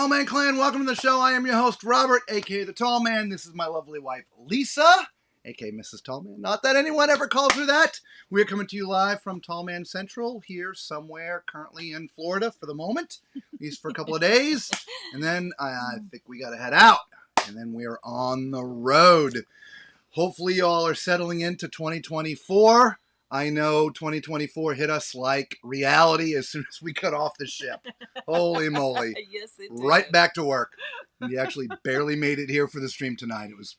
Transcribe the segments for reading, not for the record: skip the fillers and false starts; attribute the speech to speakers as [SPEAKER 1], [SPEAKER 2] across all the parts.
[SPEAKER 1] Tall Man Clan, welcome to the show. I am your host, Robert, a.k.a. The Tall Man. This is my lovely wife, Lisa, a.k.a. Mrs. Tall Man. Not that anyone ever calls her that. We're coming to you live from Tall Man Central here somewhere currently in Florida for the moment, at least for a couple of days. And then I think we got to head out. And then we're on the road. Hopefully you all are settling into 2024. I know 2024 hit us like reality as soon as we got off the ship. Holy moly.
[SPEAKER 2] Yes, it did.
[SPEAKER 1] Right back to work. We actually barely made it here for the stream tonight. It was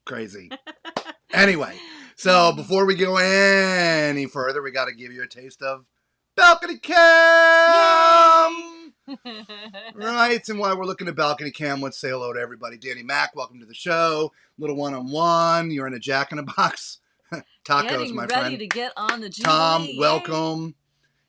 [SPEAKER 1] crazy. Anyway, so before we go any further, we got to give you a taste of Balcony Cam! Right, and while we're looking at Balcony Cam, let's say hello to everybody. Danny Mac, welcome to the show. Little one-on-one. You're in a Jack-in-a-Box. Tacos,
[SPEAKER 2] Getting
[SPEAKER 1] my
[SPEAKER 2] ready
[SPEAKER 1] friend.
[SPEAKER 2] to get on the jubilee.
[SPEAKER 1] Tom, welcome.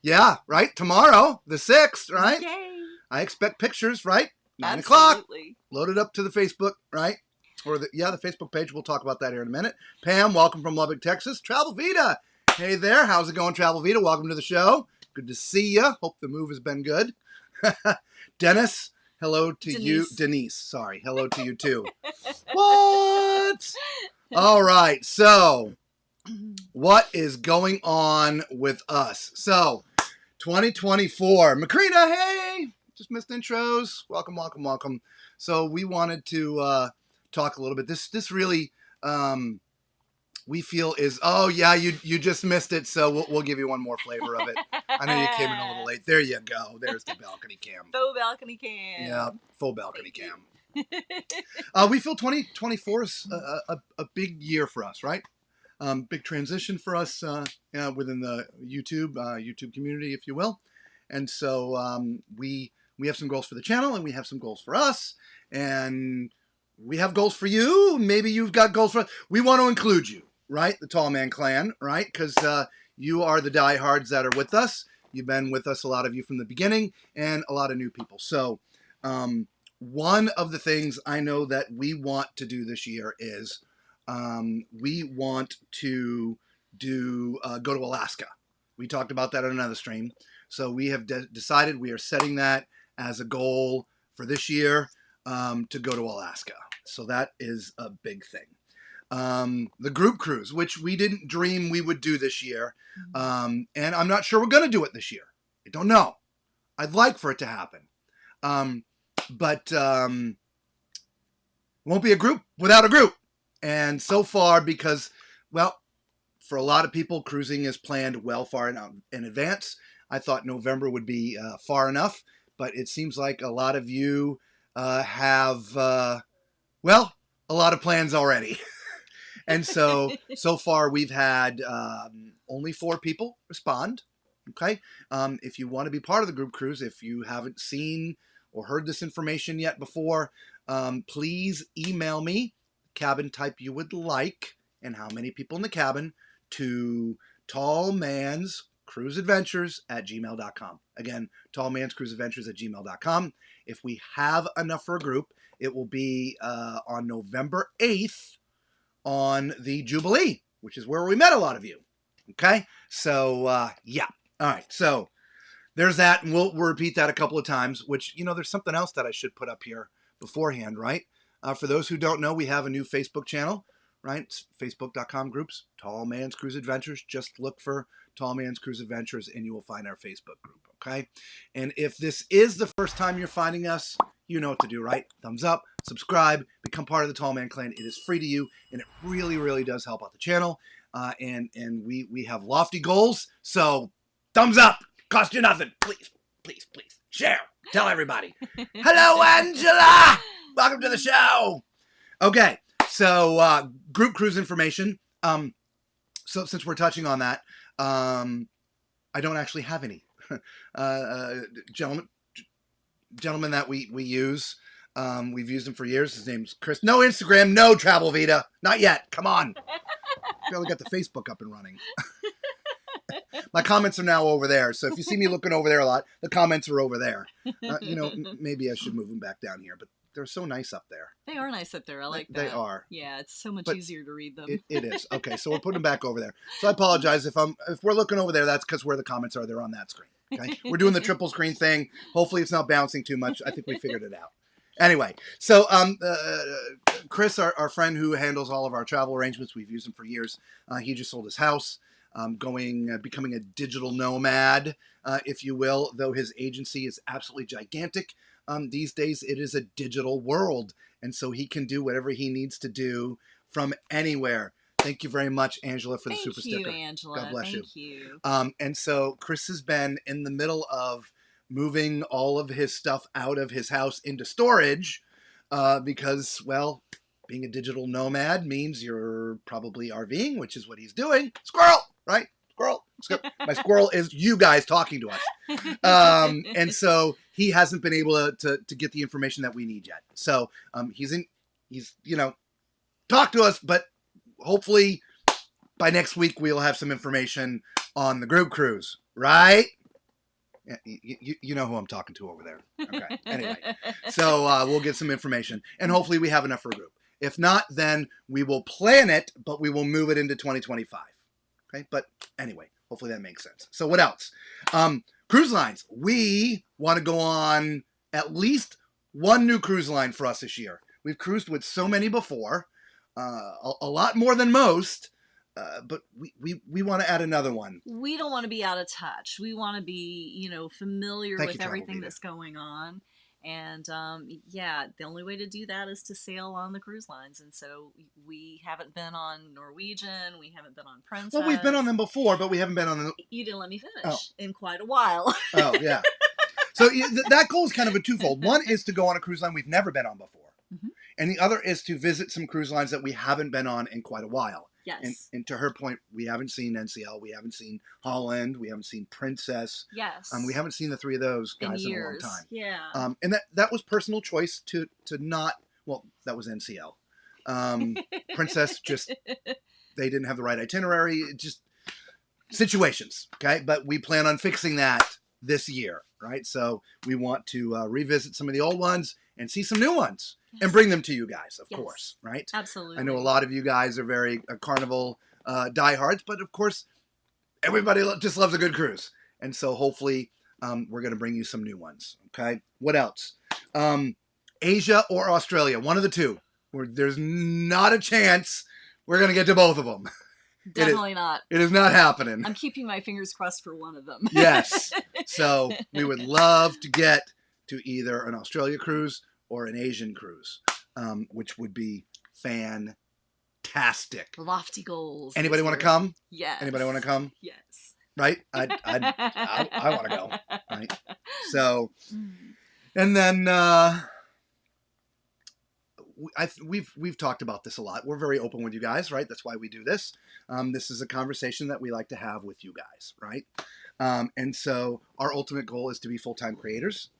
[SPEAKER 1] Yeah, right? Tomorrow, the 6th, right?
[SPEAKER 2] Yay.
[SPEAKER 1] I expect pictures, right? 9 o'clock.
[SPEAKER 2] Absolutely.
[SPEAKER 1] Load it up to the Facebook, right? Or the Facebook page. We'll talk about that here in a minute. Pam, welcome from Lubbock, Texas. Travel Vita. Hey there. How's it going, Travel Vita? Welcome to the show. Good to see you. Hope the move has been good. Dennis, hello to you. Denise, sorry. Hello to you too. What? All right. So, what is going on with us? So, 2024. Macrina, hey! Just missed intros. Welcome, welcome, welcome. So, we wanted to talk a little bit. This really, we feel is, oh yeah, you just missed it, so we'll give you one more flavor of it. I know you came in a little late. There you go. There's the balcony cam.
[SPEAKER 2] Faux balcony cam.
[SPEAKER 1] Yeah, full balcony cam. We feel 2024 is a big year for us, right? Big transition for us within the YouTube community, if you will. And so we have some goals for the channel, and we have some goals for us, and we have goals for you. Maybe you've got goals for us. We want to include you, right? The Tall Man Clan, right? Because you are the diehards that are with us. You've been with us, a lot of you from the beginning, and a lot of new people. So one of the things I know that we want to do this year is we want to go to Alaska. We talked about that on another stream. So we have decided we are setting that as a goal for this year to go to Alaska. So that is a big thing. The group cruise, which we didn't dream we would do this year. And I'm not sure we're going to do it this year. I don't know. I'd like for it to happen. But won't be a group without a group. And so far, because, well, for a lot of people, cruising is planned well far in advance. I thought November would be far enough, but it seems like a lot of you have, well, a lot of plans already. And so far we've had only 4 people respond. Okay. If you want to be part of the group cruise, if you haven't seen or heard this information yet before, please email me cabin type you would like and how many people in the cabin to tallmanscruiseadventures@gmail.com. Again, tallmanscruiseadventures@gmail.com. If we have enough for a group, it will be on November 8th on the Jubilee, which is where we met a lot of you. Okay? So, yeah. All right. So, there's that, and we'll repeat that a couple of times, which, there's something else that I should put up here beforehand, right? For those who don't know, we have a new Facebook channel, right? It's facebook.com groups, Tall Man's Cruise Adventures. Just look for Tall Man's Cruise Adventures, and you will find our Facebook group, okay? And if this is the first time you're finding us, you know what to do, right? Thumbs up, subscribe, become part of the Tall Man Clan. It is free to you, and it really, really does help out the channel. And we have lofty goals, so thumbs up. Cost you nothing. Please, please, please. Share. Tell everybody. Hello, Angela. Welcome to the show. Okay, so group cruise information. So since we're touching on that, I don't actually have any. Gentleman that we use. We've used him for years. His name's Chris. No Instagram, no Travel Vita. Not yet. Come on. Barely got the Facebook up and running. My comments are now over there. So if you see me looking over there a lot, the comments are over there. Maybe I should move them back down here, but they're so nice up there.
[SPEAKER 2] They are nice up there. I like that.
[SPEAKER 1] They are.
[SPEAKER 2] Yeah, it's so much easier to read them.
[SPEAKER 1] It is. Okay, so we'll put them back over there. So I apologize if we're looking over there. That's because where the comments are. They're on that screen. Okay, we're doing the triple screen thing. Hopefully, it's not bouncing too much. I think we figured it out. Anyway, so Chris, our friend who handles all of our travel arrangements, we've used him for years. He just sold his house, becoming a digital nomad, if you will. Though his agency is absolutely gigantic, these days it is a digital world, and so he can do whatever he needs to do from anywhere. Thank you very much, Angela, for the super sticker.
[SPEAKER 2] Thank you, Angela.
[SPEAKER 1] God bless
[SPEAKER 2] Thank you.
[SPEAKER 1] And so Chris has been in the middle of moving all of his stuff out of his house into storage because, well, being a digital nomad means you're probably RVing, which is what he's doing. Squirrel, right? Squirrel. My squirrel is you guys talking to us. And so he hasn't been able to get the information that we need yet. So he's talk to us, but hopefully by next week we'll have some information on the group cruise, right? You know who I'm talking to over there. Okay. Anyway, so we'll get some information, and hopefully we have enough for a group. If not, then we will plan it, but we will move it into 2025. Okay. But anyway, hopefully that makes sense. So what else? Cruise lines. We want to go on at least one new cruise line for us this year. We've cruised with so many before, a lot more than most. But we want to add another one.
[SPEAKER 2] We don't want to be out of touch. We want to be, familiar with everything that's going on. And the only way to do that is to sail on the cruise lines. And so we haven't been on Norwegian. We haven't been on Princess.
[SPEAKER 1] Well, we've been on them before, but we haven't been on them.
[SPEAKER 2] You didn't let me finish in quite a while.
[SPEAKER 1] Oh, yeah. So that goal is kind of a twofold. One is to go on a cruise line we've never been on before. Mm-hmm. And the other is to visit some cruise lines that we haven't been on in quite a while.
[SPEAKER 2] Yes.
[SPEAKER 1] And to her point, we haven't seen NCL, we haven't seen Holland, we haven't seen Princess.
[SPEAKER 2] Yes.
[SPEAKER 1] We haven't seen the three of those guys in a long time.
[SPEAKER 2] Yeah.
[SPEAKER 1] And that was personal choice to not. Well, that was NCL. Princess just they didn't have the right itinerary. Just situations. Okay, but we plan on fixing that this year, right? So we want to revisit some of the old ones and see some new ones. Yes. And bring them to you guys, of course, right?
[SPEAKER 2] Absolutely.
[SPEAKER 1] I know a lot of you guys are very Carnival diehards, but of course, everybody just loves a good cruise. And so hopefully we're going to bring you some new ones, okay? What else? Asia or Australia, one of the two. There's not a chance we're going to get to both of them.
[SPEAKER 2] Definitely not.
[SPEAKER 1] It is not happening.
[SPEAKER 2] I'm keeping my fingers crossed for one of them.
[SPEAKER 1] Yes. So we would love to get to either an Australia cruise or an Asian cruise, which would be fantastic.
[SPEAKER 2] Lofty goals.
[SPEAKER 1] Anybody want to come?
[SPEAKER 2] Yes.
[SPEAKER 1] Anybody want to come?
[SPEAKER 2] Yes.
[SPEAKER 1] Right? I want to go. Right? So, and then we've talked about this a lot. We're very open with you guys, right? That's why we do this. This is a conversation that we like to have with you guys, right? And so our ultimate goal is to be full-time creators,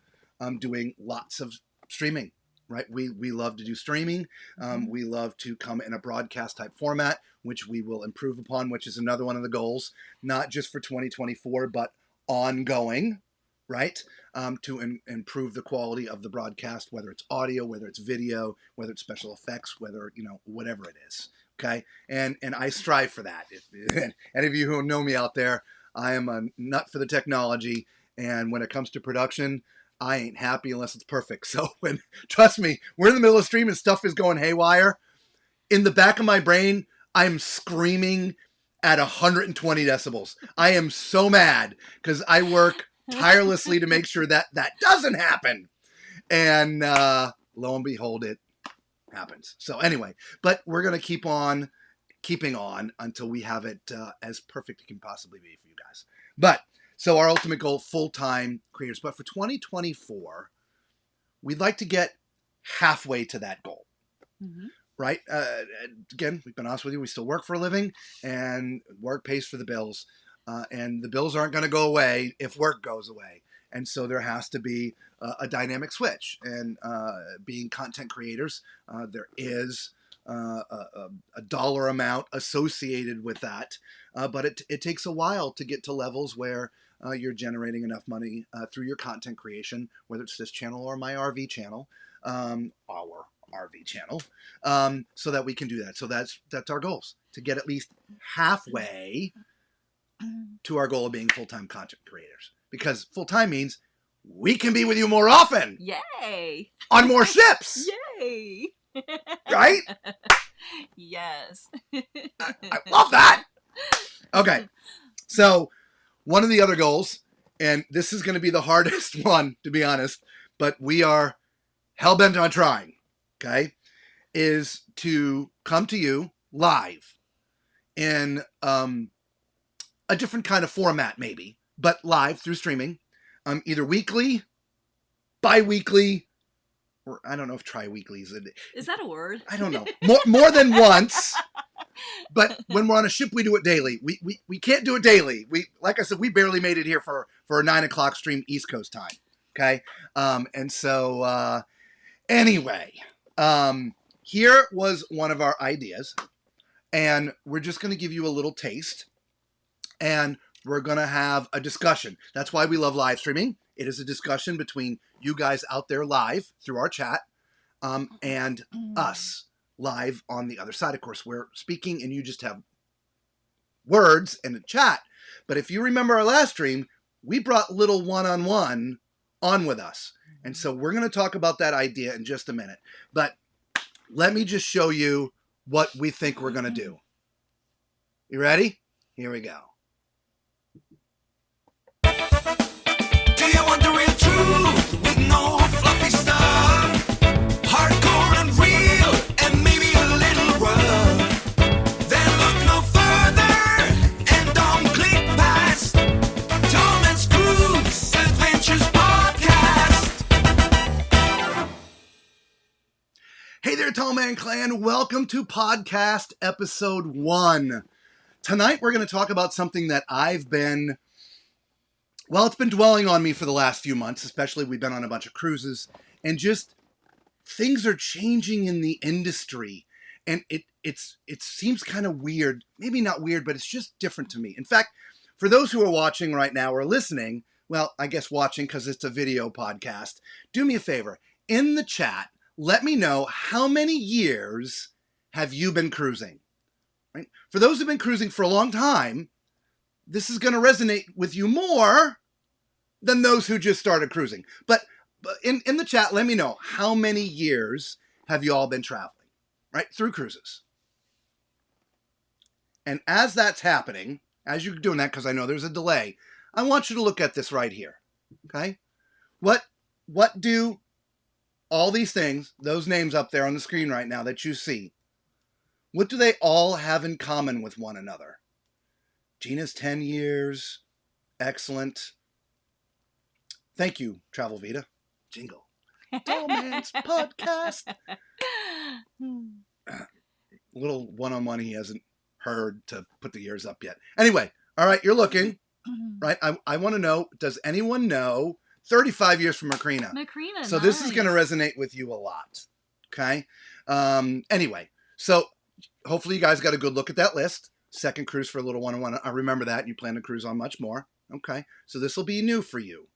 [SPEAKER 1] doing lots of streaming, right? We love to do streaming. We love to come in a broadcast type format, which we will improve upon, which is another one of the goals, not just for 2024, but ongoing, right? To improve the quality of the broadcast, whether it's audio, whether it's video, whether it's special effects, whether, whatever it is. Okay. And I strive for that. If any of you who know me out there, I am a nut for the technology. And when it comes to production, I ain't happy unless it's perfect. So trust me, we're in the middle of stream and stuff is going haywire. In the back of my brain, I'm screaming at 120 decibels. I am so mad because I work tirelessly to make sure that doesn't happen. And lo and behold, it happens. So anyway, but we're going to keep on keeping on until we have it as perfect it can possibly be for you guys. But so our ultimate goal, full-time creators. But for 2024, we'd like to get halfway to that goal, right? Again, we've been honest with you. We still work for a living, and work pays for the bills. And the bills aren't going to go away if work goes away. And so there has to be a dynamic switch. And being content creators, there is a dollar amount associated with that. But it takes a while to get to levels where you're generating enough money through your content creation, whether it's this channel or my RV channel, our RV channel, so that we can do that. So that's our goals, to get at least halfway to our goal of being full-time content creators. Because full-time means we can be with you more often.
[SPEAKER 2] Yay!
[SPEAKER 1] On more ships.
[SPEAKER 2] Yay!
[SPEAKER 1] Right?
[SPEAKER 2] Yes.
[SPEAKER 1] I love that. Okay. So one of the other goals, and this is going to be the hardest one, to be honest, but we are hell-bent on trying, okay, is to come to you live in a different kind of format, maybe, but live through streaming, either weekly, bi-weekly, or I don't know if tri-weekly
[SPEAKER 2] is that a word?
[SPEAKER 1] I don't know. More than once. But when we're on a ship, we do it daily. We can't do it daily. Like I said, we barely made it here for a 9 o'clock stream East Coast time. Okay. And so anyway, here was one of our ideas, and we're just going to give you a little taste, and we're going to have a discussion. That's why we love live streaming. It is a discussion between you guys out there live through our chat, and us live on the other side. Of course, we're speaking and you just have words in the chat. But if you remember our last stream, we brought little one-on-one on with us. And so we're going to talk about that idea in just a minute. But let me just show you what we think we're going to do. You ready? Here we go.
[SPEAKER 3] Do you want the real truth with no fluffy stuff? Hardcore and real and maybe a little rough. Then look no further and don't click past Tom and Screw's Adventures Podcast.
[SPEAKER 1] Hey there, Tall Man Clan. Welcome to podcast episode 1. Tonight we're going to talk about something that I've been... Well, it's been dwelling on me for the last few months, especially we've been on a bunch of cruises, and just things are changing in the industry, and it seems kind of weird. Maybe not weird, but it's just different to me. In fact, for those who are watching right now or listening, well, I guess watching because it's a video podcast, do me a favor. In the chat, let me know how many years have you been cruising? Right? For those who've been cruising for a long time, this is going to resonate with you more than those who just started cruising. But in the chat, let me know how many years have you all been traveling, right, through cruises. And as that's happening, as you're doing that, because I know there's a delay, I want you to look at this right here, okay? What do all these things, those names up there on the screen right now that you see, what do they all have in common with one another? Gina's 10 years. Excellent. Thank you, Travel Vita. Jingle. Tall Man's Podcast. Little one-on-one he hasn't heard to put the years up yet. Anyway, all right, you're looking, right? I want to know, does anyone know 35 years from Macrina?
[SPEAKER 2] Macrina,
[SPEAKER 1] so nice. This is going to resonate with you a lot, okay? Anyway, so hopefully you guys got a good look at that list. Second cruise for a little one-on-one. I remember that. You plan to cruise on much more. Okay. So this will be new for you.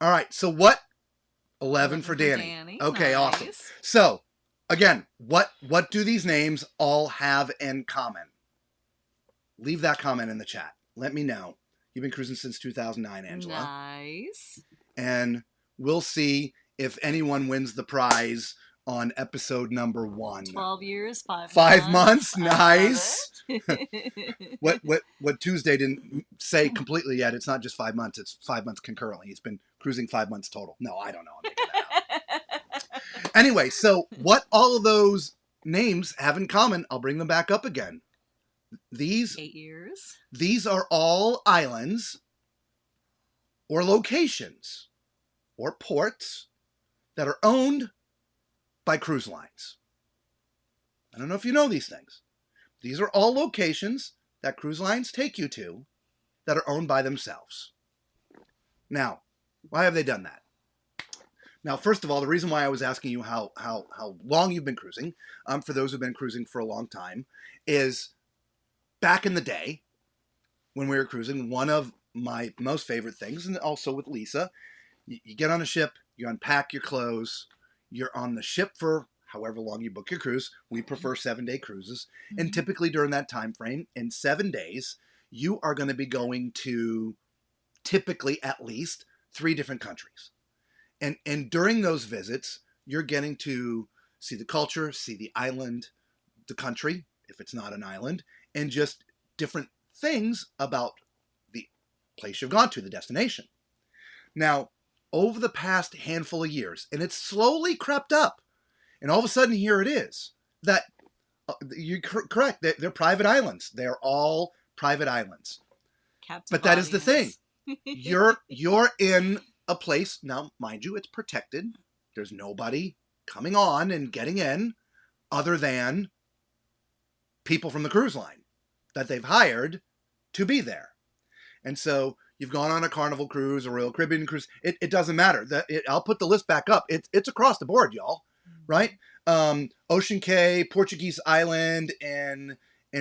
[SPEAKER 1] All right. So what? 11 for Danny. Okay. Nice. Awesome. So again, what do these names all have in common? Leave that comment in the chat. Let me know. You've been cruising since 2009, Angela.
[SPEAKER 2] Nice.
[SPEAKER 1] And we'll see if anyone wins the prize on episode number 1.
[SPEAKER 2] 12 years, 5
[SPEAKER 1] months. Nice. What Tuesday didn't say completely yet, it's not just 5 months, it's 5 months concurrently. He's been cruising 5 months total. No, I don't know. I'm making that up. Anyway, so what all of those names have in common, I'll bring them back up again.
[SPEAKER 2] 8 years.
[SPEAKER 1] These are all islands or locations or ports that are owned by cruise lines. I don't know if you know these things. These are all locations that cruise lines take you to that are owned by themselves. Now, why have they done that? Now, first of all, the reason why I was asking you how long you've been cruising, for those who've been cruising for a long time, is back in the day when we were cruising, one of my most favorite things, and also with Lisa, you get on a ship, you unpack your clothes, you're on the ship for however long you book your cruise. We prefer 7-day cruises. Mm-hmm. And typically during that time frame, in 7 days, you are going to be going to typically at least 3 different countries. And during those visits, you're getting to see the culture, see the island, the country, if it's not an island, and just different things about the place you've gone to, the destination. Now, over the past handful of years, and it's slowly crept up, and all of a sudden here it is, that you're correct, they're private islands. They're all private islands.
[SPEAKER 2] Captive
[SPEAKER 1] but that is the thing.
[SPEAKER 2] audience.
[SPEAKER 1] You're in a place, now mind you, it's protected. There's nobody coming on and getting in other than people from the cruise line that they've hired to be there. And so you've gone on a Carnival cruise, a Royal Caribbean cruise. It doesn't matter. I'll put the list back up. It's across the board, y'all. Right? Ocean Cay, Portuguese Island, and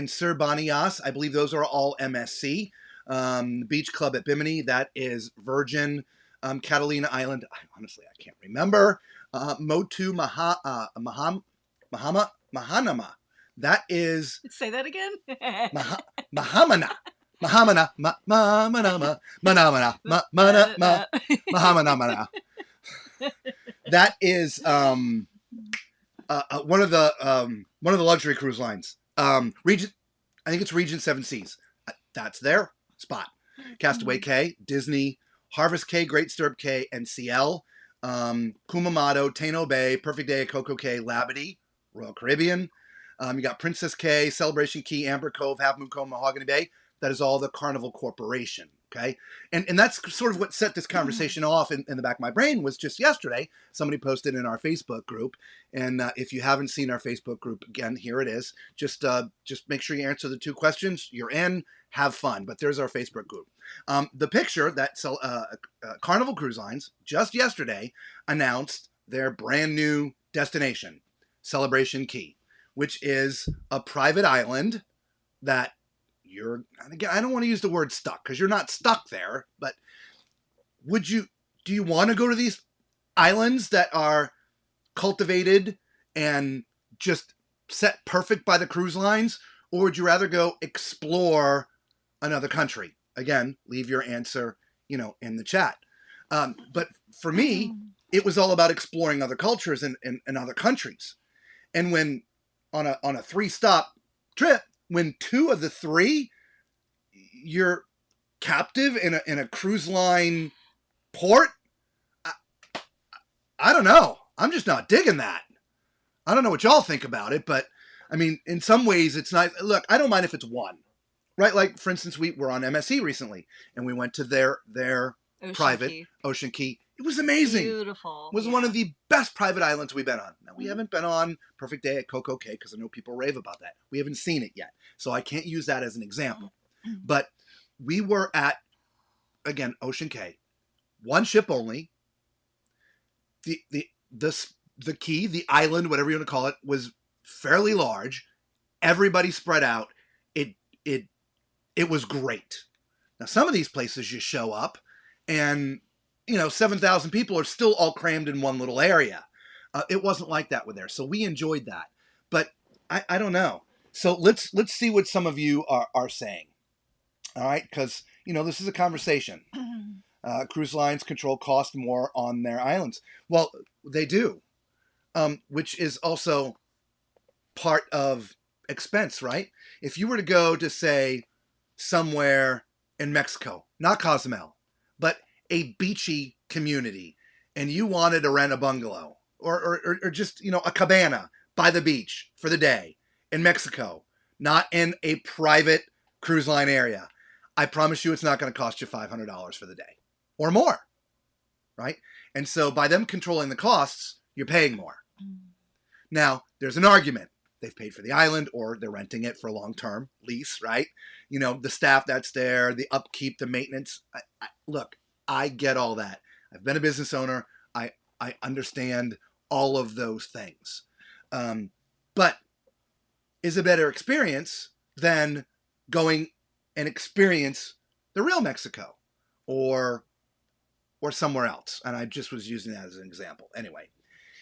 [SPEAKER 1] Sir Bonias. I believe those are all MSC. Beach Club at Bimini, that is Virgin. Catalina Island, honestly, I can't remember. Motu Mahanama. That is...
[SPEAKER 2] Say that again?
[SPEAKER 1] Mahamana. Mahamana. That is one of the luxury cruise lines. Regent, I think it's Regent Seven Seas. That's their spot. Castaway Cay, Disney, Harvest Cay, Great Stirrup Cay, and CL. Kumamoto, Tano Bay, Perfect Day at Coco Cay, Labadee, Royal Caribbean. You got Princess Cay, Celebration Key, Amber Cove, Half Moon Cove, Mahogany Bay. That is all the Carnival Corporation. Okay, and that's sort of what set this conversation off in the back of my brain. Was just yesterday somebody posted in our Facebook group, and if you haven't seen our Facebook group, again, here it is. Just make sure you answer the 2 questions. You're in, have fun. But there's our Facebook group. The picture that Carnival Cruise Lines just yesterday announced their brand new destination, Celebration Key, which is a private island that you're, again, I don't want to use the word stuck because you're not stuck there, but do you want to go to these islands that are cultivated and just set perfect by the cruise lines, or would you rather go explore another country? Again, leave your answer, in the chat. But for me, it was all about exploring other cultures and other countries. And when on a 3-stop trip, when 2 of the 3, you're captive in a cruise line port, I don't know. I'm just not digging that. I don't know what y'all think about it, but I mean, in some ways it's nice. Look, I don't mind if it's 1, right? Like, for instance, we were on MSC recently and we went to their private Ocean Key. It was amazing.
[SPEAKER 2] Beautiful.
[SPEAKER 1] It was one of the best private islands we've been on. Now, we haven't been on Perfect Day at Coco Cay because I know people rave about that. We haven't seen it yet. So I can't use that as an example. But we were at, again, Ocean Cay. 1 ship only. The key, the island, whatever you want to call it, was fairly large. Everybody spread out. It was great. Now, some of these places you show up and 7,000 people are still all crammed in one little area. It wasn't like that with there. So we enjoyed that. But I don't know. So let's see what some of you are saying. All right? Because, this is a conversation. Cruise lines control cost more on their islands. Well, they do. Which is also part of expense, right? If you were to go to, say, somewhere in Mexico, not Cozumel, but a beachy community, and you wanted to rent a bungalow or just, a cabana by the beach for the day in Mexico, not in a private cruise line area, I promise you it's not going to cost you $500 for the day or more, right? And so by them controlling the costs, you're paying more. Now, there's an argument. They've paid for the island or they're renting it for a long-term lease, right? The staff that's there, the upkeep, the maintenance. Look, I get all that. I've been a business owner. I understand all of those things. But is a better experience than going and experience the real Mexico or somewhere else. And I just was using that as an example. Anyway,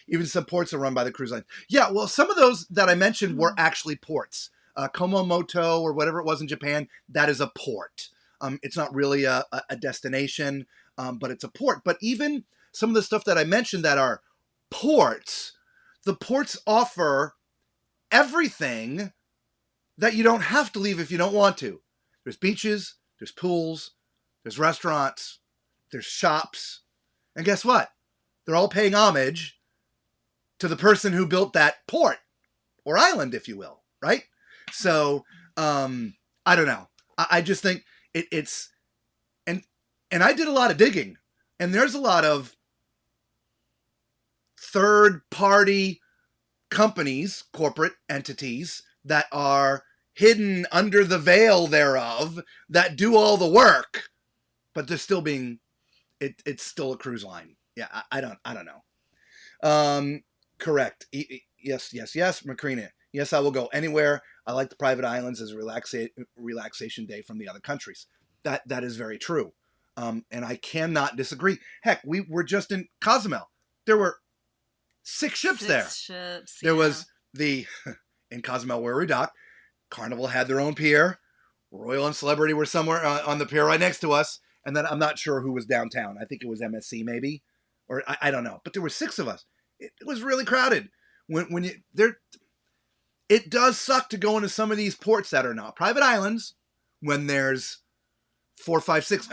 [SPEAKER 1] even some ports are run by the cruise line. Yeah, well, some of those that I mentioned were actually ports. Kumamoto or whatever it was in Japan, that is a port. It's not really a destination, but it's a port. But even some of the stuff that I mentioned that are ports, the ports offer everything that you don't have to leave if you don't want to. There's beaches, there's pools, there's restaurants, there's shops. And guess what? They're all paying homage to the person who built that port or island, if you will, right? So, I don't know. I just think it's, and I did a lot of digging, and there's a lot of third-party companies, corporate entities that are hidden under the veil thereof that do all the work, but they're still being, it's still a cruise line. Yeah, I don't know. Correct. Yes, Macrina. Yes, I will go anywhere. I like the private islands as a relaxation day from the other countries. That is very true. And I cannot disagree. Heck, we were just in Cozumel. There were 6 ships there. There was in Cozumel where we docked, Carnival had their own pier. Royal and Celebrity were somewhere on the pier right next to us. And then I'm not sure who was downtown. I think it was MSC maybe. Or I don't know. But there were 6 of us. It was really crowded. When you there, it does suck to go into some of these ports that are not private islands when there's 4, 5, 6.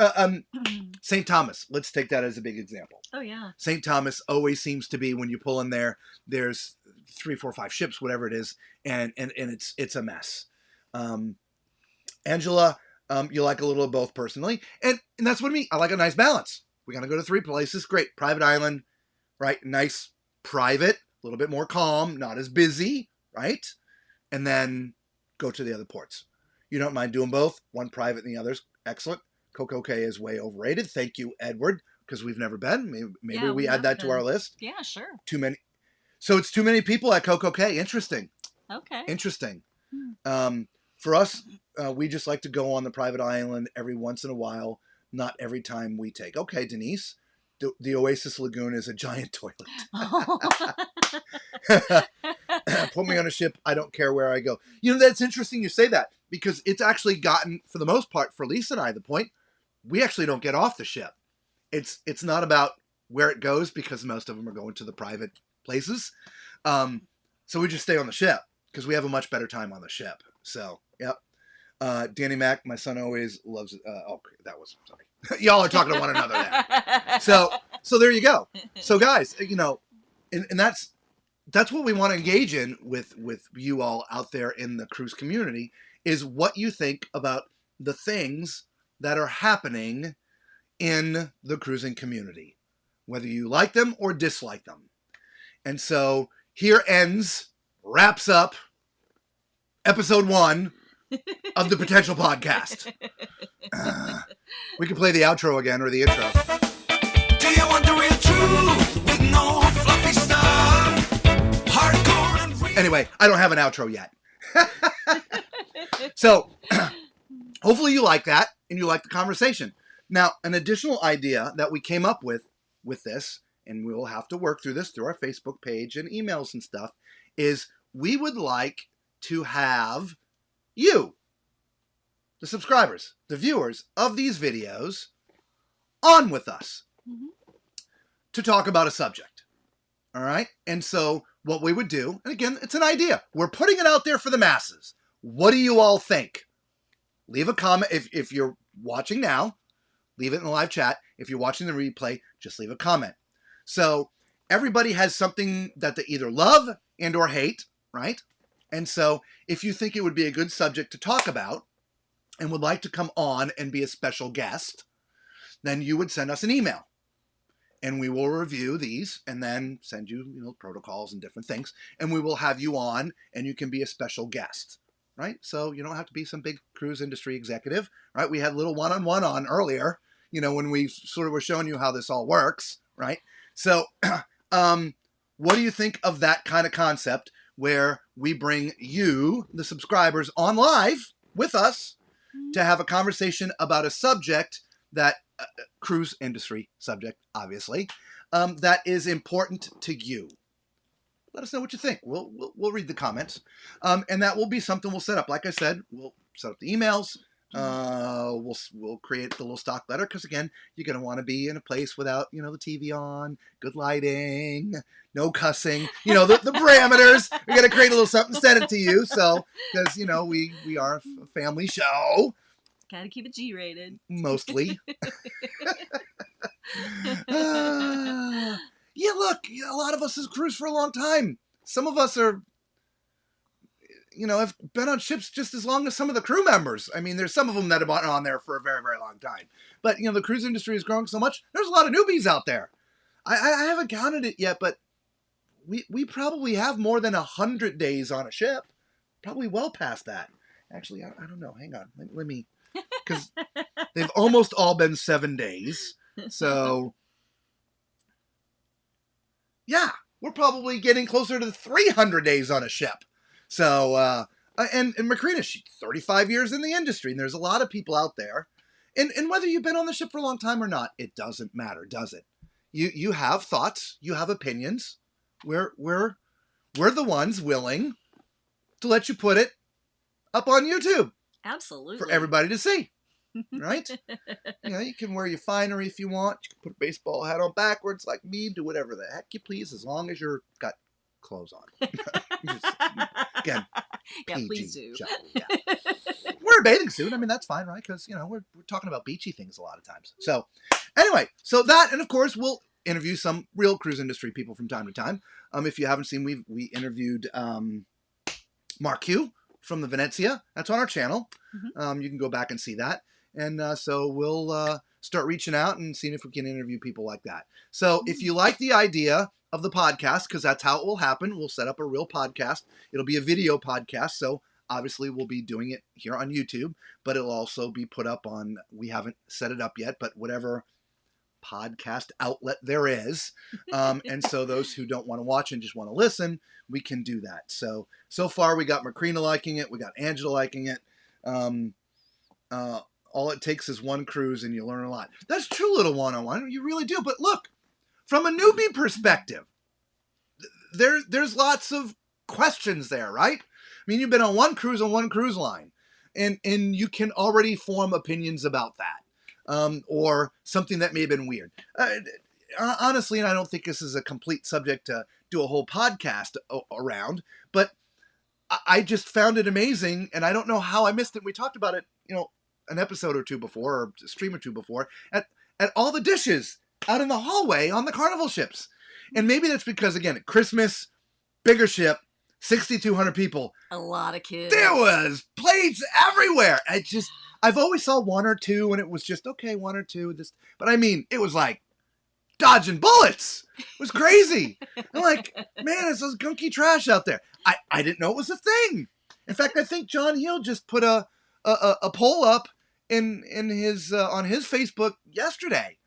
[SPEAKER 1] St. Thomas. Let's take that as a big example.
[SPEAKER 2] Oh yeah.
[SPEAKER 1] St. Thomas always seems to be, when you pull in there, there's 3, 4, 5 ships, whatever it is, and it's a mess. Angela, you like a little of both personally, and that's what I mean. I like a nice balance. We're gonna go to 3 places. Great, private island, right? Nice, private, a little bit more calm, not as busy, right? And then go to the other ports. You don't mind doing both, one private and the other's excellent. Coco Cay is way overrated. Thank you, Edward, because we've never been. Maybe we add that to our list.
[SPEAKER 2] Yeah, sure.
[SPEAKER 1] Too many. So it's too many people at Coco Cay. Interesting.
[SPEAKER 2] Okay.
[SPEAKER 1] Interesting. For us, we just like to go on the private island every once in a while, not every time we take. Okay, Denise, the Oasis Lagoon is a giant toilet. Put me on a ship. I don't care where I go. You know, that's interesting you say that, because it's actually gotten, for the most part, for Lisa and I, the point, we actually don't get off the ship. It's not about where it goes, because most of them are going to the private places. So we just stay on the ship because we have a much better time on the ship. So, yep. Danny Mac, my son always loves it. Sorry. Y'all are talking to one another there. So there you go. So guys, you know, and that's what we want to engage in with you all out there in the cruise community, is what you think about the things that are happening in the cruising community, whether you like them or dislike them. And so here wraps up episode 1 of the Potential Podcast. We can play the outro again, or the intro.
[SPEAKER 3] Do you want the real truth with no fluffy stuff? Hardcore and real.
[SPEAKER 1] Anyway, I don't have an outro yet. So hopefully you like that and you like the conversation. Now, an additional idea that we came up with this, and we'll have to work through this through our Facebook page and emails and stuff, is we would like to have you, the subscribers, the viewers of these videos, on with us to talk about a subject. All right? And so what we would do, and again, it's an idea. We're putting it out there for the masses. What do you all think? Leave a comment. If you're watching now, leave it in the live chat. If you're watching the replay, just leave a comment. So everybody has something that they either love and or hate, right? And so if you think it would be a good subject to talk about and would like to come on and be a special guest, then you would send us an email. And we will review these and then send you, protocols and different things. And we will have you on, and you can be a special guest, right? So you don't have to be some big cruise industry executive, right? We had a little one-on-one on earlier, when we sort of were showing you how this all works, right? So what do you think of that kind of concept where we bring you, the subscribers, on live with us to have a conversation about a subject that, cruise industry subject, obviously, that is important to you? Let us know what you think. We'll read the comments. And that will be something we'll set up. Like I said, we'll set up the emails. We'll create the little stock letter because again, you're gonna want to be in a place without the TV on, good lighting, no cussing, the parameters. We're gonna create a little something, send it to you. So because we are a family show.
[SPEAKER 2] Gotta keep it G-rated.
[SPEAKER 1] Mostly. Yeah, look, a lot of us has cruised for a long time. Some of us are. Have been on ships just as long as some of the crew members. I mean, there's some of them that have been on there for a very, very long time. But, the cruise industry is growing so much. There's a lot of newbies out there. I haven't counted it yet, but we probably have more than 100 days on a ship. Probably well past that. Actually, I don't know. Hang on. Let me... Because they've almost all been 7 days. So, yeah, we're probably getting closer to 300 days on a ship. So, and Macrina, she's 35 years in the industry, and there's a lot of people out there. And whether you've been on the ship for a long time or not, it doesn't matter, does it? You have thoughts, you have opinions. We're the ones willing to let you put it up on YouTube.
[SPEAKER 2] Absolutely.
[SPEAKER 1] For everybody to see. Right? You can wear your finery if you want. You can put a baseball hat on backwards like me. Do whatever the heck you please as long as you're got clothes on. Again,
[SPEAKER 2] yeah,
[SPEAKER 1] PG,
[SPEAKER 2] please do.
[SPEAKER 1] Yeah. Wear a bathing suit. I mean, that's fine, right? Because, we're talking about beachy things a lot of times. So, anyway, that, and of course, we'll interview some real cruise industry people from time to time. If you haven't seen, we interviewed Mark Hugh from the Venezia. That's on our channel. Mm-hmm. You can go back and see that. And so we'll start reaching out and seeing if we can interview people like that. So if you like the idea of the podcast, because that's how it will happen, we'll set up a real podcast. It'll be a video podcast. So obviously we'll be doing it here on YouTube, but it'll also be put up on, we haven't set it up yet, but whatever podcast outlet there is. And so those who don't want to watch and just want to listen, we can do that. So far we got Macrina liking it. We got Angela liking it. All it takes is one cruise and you learn a lot. That's true, little one-on-one. You really do. But look, from a newbie perspective, there's lots of questions there, right? I mean, you've been on one cruise on one cruise line, and you can already form opinions about that, or something that may have been weird. Honestly, and I don't think this is a complete subject to do a whole podcast around, but I just found it amazing, and I don't know how I missed it. We talked about it, an episode or two before, or a stream or two before, at all the dishes out in the hallway on the Carnival ships. And maybe that's because, again, at Christmas, bigger ship, 6,200 people.
[SPEAKER 2] A lot of kids.
[SPEAKER 1] There was plates everywhere. I've always saw one or two, and it was just, okay, one or two. But I mean, it was like dodging bullets. It was crazy. I'm like, man, it's those gunky trash out there. I didn't know it was a thing. In fact, I think John Hill just put a poll up in his on his Facebook yesterday.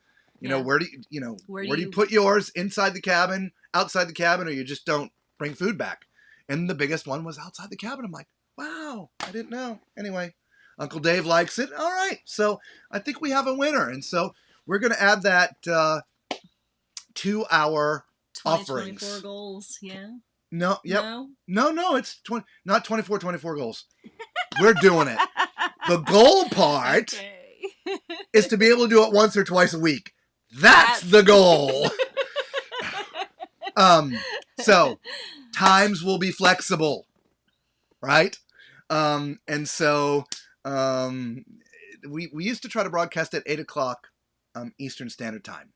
[SPEAKER 1] Where do you put yours? Inside the cabin, outside the cabin, or you just don't bring food back? And the biggest one was outside the cabin. I'm like, wow, I didn't know. Anyway, Uncle Dave likes it. All right, so I think we have a winner, and so we're going to add that to our offerings.
[SPEAKER 2] 24 goals, yeah.
[SPEAKER 1] No, yep. No, it's not 24 goals. We're doing it. The goal part is to be able to do it once or twice a week. That's the goal. So times will be flexible, right? And so we used to try to broadcast at 8:00 Eastern Standard Time.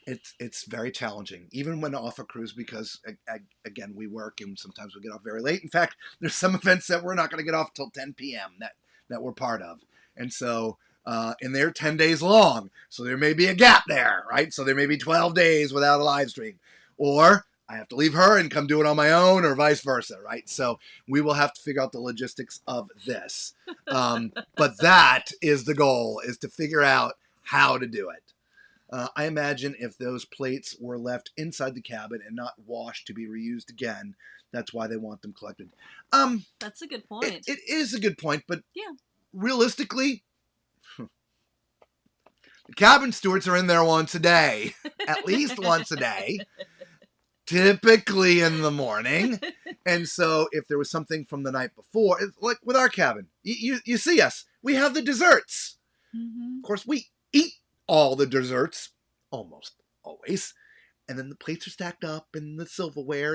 [SPEAKER 1] It's very challenging, even when off a cruise, because again, we work and sometimes we get off very late. In fact, there's some events that we're not going to get off till 10 p.m. that we're part of. And so, and they're 10 days long. So there may be a gap there, right? So there may be 12 days without a live stream, or I have to leave her and come do it on my own, or vice versa, right? So we will have to figure out the logistics of this. But that is the goal, is to figure out how to do it. I imagine if those plates were left inside the cabin and not washed to be reused again, that's why they want them collected.
[SPEAKER 2] That's a good point.
[SPEAKER 1] It is a good point, but
[SPEAKER 2] yeah,
[SPEAKER 1] realistically, the cabin stewards are in there once a day, at least once a day, typically in the morning, And so if there was something from the night before, it's like with our cabin, you see us, we have the desserts.
[SPEAKER 2] Mm-hmm.
[SPEAKER 1] Of course, we eat all the desserts, almost always. And then the plates are stacked up in the silverware.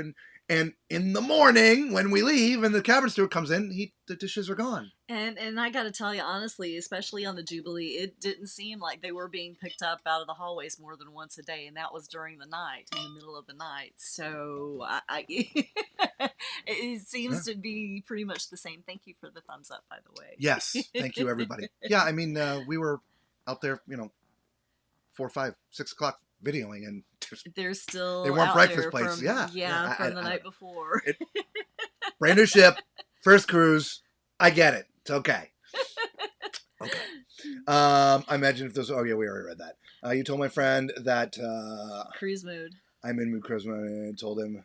[SPEAKER 1] And in the morning, when we leave and the cabin steward comes in, the dishes are gone.
[SPEAKER 2] And I got to tell you, honestly, especially on the Jubilee, it didn't seem like they were being picked up out of the hallways more than once a day. And that was during the night, in the middle of the night. So it seems to be pretty much the same. Thank you for the thumbs up, by the way.
[SPEAKER 1] Yes. Thank you, everybody. Yeah, I mean, we were out there, 4, 5, 6 o'clock videoing, and
[SPEAKER 2] they're still
[SPEAKER 1] they weren't
[SPEAKER 2] out
[SPEAKER 1] breakfast
[SPEAKER 2] there
[SPEAKER 1] places.
[SPEAKER 2] from, from the night before.
[SPEAKER 1] Brand new ship, first cruise. I get it. It's okay. Okay. I imagine if those. Oh yeah, we already read that. You told my friend that
[SPEAKER 2] Cruise mode.
[SPEAKER 1] I'm in cruise mode, and I told him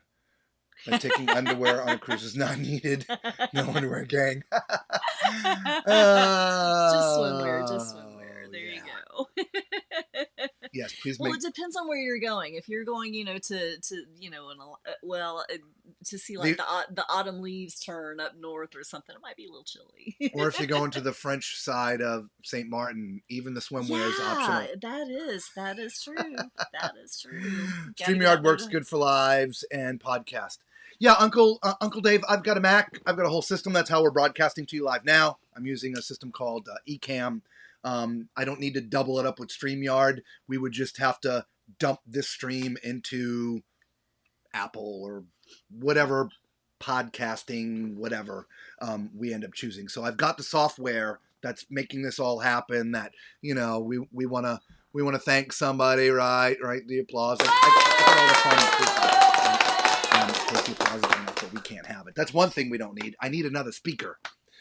[SPEAKER 1] that taking underwear on a cruise is not needed. No underwear, gang.
[SPEAKER 2] Just swimwear. Just swimwear. There you go.
[SPEAKER 1] Yes, please.
[SPEAKER 2] Well, it depends on where you're going. If you're going, to to see like the autumn leaves turn up north or something, it might be a little chilly.
[SPEAKER 1] Or if you're going to the French side of St. Martin, even the swimwear is optional.
[SPEAKER 2] That is true. That is true.
[SPEAKER 1] StreamYard works good for lives and podcast. Yeah, Uncle Dave, I've got a Mac. I've got a whole system. That's how we're broadcasting to you live now. I'm using a system called Ecamm. I don't need to double it up with StreamYard. We would just have to dump this stream into Apple or whatever podcasting, whatever we end up choosing. So I've got the software that's making this all happen. That we want to thank somebody, right? The applause. I got all the fun. The applause is enough, but we can't have it. That's one thing we don't need. I need another speaker.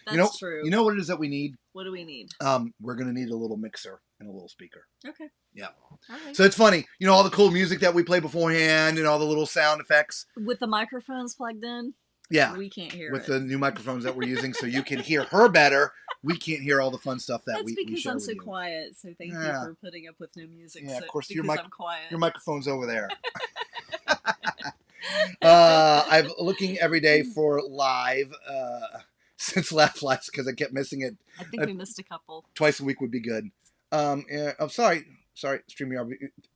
[SPEAKER 2] That's true.
[SPEAKER 1] You know what it is that we need?
[SPEAKER 2] What do we need?
[SPEAKER 1] We're going to need a little mixer and a little speaker.
[SPEAKER 2] Okay.
[SPEAKER 1] Yeah.
[SPEAKER 2] All right.
[SPEAKER 1] So it's funny, all the cool music that we play beforehand and all the little sound effects.
[SPEAKER 2] With the microphones plugged in?
[SPEAKER 1] Yeah.
[SPEAKER 2] We can't hear
[SPEAKER 1] with
[SPEAKER 2] it.
[SPEAKER 1] the new microphones that we're using, so you can hear her better. We can't hear all the fun stuff that we share with you.
[SPEAKER 2] That's because I'm so quiet, so thank you for putting up with new music.
[SPEAKER 1] Yeah, of course,
[SPEAKER 2] I'm quiet.
[SPEAKER 1] Your microphone's over there. I'm looking every day for live since last because I kept missing it.
[SPEAKER 2] I think we missed a couple.
[SPEAKER 1] Twice a week would be good. I'm sorry, StreamYard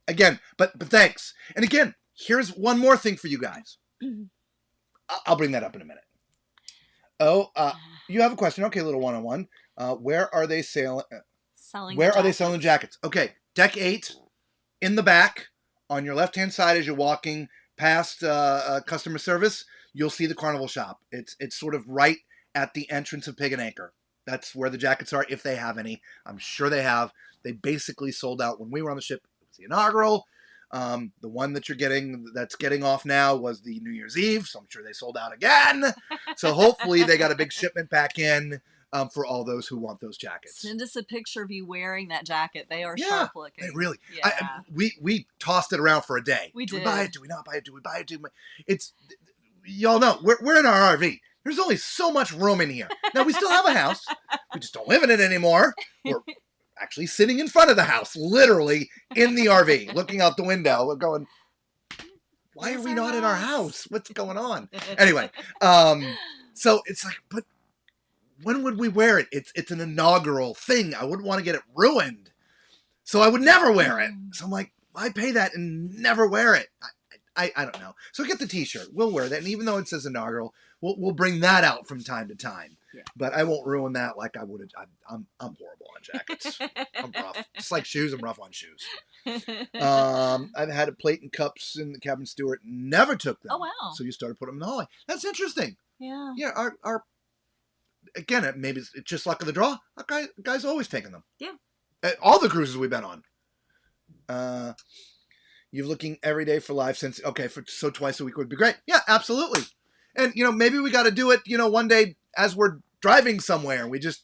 [SPEAKER 1] again, but thanks. And again, here's one more thing for you guys. I'll bring that up in a minute. Oh, you have a question? Okay, little one-on-one. Where are they selling? Where are they selling jackets? Okay, deck 8 in the back on your left-hand side as you're walking past customer service. You'll see the Carnival Shop. It's sort of right at the entrance of Pig and Anchor. That's where the jackets are, if they have any. I'm sure they have. They basically sold out when we were on the ship. It was the inaugural. The one that that's getting off now was the New Year's Eve, so I'm sure they sold out again. So hopefully they got a big shipment back in for all those who want those jackets.
[SPEAKER 2] Send us a picture of you wearing that jacket. They are sharp looking.
[SPEAKER 1] They really.
[SPEAKER 2] Yeah.
[SPEAKER 1] We tossed it around for a day.
[SPEAKER 2] We
[SPEAKER 1] do
[SPEAKER 2] did.
[SPEAKER 1] We buy it? Do we not buy it? Do we buy it? It's y'all know we're in our RV. There's only so much room in here. Now we still have a house. We just don't live in it anymore. We're actually sitting in front of the house, literally in the RV, looking out the window. We're going, why are we not in our house? What's going on? Anyway, so it's like, but when would we wear it? It's an inaugural thing. I wouldn't want to get it ruined. So I would never wear it. So I'm like, why pay that and never wear it? I don't know. So get the t-shirt. We'll wear that. And even though it says inaugural, we'll bring that out from time to time.
[SPEAKER 2] Yeah.
[SPEAKER 1] But I won't ruin that like I would have. I'm horrible on jackets. I'm rough. Just like shoes, I'm rough on shoes. I've had a plate and cups in the cabin steward. Never took them.
[SPEAKER 2] Oh, wow.
[SPEAKER 1] So you started putting them in the hallway. That's interesting.
[SPEAKER 2] Yeah.
[SPEAKER 1] Yeah, our again, maybe it's just luck of the draw. Our guys always taking them.
[SPEAKER 2] Yeah.
[SPEAKER 1] All the cruises we've been on. You're looking every day for live since, so twice a week would be great. Yeah, absolutely. And, maybe we got to do it, one day as we're driving somewhere and we just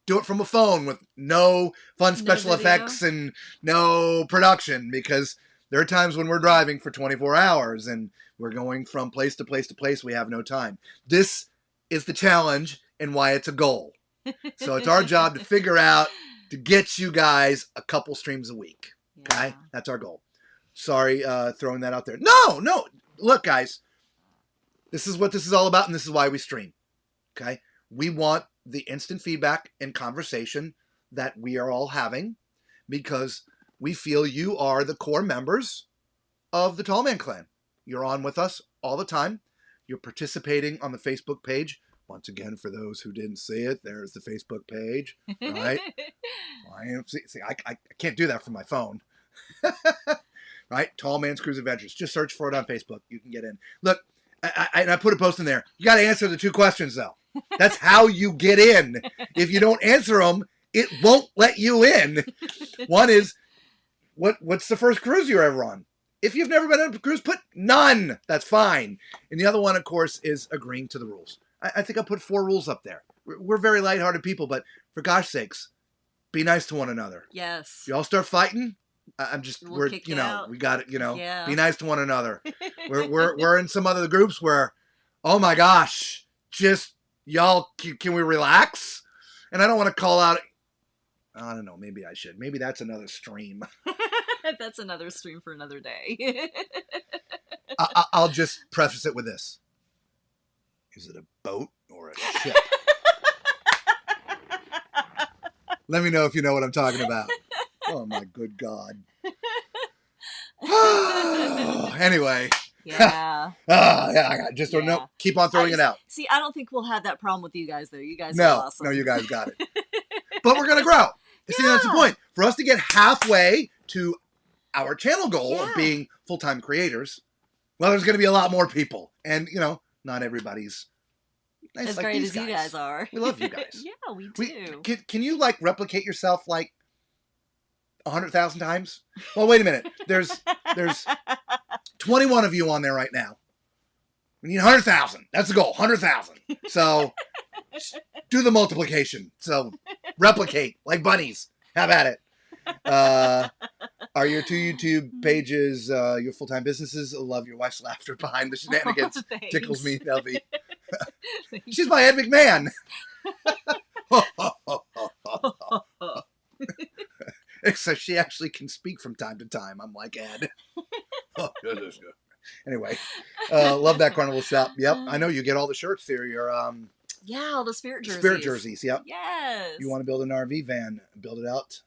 [SPEAKER 1] do it from a phone with no fun special effects and no production, because there are times when we're driving for 24 hours and we're going from place to place to place. We have no time. This is the challenge and why it's a goal. So it's our job to figure out to get you guys a couple streams a week. Okay?
[SPEAKER 2] Yeah.
[SPEAKER 1] That's our goal. Sorry, throwing that out there. No. Look, guys, This is what this is all about, and this is why we stream. Okay? We want the instant feedback and conversation that we are all having because we feel you are the core members of the Tall Man Clan. You're on with us all the time. You're participating on the Facebook page. Once again, for those who didn't see it, there's the Facebook page, right? I can't do that from my phone. Right? Tall Man's Cruise Adventures. Just search for it on Facebook. You can get in. Look, I put a post in there. You got to answer the 2 questions, though. That's how you get in. If you don't answer them, it won't let you in. One is, what's the first cruise you're ever on? If you've never been on a cruise, put none. That's fine. And the other one, of course, is agreeing to the rules. I think I put 4 rules up there. We're very lighthearted people, but for gosh sakes, be nice to one another.
[SPEAKER 2] Yes.
[SPEAKER 1] Y'all start fighting,
[SPEAKER 2] We'll kick you out.
[SPEAKER 1] we got it,
[SPEAKER 2] Yeah.
[SPEAKER 1] be nice to one another. We're in some other groups where, oh my gosh, just y'all, can we relax? And I don't want to call out, I don't know, maybe I should. Maybe that's another stream.
[SPEAKER 2] That's another stream for another day.
[SPEAKER 1] I'll just preface it with this. Is it a boat or a ship? Let me know if you know what I'm talking about. Oh, my good God. Anyway.
[SPEAKER 2] Yeah.
[SPEAKER 1] I just don't know. Keep on throwing it out.
[SPEAKER 2] See, I don't think we'll have that problem with you guys, though. You guys
[SPEAKER 1] are
[SPEAKER 2] awesome.
[SPEAKER 1] No, you guys got it. But we're going to grow. You see, that's the point. For us to get halfway to our channel goal of being full-time creators, well, there's going to be a lot more people. And, not everybody's nice
[SPEAKER 2] as
[SPEAKER 1] like
[SPEAKER 2] great
[SPEAKER 1] these
[SPEAKER 2] as
[SPEAKER 1] guys.
[SPEAKER 2] you guys are.
[SPEAKER 1] We love you guys.
[SPEAKER 2] Yeah, we do.
[SPEAKER 1] Can you, replicate yourself, 100,000 times? Well, wait a minute. There's 21 of you on there right now. We need 100,000. That's the goal, 100,000. So do the multiplication. So replicate like bunnies. Have at it. Are your 2 YouTube pages your full-time businesses? I love your wife's laughter behind the shenanigans.
[SPEAKER 2] Oh,
[SPEAKER 1] tickles me, Elvie. She's my Ed McMahon. Except she actually can speak from time to time. I'm like Ed. Anyway, love that Carnival Shop. Yep, I know you get all the shirts there. Your
[SPEAKER 2] all the spirit jerseys.
[SPEAKER 1] Spirit jerseys. Yep.
[SPEAKER 2] Yes.
[SPEAKER 1] You want to build an RV van? Build it out.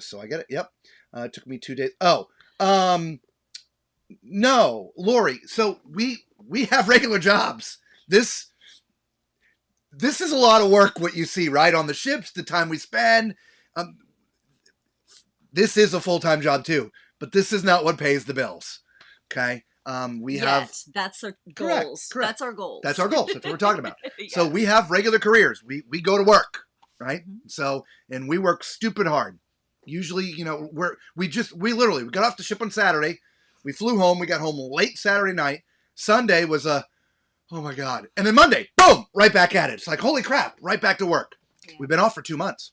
[SPEAKER 1] So I get it. Yep. It took me 2 days. Oh, no, Lori. So we have regular jobs. This is a lot of work. What you see, right, on the ships, the time we spend. This is a full-time job too, but this is not what pays the bills. Okay. We have.
[SPEAKER 2] That's our goals.
[SPEAKER 1] Correct.
[SPEAKER 2] That's our goals.
[SPEAKER 1] That's our goals. That's what we're talking about.
[SPEAKER 2] Yes.
[SPEAKER 1] So we have regular careers. We go to work, right? Mm-hmm. So, and we work stupid hard. Usually, we literally, we got off the ship on Saturday. We flew home. We got home late Saturday night. Sunday was oh my God. And then Monday, boom, right back at it. It's like, holy crap, right back to work. Yeah. We've been off for 2 months.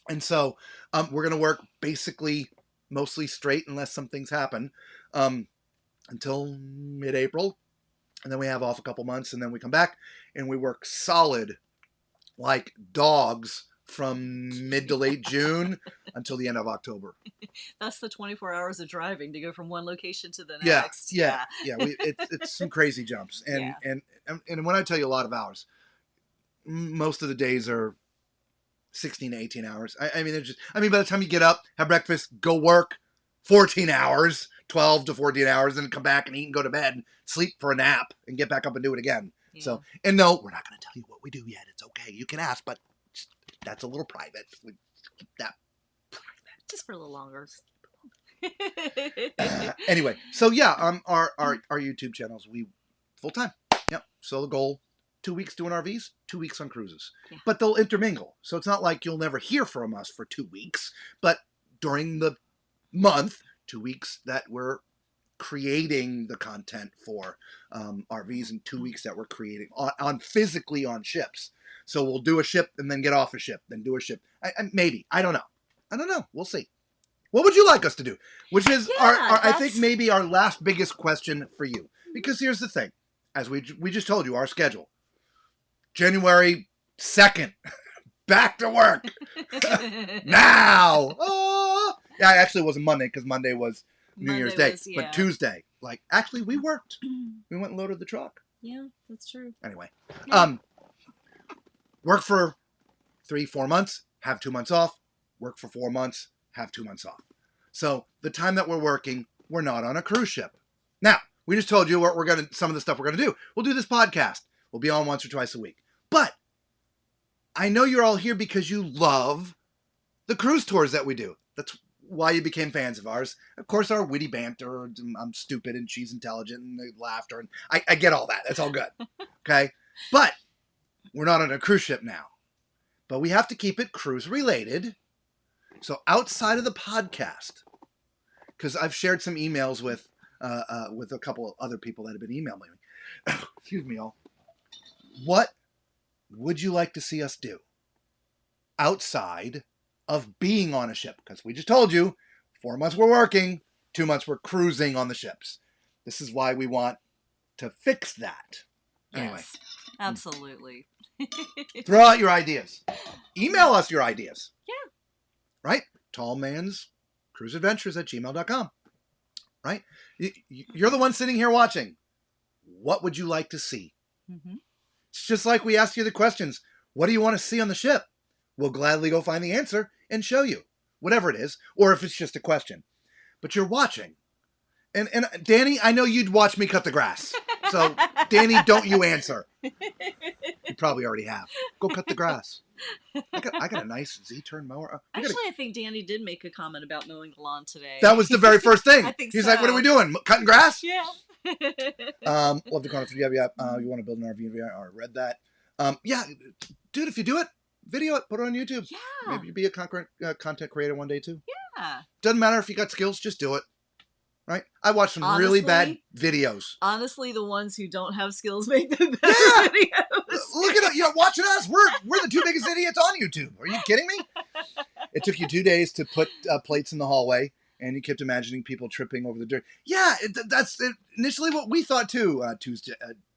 [SPEAKER 1] And so we're going to work basically mostly straight unless some things happen until mid-April. And then we have off a couple months and then we come back and we work solid like dogs from mid to late June until the end of October.
[SPEAKER 2] That's the 24 hours of driving to go from one location to the
[SPEAKER 1] next. Yeah. It's some crazy jumps. And when I tell you a lot of hours, most of the days are 16 to 18 hours. I mean, by the time you get up, have breakfast, go work 14 hours, 12 to 14 hours, and then come back and eat and go to bed and sleep for a nap and get back up and do it again. Yeah. So, and no, we're not going to tell you what we do yet. It's okay. You can ask, but that's a little private. We keep that private.
[SPEAKER 2] Just for a little longer.
[SPEAKER 1] Anyway, so yeah, our YouTube channels, we full-time. Yep. So the goal, 2 weeks doing RVs, 2 weeks on cruises. Yeah. But they'll intermingle. So it's not like you'll never hear from us for 2 weeks. But during the month, 2 weeks that we're creating the content for RVs and 2 weeks that we're creating on physically on ships. So we'll do a ship and then get off a ship, then do a ship. Maybe. I don't know. We'll see. What would you like us to do? Which is, I think, maybe our last biggest question for you. Because here's the thing. As we just told you, our schedule. January 2nd. Back to work. Now. Oh. Yeah, actually it wasn't Monday because Monday was New Year's Day. But Tuesday. Actually, we worked. We went and loaded the truck.
[SPEAKER 2] Yeah, that's true.
[SPEAKER 1] Anyway,
[SPEAKER 2] Yeah.
[SPEAKER 1] work for 3-4 months, have 2 months off. Work for 4 months, have 2 months off. So the time that we're working, we're not on a cruise ship. Now, we just told you what some of the stuff we're gonna do. We'll do this podcast. We'll be on once or twice a week. But I know you're all here because you love the cruise tours that we do. That's why you became fans of ours. Of course, our witty banter, I'm stupid and she's intelligent, and the laughter, and I get all that. That's all good. Okay? But we're not on a cruise ship now. But we have to keep it cruise related. So outside of the podcast, because I've shared some emails with a couple of other people that have been emailing me. Excuse me, all. What would you like to see us do outside of being on a ship? Because we just told you, 4 months we're working, 2 months we're cruising on the ships. This is why we want to fix that. Anyway.
[SPEAKER 2] Yes, absolutely.
[SPEAKER 1] Throw out your ideas. Email us your ideas.
[SPEAKER 2] Yeah.
[SPEAKER 1] Right? tallmanscruiseadventures@gmail.com. Right? You're the one sitting here watching. What would you like to see?
[SPEAKER 2] Mm-hmm.
[SPEAKER 1] It's just like we asked you the questions. What do you want to see on the ship? We'll gladly go find the answer and show you. Whatever it is. Or if it's just a question. But you're watching. And Danny, I know you'd watch me cut the grass. So, Danny, don't you answer. You probably already have. Go cut the grass. I got a nice Z-turn mower.
[SPEAKER 2] Actually, I think Danny did make a comment about mowing the lawn today.
[SPEAKER 1] That was the very first thing.
[SPEAKER 2] I think
[SPEAKER 1] He's
[SPEAKER 2] so.
[SPEAKER 1] like, what are we doing? Cutting grass?
[SPEAKER 2] Yeah.
[SPEAKER 1] Love the comments. You want to build an RV and VR? I read that. Yeah, dude, if you do it, video it, put it on YouTube.
[SPEAKER 2] Yeah.
[SPEAKER 1] Maybe you be a content creator one day too.
[SPEAKER 2] Yeah.
[SPEAKER 1] Doesn't matter if you got skills, just do it. Right? I watched some really bad videos.
[SPEAKER 2] Honestly, the ones who don't have skills make the best videos.
[SPEAKER 1] Look at it. You're watching us. We're the two biggest idiots on YouTube. Are you kidding me? It took you 2 days to put plates in the hallway, and you kept imagining people tripping over the dirt. Yeah, that's initially what we thought too.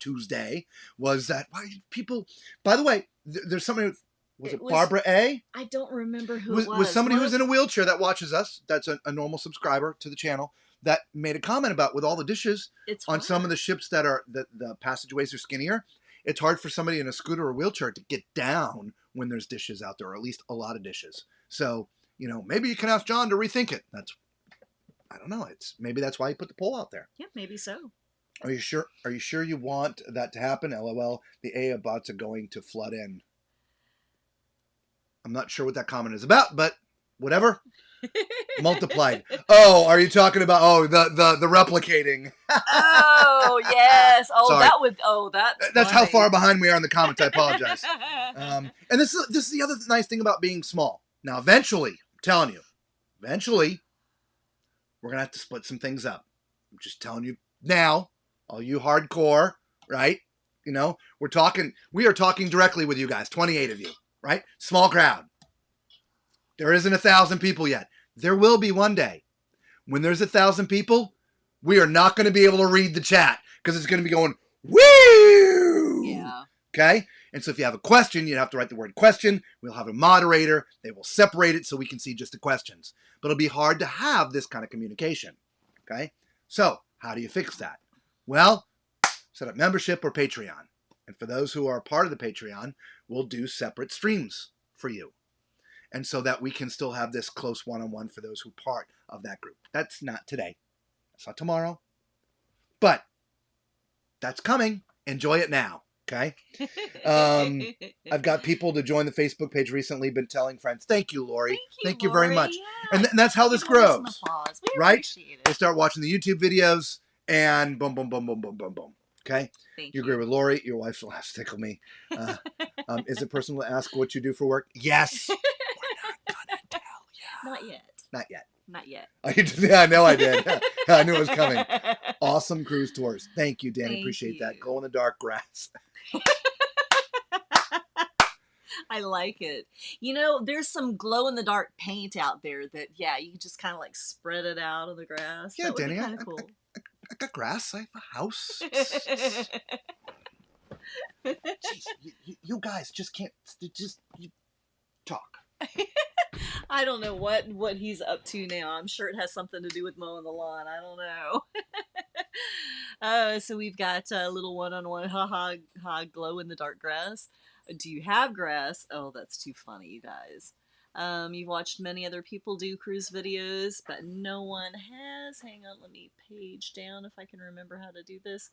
[SPEAKER 1] Tuesday was that people. By the way, there's somebody. Was it Barbara A?
[SPEAKER 2] I don't remember who it was.
[SPEAKER 1] Was somebody who's in a wheelchair that watches us. That's a normal subscriber to the channel. That made a comment about with all the dishes on some of the ships that are the passageways are skinnier. It's hard for somebody in a scooter or wheelchair to get down when there's dishes out there, or at least a lot of dishes. So, maybe you can ask John to rethink it. I don't know. Maybe that's why he put the poll out there.
[SPEAKER 2] Yeah, maybe so.
[SPEAKER 1] Are you sure? Are you sure you want that to happen? LOL. The AA bots are going to flood in. I'm not sure what that comment is about, but whatever. Multiplied. Oh, are you talking about the replicating?
[SPEAKER 2] Oh yes. Oh,
[SPEAKER 1] sorry.
[SPEAKER 2] That's
[SPEAKER 1] how far behind we are in the comments. I apologize. And this is the other nice thing about being small. Now, eventually, I'm telling you, we're gonna have to split some things up. I'm just telling you now, all you hardcore, right? We are talking directly with you guys, 28 of you, right? Small crowd. There isn't 1,000 people yet. There will be one day. When there's 1,000 people, we are not going to be able to read the chat because it's going to be going, woo!
[SPEAKER 2] Yeah.
[SPEAKER 1] Okay? And so if you have a question, you have to write the word question. We'll have a moderator. They will separate it so we can see just the questions. But it'll be hard to have this kind of communication. Okay? So how do you fix that? Well, set up membership or Patreon. And for those who are part of the Patreon, we'll do separate streams for you. And so that we can still have this close one-on-one for those who are part of that group. That's not today. That's not tomorrow. But that's coming. Enjoy it now. Okay? I've got people to join the Facebook page recently, been telling friends. Thank you, Lori. Thank you very much.
[SPEAKER 2] Yeah.
[SPEAKER 1] And that's how this grows. Right?
[SPEAKER 2] It.
[SPEAKER 1] They start watching the YouTube videos and boom, boom, boom, boom, boom, boom, boom. Okay?
[SPEAKER 2] Thank
[SPEAKER 1] you agree with Lori? Your wife's will have to tickle me. Is it personal to ask what you do for work? Yes. We're not gonna tell you.
[SPEAKER 2] Not yet.
[SPEAKER 1] Not yet.
[SPEAKER 2] Not yet.
[SPEAKER 1] Yeah, I know I did. I knew it was coming. Awesome cruise tours. Thank you, Danny.
[SPEAKER 2] Thank
[SPEAKER 1] Appreciate
[SPEAKER 2] you.
[SPEAKER 1] that. Glow in the dark grass.
[SPEAKER 2] I like it. There's some glow in the dark paint out there that, you can just kind of like spread it out on the grass.
[SPEAKER 1] Yeah,
[SPEAKER 2] that would
[SPEAKER 1] Danny,
[SPEAKER 2] be kind of cool.
[SPEAKER 1] I got grass. I have a house. Jeez, you guys just can't. You talk.
[SPEAKER 2] I don't know what he's up to now. I'm sure it has something to do with mowing the lawn. I don't know. So we've got a little one-on-one, ha ha ha, glow in the dark grass. Do you have grass? Oh, that's too funny, you guys. You've watched many other people do cruise videos, but no one has. Hang on, let me page down if I can remember how to do this.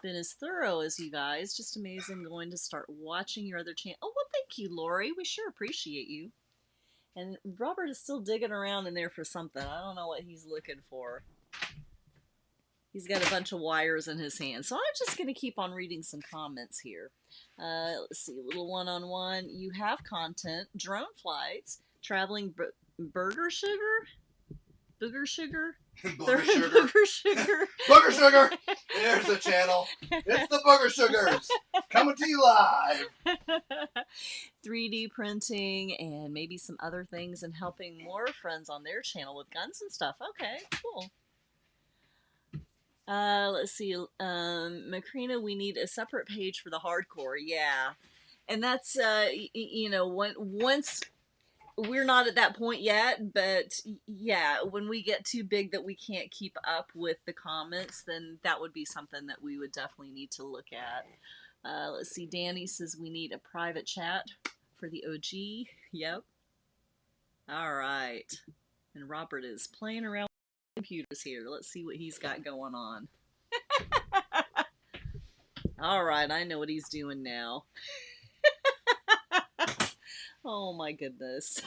[SPEAKER 2] Been as thorough as you guys. Just amazing. Going to start watching your other channel. Oh, well, thank you, Lori. We sure appreciate you. And Robert is still digging around in there for something. I don't know what he's looking for. He's got a bunch of wires in his hand. So I'm just going to keep on reading some comments here. Let's see, a little one-on-one. You have content, drone flights, traveling burger sugar? Booger sugar?
[SPEAKER 1] Booger sugar.
[SPEAKER 2] Booger sugar.
[SPEAKER 1] Booger sugar. There's the channel. It's the Booger Sugars coming to you live.
[SPEAKER 2] 3D printing and maybe some other things and helping more friends on their channel with guns and stuff. Okay, cool. Let's see. Macrina, we need a separate page for the hardcore. Yeah. And that's, you know, once we're not at that point yet, but yeah, when we get too big that we can't keep up with the comments, then that would be something that we would definitely need to look at. Let's see. Danny says we need a private chat for the OG. Yep. All right. And Robert is playing around with computers here. Let's see what he's got going on. All right. I know what he's doing now. Oh my goodness.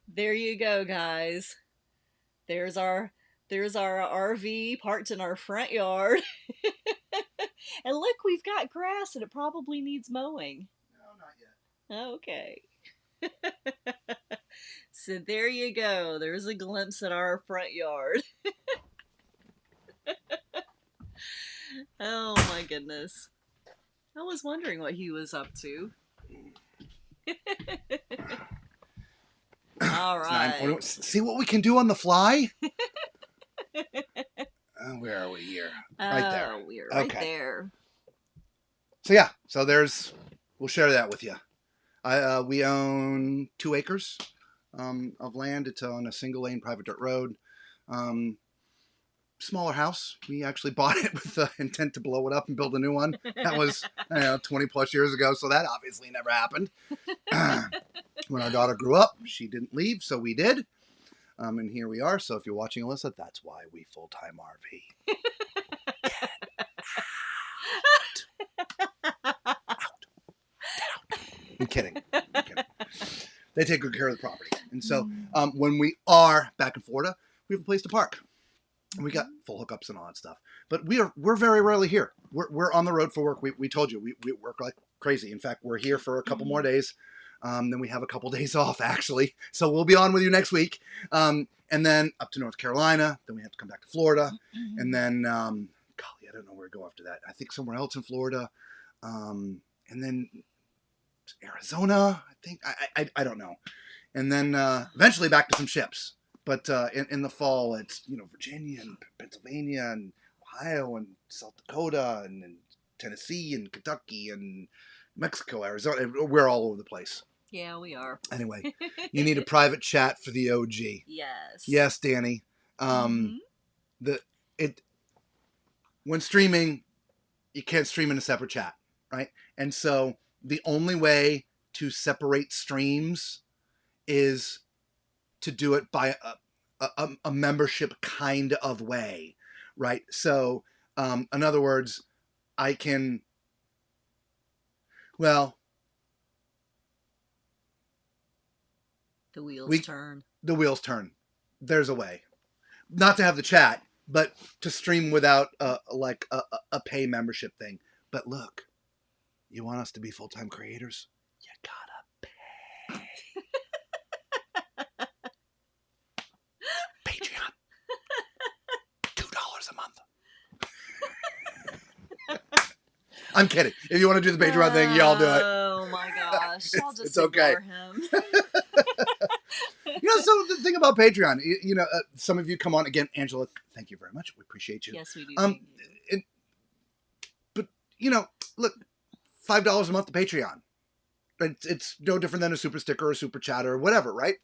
[SPEAKER 2] There you go, guys. There's our RV parked in our front yard. And look, we've got grass and it probably needs mowing.
[SPEAKER 1] No, not yet.
[SPEAKER 2] Okay. So there you go. There's a glimpse at our front yard. Oh my goodness. I was wondering what he was up to. All right.
[SPEAKER 1] See what we can do on the fly? Where are we here? Right there.
[SPEAKER 2] We're right there.
[SPEAKER 1] So yeah, we'll share that with you. We own 2 acres of land. It's on a single lane private dirt road. Smaller house. We actually bought it with the intent to blow it up and build a new one. That was, 20 plus years ago. So that obviously never happened. When our daughter grew up, she didn't leave, so we did. And here we are. So if you're watching, Alyssa, that's why we full-time RV. Get out. I'm kidding. They take good care of the property. And so when we are back in Florida, we have a place to park. And we got full hookups and all that stuff. But we're very rarely here. We're on the road for work. We told you, we work like crazy. In fact, we're here for a couple more days. Then we have a couple days off, actually. So we'll be on with you next week. And then up to North Carolina. Then we have to come back to Florida. And then, golly, I don't know where to go after that. I think somewhere else in Florida. And then Arizona, I think. I don't know. And then eventually back to some ships. But in the fall, it's, Virginia and Pennsylvania and Ohio and South Dakota and Tennessee and Kentucky and Mexico, Arizona. We're all over the place.
[SPEAKER 2] Yeah, we are.
[SPEAKER 1] Anyway, you need a private chat for the OG.
[SPEAKER 2] Yes.
[SPEAKER 1] Yes, Danny. When streaming, you can't stream in a separate chat, right? And so the only way to separate streams is to do it by a membership kind of way, right? So, in other words, I can, the
[SPEAKER 2] wheels turn.
[SPEAKER 1] The wheels turn. There's a way. Not to have the chat, but to stream without a pay membership thing. But look, you want us to be full-time creators? You gotta pay. Patreon. $2 a month. I'm kidding. If you want to do the Patreon thing, y'all do it.
[SPEAKER 2] Oh my gosh. I'll just
[SPEAKER 1] it's okay.
[SPEAKER 2] him.
[SPEAKER 1] So the thing about Patreon, some of you come on again. Angela, thank you very much. We appreciate you.
[SPEAKER 2] Yes, we do.
[SPEAKER 1] But look, $5 a month to Patreon. It's no different than a super sticker or a super chat or whatever, right?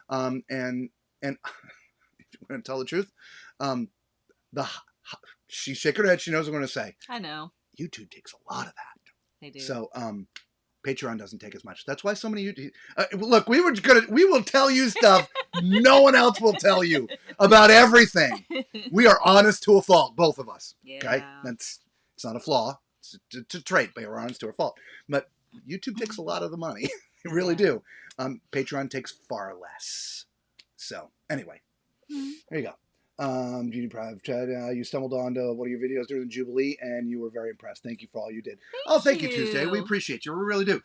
[SPEAKER 1] And And if you want to tell the truth, the she's shaking her head. She knows what I'm going to say.
[SPEAKER 2] I know.
[SPEAKER 1] YouTube takes a lot of that.
[SPEAKER 2] They do.
[SPEAKER 1] So, Patreon doesn't take as much. That's why so many YouTube. Look, we will tell you stuff no one else will tell you about everything. We are honest to a fault, both of us.
[SPEAKER 2] Yeah.
[SPEAKER 1] Okay, it's not a flaw. It's a trait, but we're honest to a fault. But YouTube takes a lot of the money. They really do. Patreon takes far less. So anyway, there you go. Judy Private Chat, you stumbled onto one of your videos during the Jubilee and you were very impressed. Thank you for all you did. Thank you, Tuesday. We appreciate you. We really do.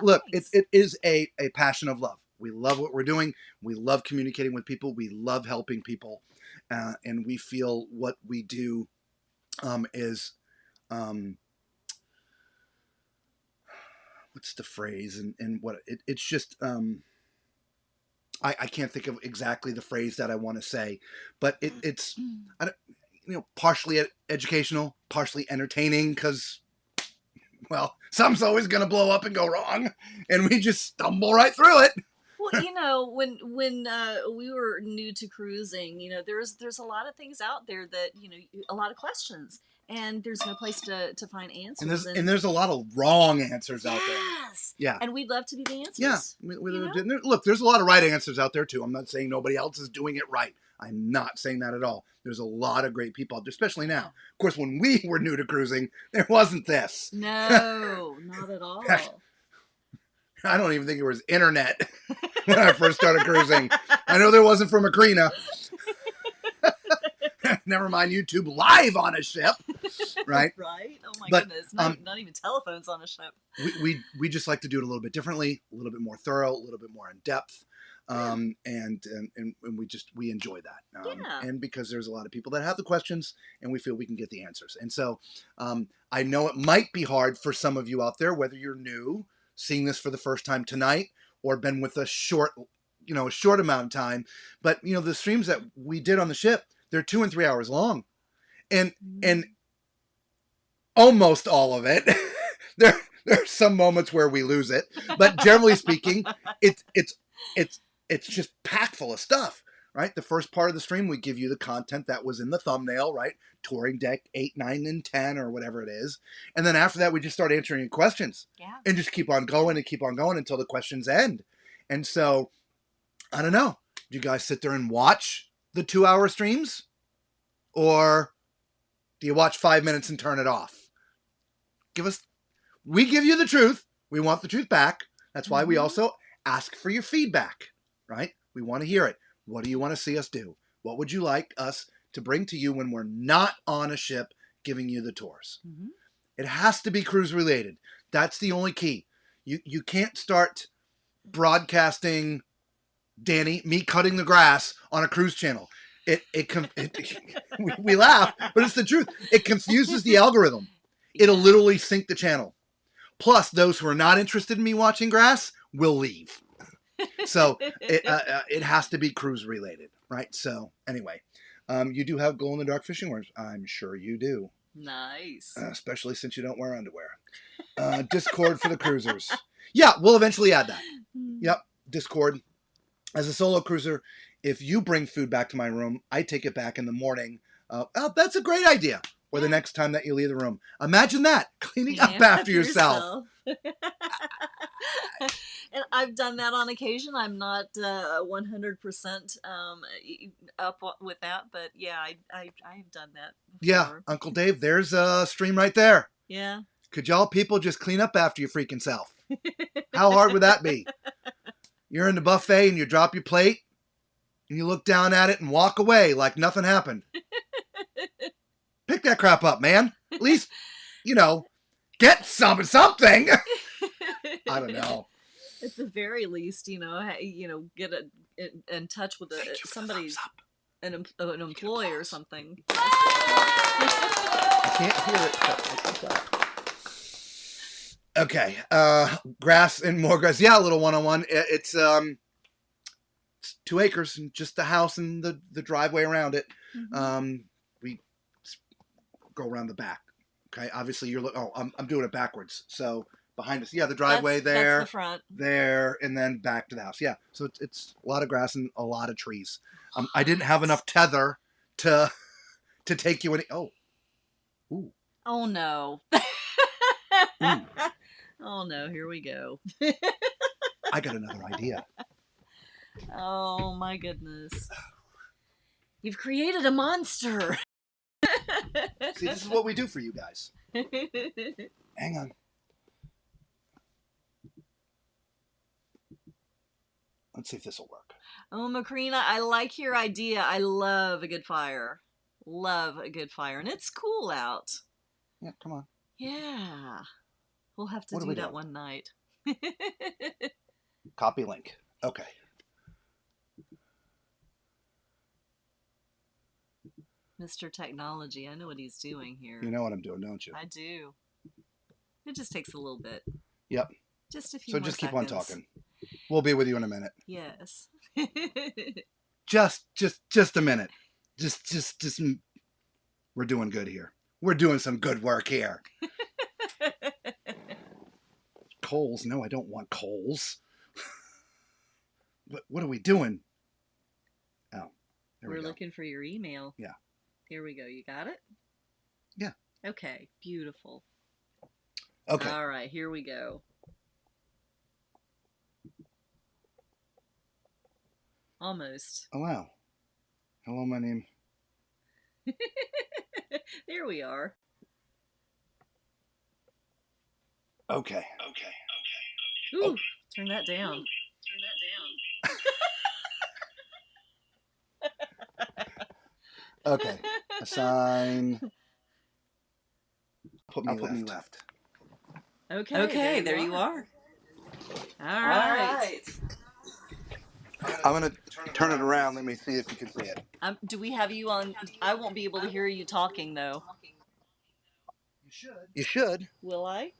[SPEAKER 1] Look, it is a passion of love. We love what we're doing. We love communicating with people. We love helping people. And we feel what we do is, what's the phrase? And what it's just, I can't think of exactly the phrase that I want to say, but it's partially educational, partially entertaining, because, well, something's always going to blow up and go wrong, and we just stumble right through it.
[SPEAKER 2] Well, when we were new to cruising, there's a lot of things out there that, a lot of questions. And there's no place to find answers.
[SPEAKER 1] And there's a lot of wrong answers out there.
[SPEAKER 2] Yes.
[SPEAKER 1] Yeah.
[SPEAKER 2] And we'd love to be the answers.
[SPEAKER 1] Yeah. Look, there's a lot of right answers out there, too. I'm not saying nobody else is doing it right. I'm not saying that at all. There's a lot of great people out there, especially now. Of course, when we were new to cruising, there wasn't this.
[SPEAKER 2] No, not at all.
[SPEAKER 1] I don't even think there was internet when I first started cruising. I know there wasn't for Macrina. Never mind YouTube live on a ship, right?
[SPEAKER 2] Right? Oh my goodness! Not even telephones on a ship.
[SPEAKER 1] We just like to do it a little bit differently, a little bit more thorough, a little bit more in depth, and we enjoy that. And because there's a lot of people that have the questions, and we feel we can get the answers. And so I know it might be hard for some of you out there, whether you're new, seeing this for the first time tonight, or been with us a short amount of time. But the streams that we did on the ship, they're 2 and 3 hours long, and almost all of it. there are some moments where we lose it, but generally speaking, it's just packed full of stuff. Right, the first part of the stream, we give you the content that was in the thumbnail, right? Touring deck 8, 9, and 10, or whatever it is, and then after that, we just start answering your questions, and just keep on going until the questions end. And so, I don't know. Do you guys sit there and watch the 2-hour streams, or do you watch 5 minutes and turn it off? We give you the truth. We want the truth back. That's why we also ask for your feedback, right? We want to hear it. What do you want to see us do? What would you like us to bring to you when we're not on a ship giving you the tours? It has to be cruise related. That's the only key. You can't start broadcasting, Danny, me cutting the grass on a cruise channel. We laugh, but it's the truth. It confuses the algorithm. It'll literally sink the channel. Plus, those who are not interested in me watching grass will leave. So it has to be cruise related, right? So anyway, you do have glow in the dark fishing wears. I'm sure you do.
[SPEAKER 2] Nice.
[SPEAKER 1] Especially since you don't wear underwear. Discord for the cruisers. Yeah, we'll eventually add that. Yep, Discord. As a solo cruiser, if you bring food back to my room, I take it back in the morning. That's a great idea. Or the next time that you leave the room. Imagine that. Cleaning up after yourself.
[SPEAKER 2] And I've done that on occasion. I'm not 100% up with that, but yeah, I've done that before.
[SPEAKER 1] Yeah, Uncle Dave, there's a stream right there.
[SPEAKER 2] Yeah.
[SPEAKER 1] Could y'all people just clean up after your freaking self? How hard would that be? You're in the buffet and you drop your plate and you look down at it and walk away like nothing happened. Pick that crap up, man. At least, get something. I don't know.
[SPEAKER 2] At the very least, get in touch with somebody, an employee or something.
[SPEAKER 1] I can't hear it. Okay. Grass and more grass. Yeah, a little one-on-one. It's 2 acres and just the house and the driveway around it. We go around the back. Okay. Obviously I'm doing it backwards. So behind us. Yeah, the driveway there.
[SPEAKER 2] That's the front.
[SPEAKER 1] There, and then back to the house. Yeah, so it's a lot of grass and a lot of trees. I didn't have enough tether to take you any. Oh. Ooh.
[SPEAKER 2] Oh, no.
[SPEAKER 1] Ooh.
[SPEAKER 2] Oh, no. Here we go.
[SPEAKER 1] I got another idea.
[SPEAKER 2] Oh, my goodness. You've created a monster.
[SPEAKER 1] See, this is what we do for you guys. Hang on. Let's see if this will work.
[SPEAKER 2] Oh, Macrina, I like your idea. I love a good fire. Love a good fire. And it's cool out.
[SPEAKER 1] Yeah, come on.
[SPEAKER 2] Yeah. We'll have to do that one night.
[SPEAKER 1] Copy link. Okay.
[SPEAKER 2] Mr. Technology, I know what he's doing here.
[SPEAKER 1] You know what I'm doing, don't you?
[SPEAKER 2] I do. It just takes a little bit.
[SPEAKER 1] Yep.
[SPEAKER 2] Just a few
[SPEAKER 1] So
[SPEAKER 2] more
[SPEAKER 1] just keep
[SPEAKER 2] seconds.
[SPEAKER 1] on talking. We'll be with you in a minute.
[SPEAKER 2] Yes.
[SPEAKER 1] Just a minute. Just. We're doing good here. We're doing some good work here. Coals? No, I don't want coals. What are we doing? Oh, there we go.
[SPEAKER 2] We're looking for your email.
[SPEAKER 1] Yeah.
[SPEAKER 2] Here we go. You got it?
[SPEAKER 1] Yeah.
[SPEAKER 2] Okay. Beautiful.
[SPEAKER 1] Okay.
[SPEAKER 2] All right. Here we go. Almost.
[SPEAKER 1] Oh, wow. Hello, my name.
[SPEAKER 2] There we are.
[SPEAKER 1] Okay.
[SPEAKER 2] Ooh,
[SPEAKER 1] Oh.
[SPEAKER 2] turn that down.
[SPEAKER 1] Okay. Assign. Put me left.
[SPEAKER 2] Okay, there you are. All right.
[SPEAKER 1] I'm going to turn it around. Let me see if you can see it.
[SPEAKER 2] Do we have you on? I won't be able to hear you talking, though.
[SPEAKER 1] You should.
[SPEAKER 2] Will I?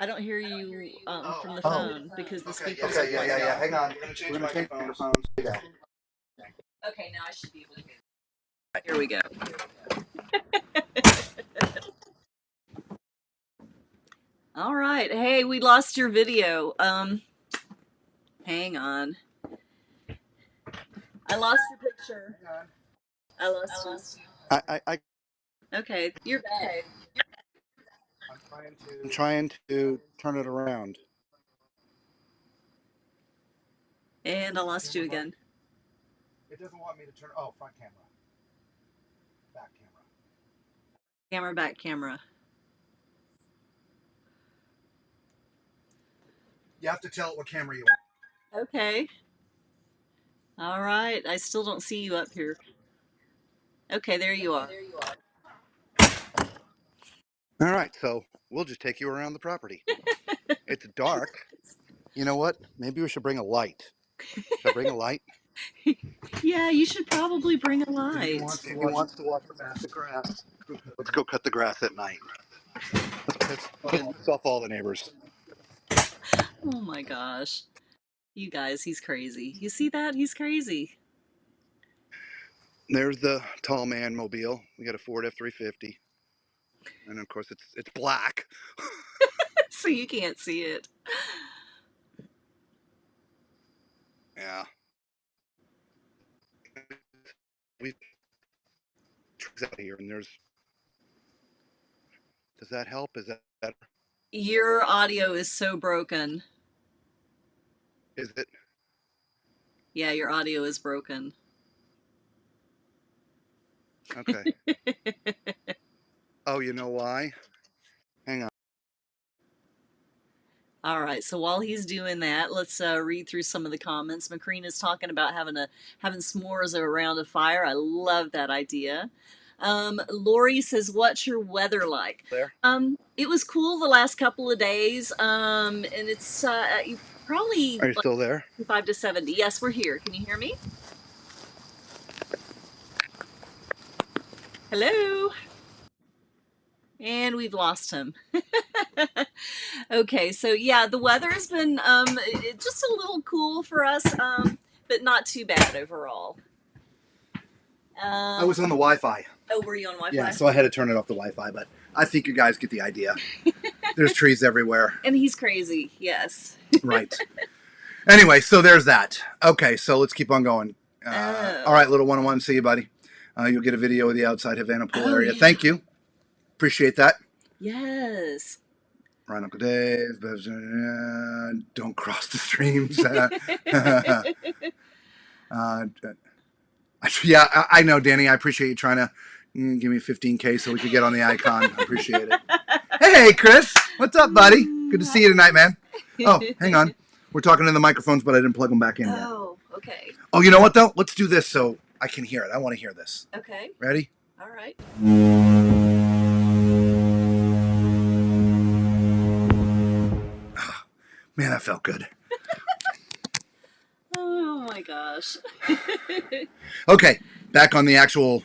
[SPEAKER 2] I don't hear you from the phone because the speakers are
[SPEAKER 1] Okay, yeah. Hang on. We're going to change microphones. Yeah.
[SPEAKER 2] Okay, now I should be able to hear you. Here we go. All right. Hey, we lost your video. Hang on. I lost your picture. I lost you.
[SPEAKER 1] I
[SPEAKER 2] Okay, you're back.
[SPEAKER 1] I'm trying to turn it around.
[SPEAKER 2] And I lost you again.
[SPEAKER 1] It doesn't want me to turn. Oh, front camera. Back camera.
[SPEAKER 2] Camera, back camera.
[SPEAKER 1] You have to tell it what camera you want.
[SPEAKER 2] Okay. All right. I still don't see you up here. Okay, there you are.
[SPEAKER 1] All right, so we'll just take you around the property. It's dark. You know what? Maybe we should bring a light. Should I bring a light?
[SPEAKER 2] Yeah, you should probably bring a light.
[SPEAKER 1] He wants to watch the grass. Let's go cut the grass at night. Let's piss off all the neighbors.
[SPEAKER 2] Oh my gosh. You guys, he's crazy. You see that? He's crazy.
[SPEAKER 1] There's the tall man mobile. We got a Ford F-350. And of course it's black.
[SPEAKER 2] So you can't see it.
[SPEAKER 1] Yeah. We've trees out here and there's. Does that help? Is that better?
[SPEAKER 2] Your audio is so broken.
[SPEAKER 1] Is it?
[SPEAKER 2] Yeah, your audio is broken.
[SPEAKER 1] Okay. Oh, you know why? Hang on.
[SPEAKER 2] All right, so while he's doing that, let's read through some of the comments. Macrina's talking about having s'mores around a fire. I love that idea. Lori says, "What's your weather like?"
[SPEAKER 1] There.
[SPEAKER 2] It was cool the last couple of days, and it's probably.
[SPEAKER 1] Are you still there?
[SPEAKER 2] 5 to 70. Yes, we're here. Can you hear me? Hello. And we've lost him. Okay, so yeah, the weather has been just a little cool for us, but not too bad overall.
[SPEAKER 1] I was on the Wi-Fi.
[SPEAKER 2] Oh, were you on Wi-Fi?
[SPEAKER 1] Yeah, so I had to turn it off the Wi-Fi, but I think you guys get the idea. There's trees everywhere.
[SPEAKER 2] And he's crazy, yes.
[SPEAKER 1] Right. Anyway, so there's that. Okay, so let's keep on going. All right, little one-on-one. See you, buddy. You'll get a video of the outside Havana pool area. Yeah. Thank you. Appreciate that.
[SPEAKER 2] Yes.
[SPEAKER 1] Right, Uncle Dave. Don't cross the streams. Yeah, I know, Danny. I appreciate you trying to give me 15K so we could get on the icon. I appreciate it. Hey, Chris. What's up, buddy? Good to see you tonight, man. Oh, hang on. We're talking in the microphones, but I didn't plug them back in yet.
[SPEAKER 2] Oh, okay.
[SPEAKER 1] Oh, you know what, though? Let's do this so I can hear it. I want to hear this.
[SPEAKER 2] Okay.
[SPEAKER 1] Ready?
[SPEAKER 2] All right.
[SPEAKER 1] Oh, man, that felt good.
[SPEAKER 2] Oh, my gosh.
[SPEAKER 1] Okay, back on the actual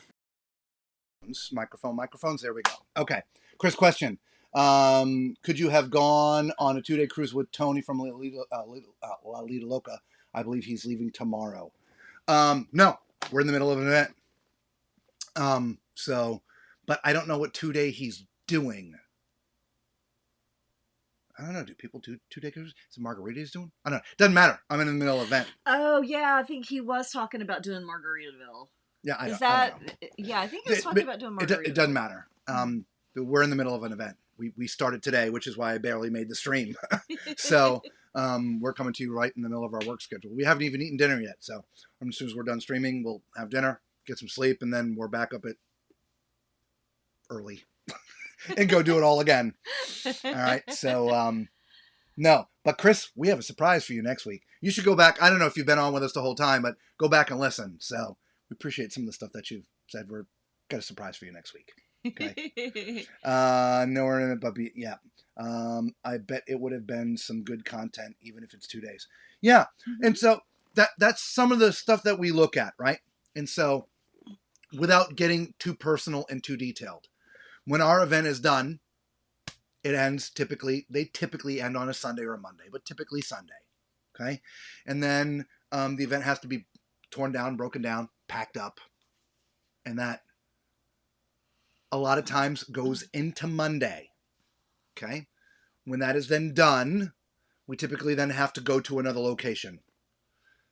[SPEAKER 1] microphones. There we go. Okay, Chris, question. Could you have gone on a 2-day cruise with Tony from La Lita Loca? I believe he's leaving tomorrow. No, we're in the middle of an event. But I don't know what 2-day he's doing. I don't know. Do people do 2-day cruises? Is it Margarita he's doing? I don't know. Doesn't matter. I'm in the middle of an event.
[SPEAKER 2] Oh, yeah. I think he was talking about doing Margaritaville.
[SPEAKER 1] Yeah, I don't know.
[SPEAKER 2] Yeah, I think he was talking about doing Margaritaville.
[SPEAKER 1] It doesn't matter. We're in the middle of an event. We started today, which is why I barely made the stream. So we're coming to you right in the middle of our work schedule. We haven't even eaten dinner yet. So as soon as we're done streaming, we'll have dinner, get some sleep, and then we're back up at early and go do it all again. All right. So no, but Chris, we have a surprise for you next week. You should go back. I don't know if you've been on with us the whole time, but go back and listen. So we appreciate some of the stuff that you've said. We're got a surprise for you next week. Okay. Nowhere in it, but yeah. I bet it would have been some good content, even if it's 2 days. Yeah. Mm-hmm. And so that's some of the stuff that we look at, right? And so without getting too personal and too detailed, when our event is done, it ends they typically end on a Sunday or a Monday, but typically Sunday. Okay. And then the event has to be torn down, broken down, packed up. And that a lot of times goes into Monday. Okay. When that is then done, we typically then have to go to another location.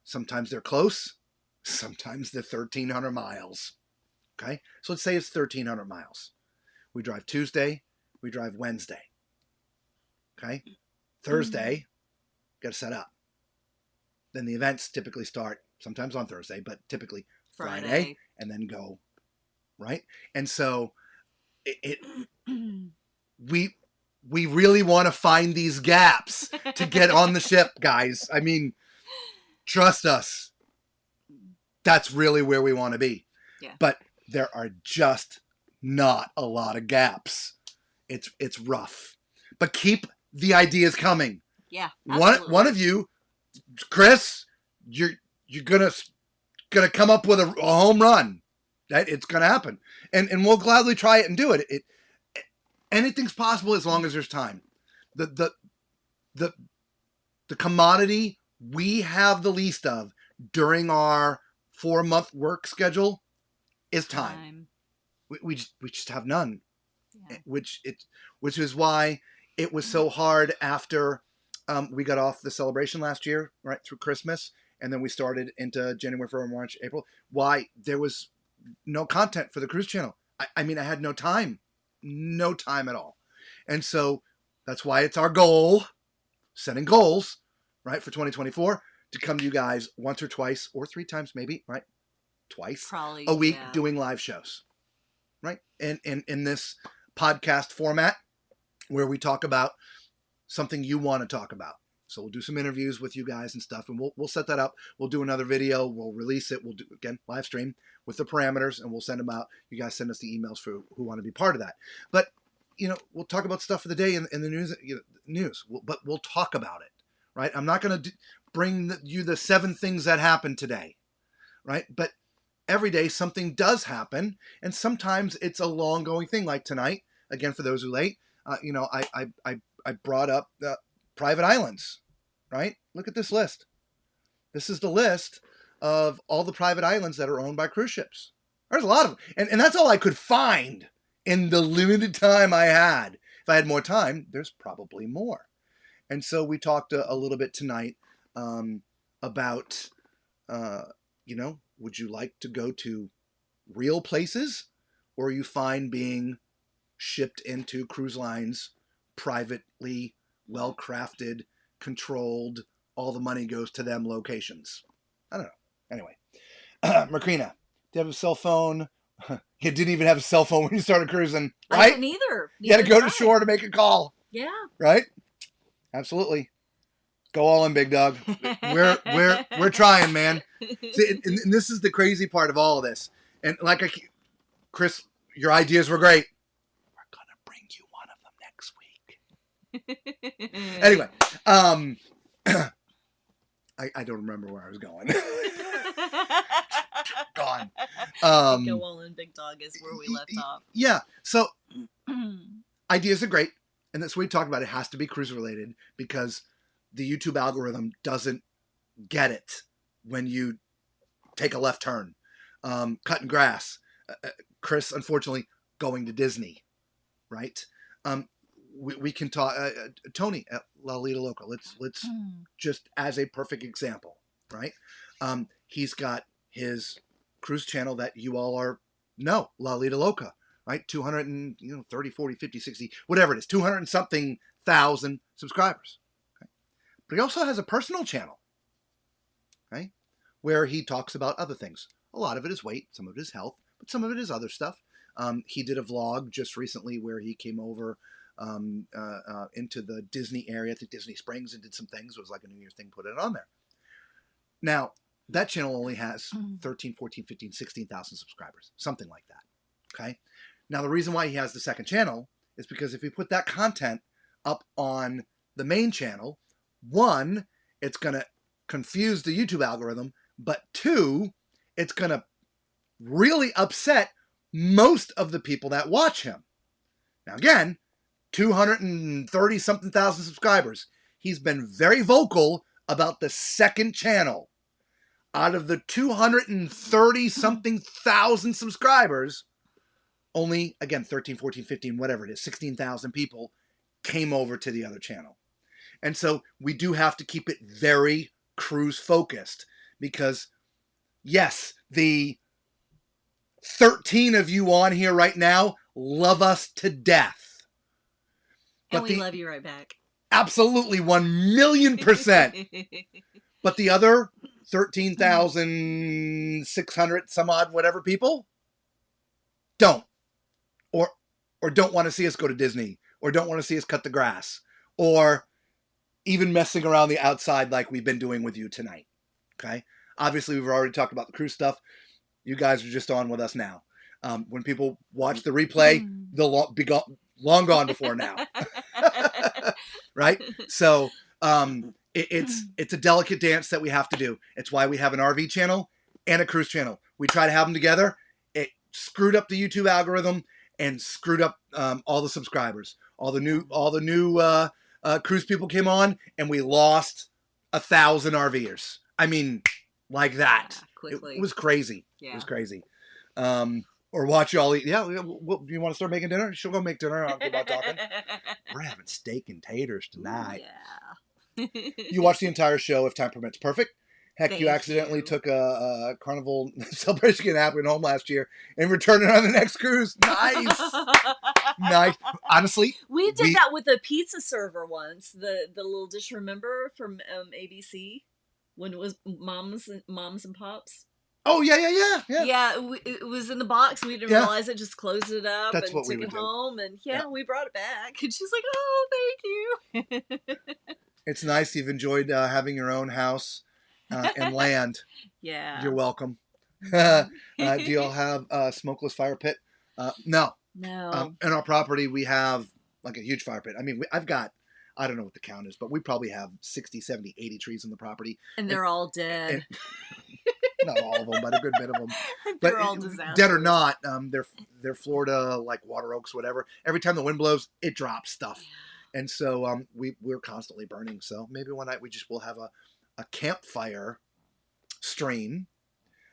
[SPEAKER 1] Sometimes they're close. Sometimes they're 1,300 miles. Okay. So let's say it's 1,300 miles. We drive Tuesday. We drive Wednesday. Okay. Thursday, got to set up. Then the events typically start sometimes on Thursday, but typically Friday and then go. Right. And so we really want to find these gaps to get on the ship, guys. I mean, trust us. That's really where we want to be. Yeah. But there are just not a lot of gaps. It's rough. But keep the ideas coming.
[SPEAKER 2] Yeah.
[SPEAKER 1] One of you, Chris, you're gonna come up with a home run. That it's gonna happen. And we'll gladly try it and do it. Anything's possible as long as there's time. The commodity we have the least of during our 4-month work schedule is time. We just have none. Yeah. Which is why it was so hard after we got off the celebration last year, right through Christmas, and then we started into January, February, March, April. Why there was no content for the cruise channel. I mean, I had no time at all. And so that's why it's our goal, setting goals, right, for 2024, to come to you guys once or twice or 3 times maybe, right? Twice
[SPEAKER 2] probably
[SPEAKER 1] a week, doing live shows, right? And in this podcast format where we talk about something you want to talk about. So we'll do some interviews with you guys and stuff, and we'll set that up. We'll do another video. We'll release it. We'll do, again, live stream with the parameters, and we'll send them out. You guys send us the emails for who want to be part of that. But, we'll talk about stuff for the day in the news. But we'll talk about it, right? I'm not going to bring you the 7 things that happened today, right? But every day something does happen, and sometimes it's a long-going thing, like tonight. Again, for those who are late, I brought up the private islands, right? Look at this list. This is the list of all the private islands that are owned by cruise ships. There's a lot of them. And that's all I could find in the limited time I had. If I had more time, there's probably more. And so we talked a little bit tonight about, would you like to go to real places, or are you fine being shipped into cruise lines, privately, well-crafted, controlled, all the money goes to them locations? I don't know. Anyway, Macrina, do you have a cell phone? You didn't even have a cell phone when you started cruising, right?
[SPEAKER 2] I didn't either.
[SPEAKER 1] You had to go to shore to make a call.
[SPEAKER 2] Yeah.
[SPEAKER 1] Right? Absolutely. Go all in, big dog. We're trying, man. See, and this is the crazy part of all of this. And Chris, your ideas were great. We're gonna bring you one of them next week. Anyway, I don't remember where I was going. Gone.
[SPEAKER 2] Go all in, big dog is where we left off.
[SPEAKER 1] Yeah. So ideas are great, and that's what we talked about. It has to be cruise related because the YouTube algorithm doesn't get it when you take a left turn, cutting grass. Chris, unfortunately, going to Disney, right? We can talk. Tony at La Lita Loca. Let's just as a perfect example, right? He's got his cruise channel that you all know, La Lita Loca, right? 230, 40, 50, 60, whatever it is, 200 and something thousand subscribers. Okay? But he also has a personal channel, right? Where he talks about other things. A lot of it is weight, some of it is health, but some of it is other stuff. He did a vlog just recently where he came over into the Disney area, I think Disney Springs, and did some things. It was like a New Year's thing, put it on there. Now, that channel only has 13, 14, 15, 16,000 subscribers, something like that. Okay. Now, the reason why he has the second channel is because if we put that content up on the main channel, one, it's going to confuse the YouTube algorithm, but two, it's going to really upset most of the people that watch him. Now, again, 230 something thousand subscribers. He's been very vocal about the second channel. Out of the 230 something thousand subscribers, only, again, 13, 14, 15, whatever it is, 16,000 people came over to the other channel. And so we do have to keep it very cruise focused because, yes, the 13 of you on here right now love us to death.
[SPEAKER 2] And we love you right back.
[SPEAKER 1] Absolutely, 1,000,000%. But the other 13,600 some odd whatever people don't. Or don't want to see us go to Disney. Or don't want to see us cut the grass. Or even messing around the outside like we've been doing with you tonight. Okay? Obviously, we've already talked about the cruise stuff. You guys are just on with us now. When people watch the replay, they'll be long gone before now. Right? So it's a delicate dance that we have to do. It's why we have an RV channel and a cruise channel. We try to have them together. It screwed up the YouTube algorithm and screwed up all the subscribers. All the new cruise people came on, and we lost 1,000 RVers. I mean, like that.
[SPEAKER 2] Yeah, quickly.
[SPEAKER 1] It was crazy. Yeah. It was crazy. Or watch y'all eat. Yeah, do you want to start making dinner? She'll go make dinner. I'll go about talking. We're having steak and taters tonight.
[SPEAKER 2] Yeah.
[SPEAKER 1] You watch the entire show if time permits. Perfect. Heck, you accidentally took a Carnival celebration that happened home last year and returned it on the next cruise. Nice. Nice. Honestly.
[SPEAKER 2] We did that with a pizza server once. The little dish, remember, from ABC? When it was Moms and Pops?
[SPEAKER 1] Oh, yeah.
[SPEAKER 2] Yeah, it was in the box. We didn't realize it. Just closed it up and took it home. And we brought it back. And she's like, oh, thank you.
[SPEAKER 1] It's nice you've enjoyed having your own house and land.
[SPEAKER 2] Yeah.
[SPEAKER 1] You're welcome. Do y'all have a smokeless fire pit? No.
[SPEAKER 2] No.
[SPEAKER 1] In our property, we have like a huge fire pit. I mean, I've got, I don't know what the count is, but we probably have 60, 70, 80 trees in the property.
[SPEAKER 2] And they're all dead.
[SPEAKER 1] Not all of them, but a good bit of them.
[SPEAKER 2] They're all disastrous.
[SPEAKER 1] Dead or not, they're Florida, like water oaks, whatever. Every time the wind blows, it drops stuff. And so we're constantly burning. So maybe one night we'll have a campfire stream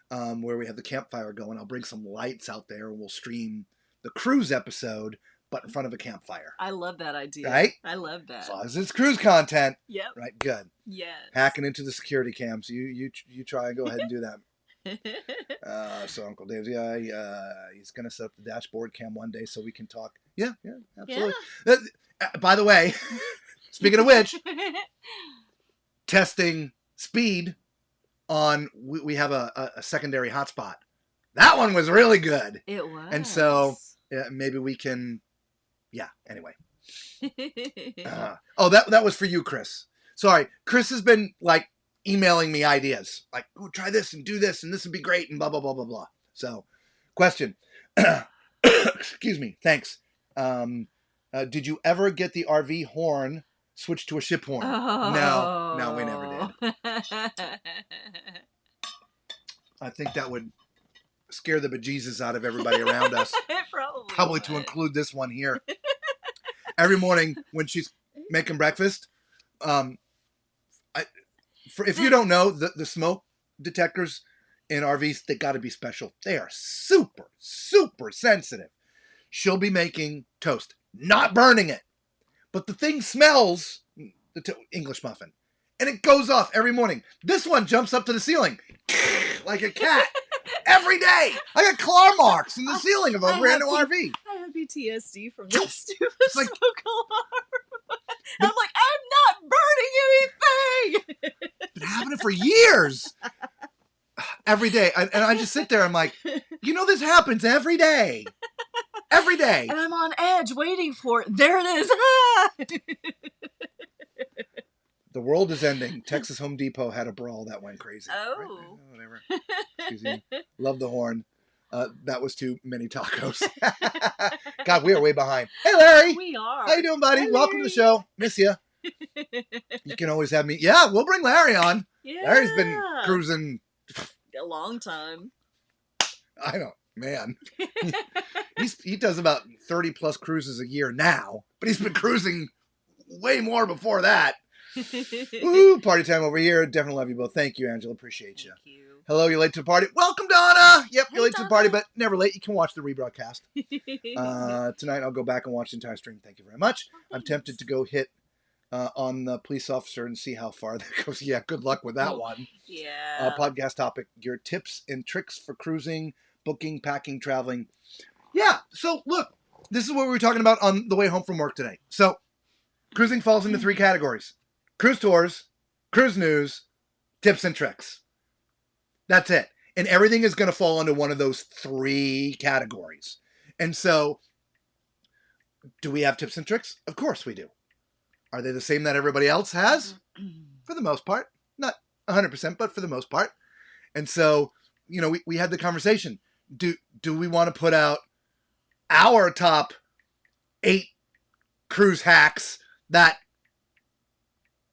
[SPEAKER 1] where we have the campfire going. I'll bring some lights out there and we'll stream the cruise episode, but in front of a campfire.
[SPEAKER 2] I love that idea.
[SPEAKER 1] Right?
[SPEAKER 2] I love that.
[SPEAKER 1] As long as it's cruise content.
[SPEAKER 2] Yep.
[SPEAKER 1] Right, good.
[SPEAKER 2] Yes.
[SPEAKER 1] Hacking into the security cams. You try and go ahead and do that. So Uncle Dave's, he's going to set up the dashboard cam one day so we can talk. Yeah, absolutely. Yeah. By the way, speaking of which, testing speed on, we have a secondary hotspot. That one was really good.
[SPEAKER 2] It was.
[SPEAKER 1] And so maybe we can, anyway. That was for you, Chris. Sorry, Chris has been like emailing me ideas. Like, oh, try this and do this and this would be great and blah, blah, blah, blah, blah. So, question. Excuse me. Thanks. Did you ever get the RV horn switched to a ship horn?
[SPEAKER 2] Oh.
[SPEAKER 1] No, we never did. I think that would scare the bejesus out of everybody around us.
[SPEAKER 2] It
[SPEAKER 1] probably to include this one here. Every morning when she's making breakfast, if you don't know, the smoke detectors in RVs, they got to be special. They are super, super sensitive. She'll be making toast, not burning it, but the thing smells, English muffin, and it goes off every morning. This one jumps up to the ceiling like a cat every day. I got claw marks in the ceiling of a brand new RV.
[SPEAKER 2] I have PTSD from this stupid
[SPEAKER 1] like,
[SPEAKER 2] smoke alarm. I'm like, I'm not burning anything.
[SPEAKER 1] Been happening for years. Every day. And I just sit there. I'm like, this happens every day. Every day.
[SPEAKER 2] And I'm on edge waiting for it. There it is.
[SPEAKER 1] The world is ending. Texas Home Depot had a brawl that went crazy.
[SPEAKER 2] Oh.
[SPEAKER 1] Right? Whatever. Excuse me. Love the horn. That was too many tacos. God, we are way behind. Hey, Larry.
[SPEAKER 2] We are.
[SPEAKER 1] How you doing, buddy?
[SPEAKER 2] Hi,
[SPEAKER 1] Welcome to the show. Miss you. You can always have me. Yeah, we'll bring Larry on.
[SPEAKER 2] Yeah.
[SPEAKER 1] Larry's been cruising
[SPEAKER 2] a long time.
[SPEAKER 1] I don't, man. He does about 30 plus cruises a year now, but he's been cruising way more before that. Woo, party time over here. Definitely love you both. Thank you, Angela. Appreciate you.
[SPEAKER 2] Thank you.
[SPEAKER 1] Hello, you're late to the party. Welcome, Donna. Yep,
[SPEAKER 2] Hey,
[SPEAKER 1] you're late to the
[SPEAKER 2] Donna.
[SPEAKER 1] party, but never late. You can watch the rebroadcast. Tonight, I'll go back and watch the entire stream. Thank you very much. I'm tempted to go hit on the police officer and see how far that goes. Yeah, good luck with that one.
[SPEAKER 2] Yeah.
[SPEAKER 1] Podcast topic, your tips and tricks for cruising, booking, packing, traveling. Yeah, so look, this is what we were talking about on the way home from work today. So cruising falls into 3 categories. Cruise tours, cruise news, tips and tricks. That's it. And everything is going to fall into one of those 3 categories. And so, do we have tips and tricks? Of course we do. Are they the same that everybody else has? For the most part. Not 100%, but for the most part. And so, we had the conversation. Do we want to put out our top 8 cruise hacks that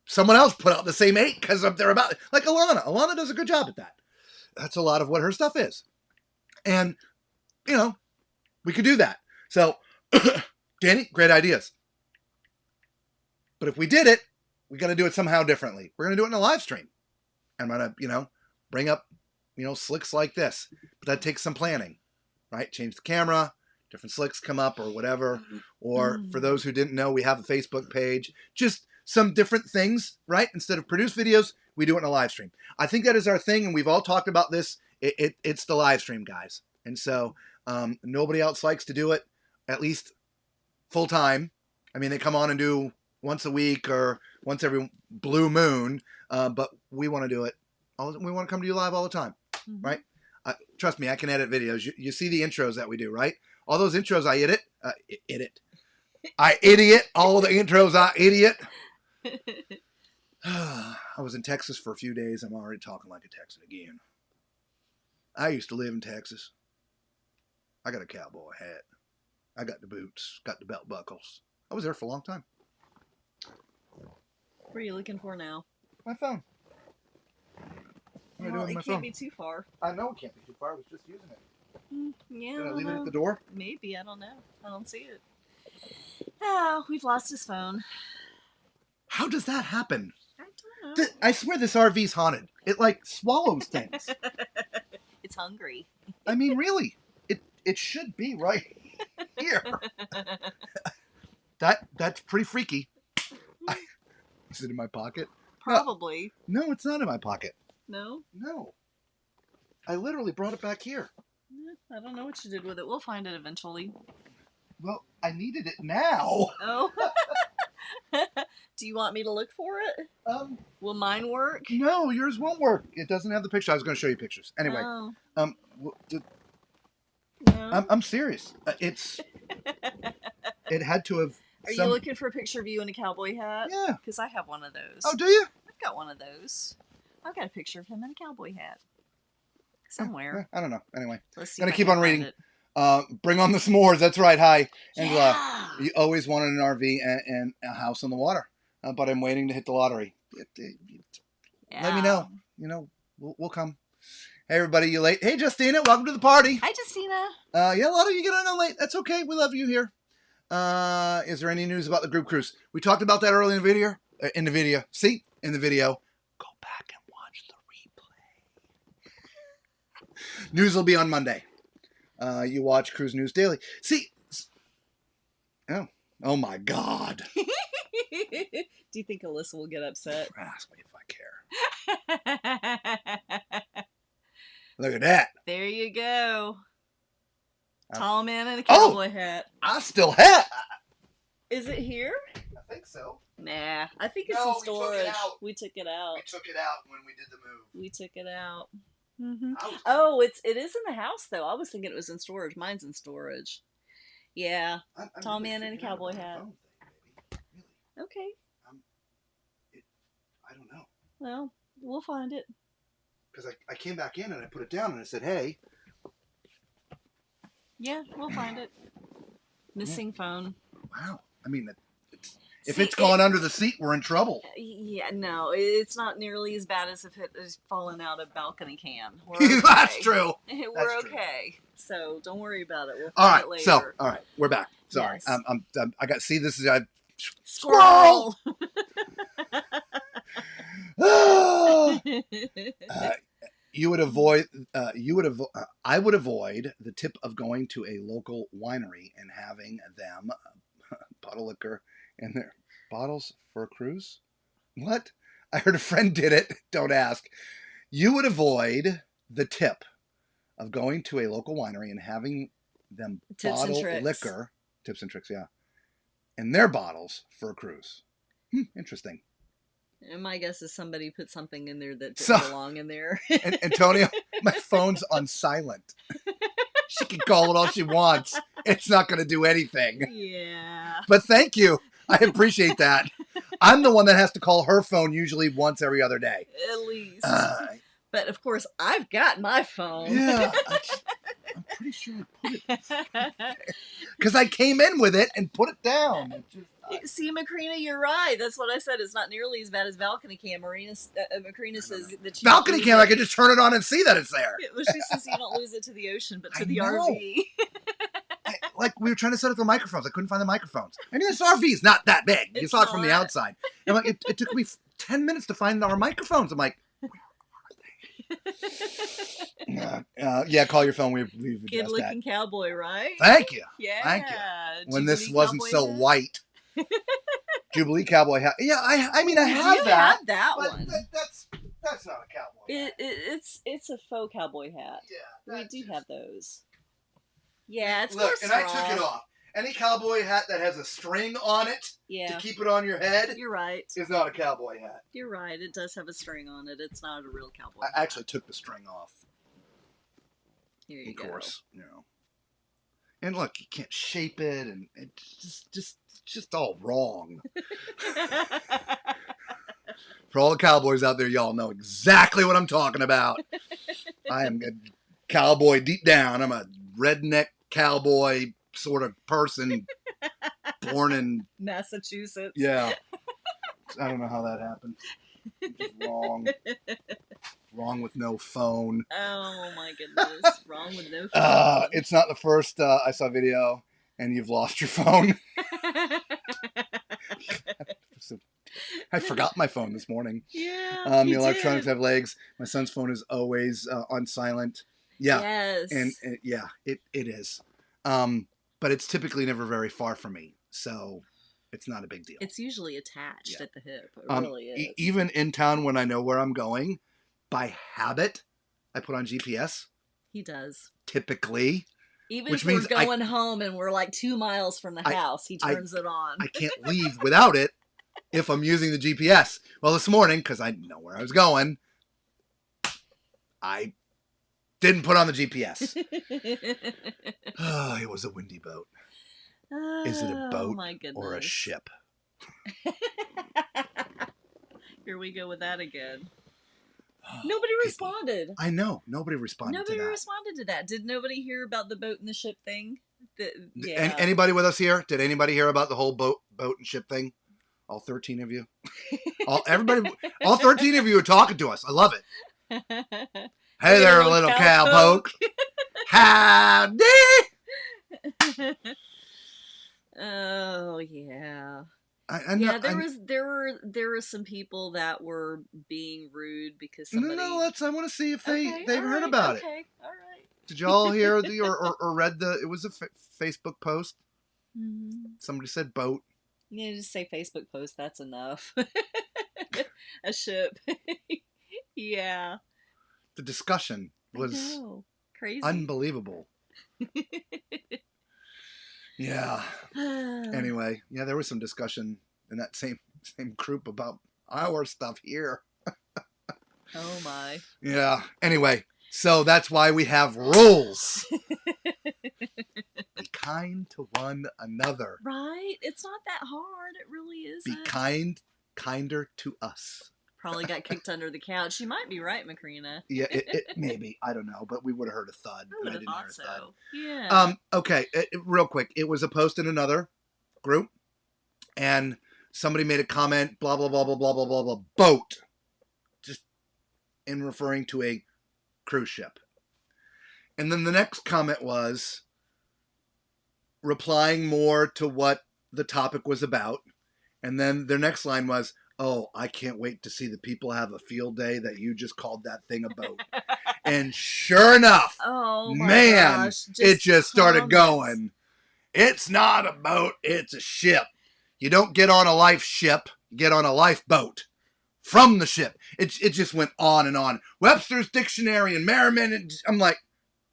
[SPEAKER 1] someone else put out the same 8 because they're about, like Alana. Alana does a good job at that. That's a lot of what her stuff is. And, we could do that. So, Danny, great ideas. But if we did it, we got to do it somehow differently. We're going to do it in a live stream. I'm going to, bring up, slicks like this. But that takes some planning, right? Change the camera, different slicks come up or whatever. Or for those who didn't know, we have a Facebook page. Just some different things, right? Instead of produce videos, we do it in a live stream. I think that is our thing, and we've all talked about this. It's the live stream, guys. And so nobody else likes to do it, at least full time. I mean, they come on and do once a week or once every blue moon, but we want to do it. We want to come to you live all the time, right? Trust me, I can edit videos. You see the intros that we do, right? All those intros, I edit. I idiot. All the intros, I idiot. I was in Texas for a few days. I'm already talking like a Texan again. I used to live in Texas. I got a cowboy hat. I got the boots, got the belt buckles. I was there for a long time.
[SPEAKER 2] What are you looking for now?
[SPEAKER 1] My phone. What am I doing with
[SPEAKER 2] It
[SPEAKER 1] my
[SPEAKER 2] can't
[SPEAKER 1] phone?
[SPEAKER 2] be too far.
[SPEAKER 1] I know it can't be too far. I was just using it.
[SPEAKER 2] Yeah.
[SPEAKER 1] Did I
[SPEAKER 2] don't
[SPEAKER 1] leave it
[SPEAKER 2] know.
[SPEAKER 1] at the door?
[SPEAKER 2] Maybe. I don't know. I don't see it. Oh, we've lost his phone.
[SPEAKER 1] How does that happen?
[SPEAKER 2] I don't know.
[SPEAKER 1] I swear this RV's haunted. It like swallows things.
[SPEAKER 2] It's hungry.
[SPEAKER 1] I mean, really. It should be right. here. That's pretty freaky. Is it in my pocket?
[SPEAKER 2] Probably.
[SPEAKER 1] No, it's not in my pocket.
[SPEAKER 2] No?
[SPEAKER 1] No. I literally brought it back here.
[SPEAKER 2] I don't know what you did with it. We'll find it eventually.
[SPEAKER 1] Well, I needed it now.
[SPEAKER 2] Oh. Do you want me to look for it? Will mine work?
[SPEAKER 1] No, yours won't work. It doesn't have the picture. I was going to show you pictures. Anyway.
[SPEAKER 2] Oh.
[SPEAKER 1] No. I'm serious. It had to have.
[SPEAKER 2] Are you looking for a picture of you in a cowboy hat?
[SPEAKER 1] Yeah.
[SPEAKER 2] Because I have one of those.
[SPEAKER 1] Oh, do you?
[SPEAKER 2] I've got one of those. I've got a picture of him in a cowboy hat. Somewhere.
[SPEAKER 1] I don't know. Anyway.
[SPEAKER 2] Let's see.
[SPEAKER 1] Gonna keep on reading. Bring on the s'mores. That's right. Hi, Angela.
[SPEAKER 2] Yeah.
[SPEAKER 1] You always wanted an RV and a house on the water, but I'm waiting to hit the lottery.
[SPEAKER 2] Yeah.
[SPEAKER 1] Let me know. You know, we'll come. Hey, everybody, you late? Hey, Justina, welcome to the party.
[SPEAKER 2] Hi, Justina.
[SPEAKER 1] Yeah, a lot of you get on late. That's okay. We love you here. Is there any news about the group cruise? We talked about that early in the video. See? In the video. Go back and watch the replay. News will be on Monday. You watch Cruise News Daily. See? Oh my God.
[SPEAKER 2] Do you think Alyssa will get upset?
[SPEAKER 1] Ask me if I care. Look at that.
[SPEAKER 2] There you go. Tall man in a cowboy hat.
[SPEAKER 1] I still have.
[SPEAKER 2] Is it here?
[SPEAKER 1] I think so.
[SPEAKER 2] Nah, I think it's in storage. We took it out.
[SPEAKER 1] We took it out when we did the move.
[SPEAKER 2] We took it out. Mm-hmm.
[SPEAKER 1] Ouch.
[SPEAKER 2] Oh, it is in the house though. I was thinking it was in storage. Mine's in storage. Yeah.
[SPEAKER 1] I'm
[SPEAKER 2] Tall
[SPEAKER 1] really
[SPEAKER 2] man in a
[SPEAKER 1] figuring out
[SPEAKER 2] cowboy
[SPEAKER 1] my
[SPEAKER 2] hat.
[SPEAKER 1] phone thing, baby. Really.
[SPEAKER 2] Okay.
[SPEAKER 1] I don't know.
[SPEAKER 2] Well, we'll find it.
[SPEAKER 1] Because I came back in and I put it down and I said, hey.
[SPEAKER 2] Yeah, we'll find it. Missing phone.
[SPEAKER 1] Wow. I mean, if it's gone under the seat, we're in trouble.
[SPEAKER 2] Yeah, no, it's not nearly as bad as if it has fallen out a balcany can. We're okay.
[SPEAKER 1] That's true.
[SPEAKER 2] We're okay. So don't worry about it. We'll
[SPEAKER 1] All
[SPEAKER 2] find
[SPEAKER 1] right.
[SPEAKER 2] it later.
[SPEAKER 1] So, all right, we're back. Sorry.
[SPEAKER 2] Yes.
[SPEAKER 1] I got. See, this is
[SPEAKER 2] Squirrel.
[SPEAKER 1] You would avoid. I would avoid the tip of going to a local winery and having them bottle liquor in their bottles for a cruise. What? I heard a friend did it. Don't ask. You would avoid the tip of going to a local winery and having them bottle liquor. Tips and tricks, yeah. In their bottles for a cruise. Interesting.
[SPEAKER 2] And my guess is somebody put something in there that didn't belong in there.
[SPEAKER 1] Antonio, my phone's on silent. She can call it all she wants. It's not going to do anything.
[SPEAKER 2] Yeah.
[SPEAKER 1] But thank you. I appreciate that. I'm the one that has to call her phone usually once every other day.
[SPEAKER 2] At least. But of course, I've got my phone.
[SPEAKER 1] Yeah. I'm pretty sure I put it there. Because I came in with it and put it down.
[SPEAKER 2] See, Macrina, you're right. That's what I said. It's not nearly as bad as balcony cam. Macrina says that you
[SPEAKER 1] balcony cam, I can just turn it on and see that it's there.
[SPEAKER 2] Well, she says you don't lose it to the ocean, but to the RV.
[SPEAKER 1] Like, we were trying to set up the microphones. I couldn't find the microphones. I mean, this RV is not that big. You saw it from the outside. And like, it took me 10 minutes to find our microphones. I'm like, yeah, call your phone. We've addressed that.
[SPEAKER 2] Good-looking cowboy, right?
[SPEAKER 1] Thank you.
[SPEAKER 2] Yeah.
[SPEAKER 1] Thank you. When
[SPEAKER 2] Jubilee
[SPEAKER 1] this wasn't so
[SPEAKER 2] hat?
[SPEAKER 1] white. Jubilee cowboy hat. Yeah, I mean, I have
[SPEAKER 2] you
[SPEAKER 1] that.
[SPEAKER 2] Have that
[SPEAKER 1] but
[SPEAKER 2] one.
[SPEAKER 1] That's not a cowboy hat.
[SPEAKER 2] It's a faux cowboy hat.
[SPEAKER 1] Yeah.
[SPEAKER 2] We do have those. Yeah, it's
[SPEAKER 1] Look,
[SPEAKER 2] and
[SPEAKER 1] I took it off. Any cowboy hat that has a string on it to keep it on your head,
[SPEAKER 2] you're right.
[SPEAKER 1] Is not a cowboy hat.
[SPEAKER 2] You're right. It does have a string on it. It's not a real cowboy.
[SPEAKER 1] I actually took the string off.
[SPEAKER 2] Here you go.
[SPEAKER 1] Of course, you know. And look, you can't shape it, and it's just all wrong. For all the cowboys out there, y'all know exactly what I'm talking about. I am a cowboy deep down. I'm a redneck cowboy sort of person, born in
[SPEAKER 2] Massachusetts.
[SPEAKER 1] Yeah. I don't know how that happened. Just wrong. Wrong with no phone.
[SPEAKER 2] Oh my goodness. Wrong with no phone.
[SPEAKER 1] It's not the first I saw video and you've lost your phone. I forgot my phone this morning.
[SPEAKER 2] Yeah.
[SPEAKER 1] The electronics have legs. My son's phone is always on silent. Yeah.
[SPEAKER 2] Yes.
[SPEAKER 1] And yeah, it is. but it's typically never very far from me, so it's not a big deal.
[SPEAKER 2] It's usually attached at the hip. It really is.
[SPEAKER 1] Even in town when I know where I'm going, by habit, I put on GPS.
[SPEAKER 2] He does.
[SPEAKER 1] Typically.
[SPEAKER 2] Even if we're going home and we're like 2 miles from the house, he turns it on.
[SPEAKER 1] I can't leave without it if I'm using the GPS. Well, this morning, because I know where I was going, I didn't put on the GPS. Oh, it was a windy boat. Is it a boat or a ship?
[SPEAKER 2] Here we go with that again. Nobody responded.
[SPEAKER 1] I know. Nobody responded to that.
[SPEAKER 2] Nobody responded to that. Did nobody hear about the boat and the ship thing?
[SPEAKER 1] Yeah. Anybody with us here? Did anybody hear about the whole boat and ship thing? All 13 of you? all 13 of you are talking to us. I love it. Hey there, little cowpoke. Howdy!
[SPEAKER 2] Oh yeah. There were some people that were being rude because somebody.
[SPEAKER 1] No. I want to see if they've heard about it.
[SPEAKER 2] Okay, all right.
[SPEAKER 1] Did y'all hear or read it was a Facebook post?
[SPEAKER 2] Mm-hmm.
[SPEAKER 1] Somebody said boat.
[SPEAKER 2] Yeah, just say Facebook post. That's enough. A ship. Yeah.
[SPEAKER 1] The discussion was
[SPEAKER 2] crazy,
[SPEAKER 1] unbelievable. Yeah. Anyway, yeah, there was some discussion in that same group about our stuff here.
[SPEAKER 2] Oh my.
[SPEAKER 1] Yeah. Anyway, so that's why we have rules. Be kind to one another.
[SPEAKER 2] Right? It's not that hard. It really isn't.
[SPEAKER 1] Be kinder to us.
[SPEAKER 2] Probably got kicked under the couch. You might be right, Macrina.
[SPEAKER 1] Yeah, it maybe. I don't know, but we would have heard a thud.
[SPEAKER 2] I would have thought so.
[SPEAKER 1] Thud.
[SPEAKER 2] Yeah.
[SPEAKER 1] Okay, real quick. It was a post in another group, and somebody made a comment, blah, blah, blah, blah, blah, blah, blah, blah, boat. Just in referring to a cruise ship. And then the next comment was replying more to what the topic was about. And then their next line was, oh, I can't wait to see the people have a field day that you just called that thing a boat. And sure enough, it just started going. It's not a boat, it's a ship. You don't get on a life ship, you get on a lifeboat from the ship. It just went on and on. Webster's Dictionary and Merriman, and I'm like,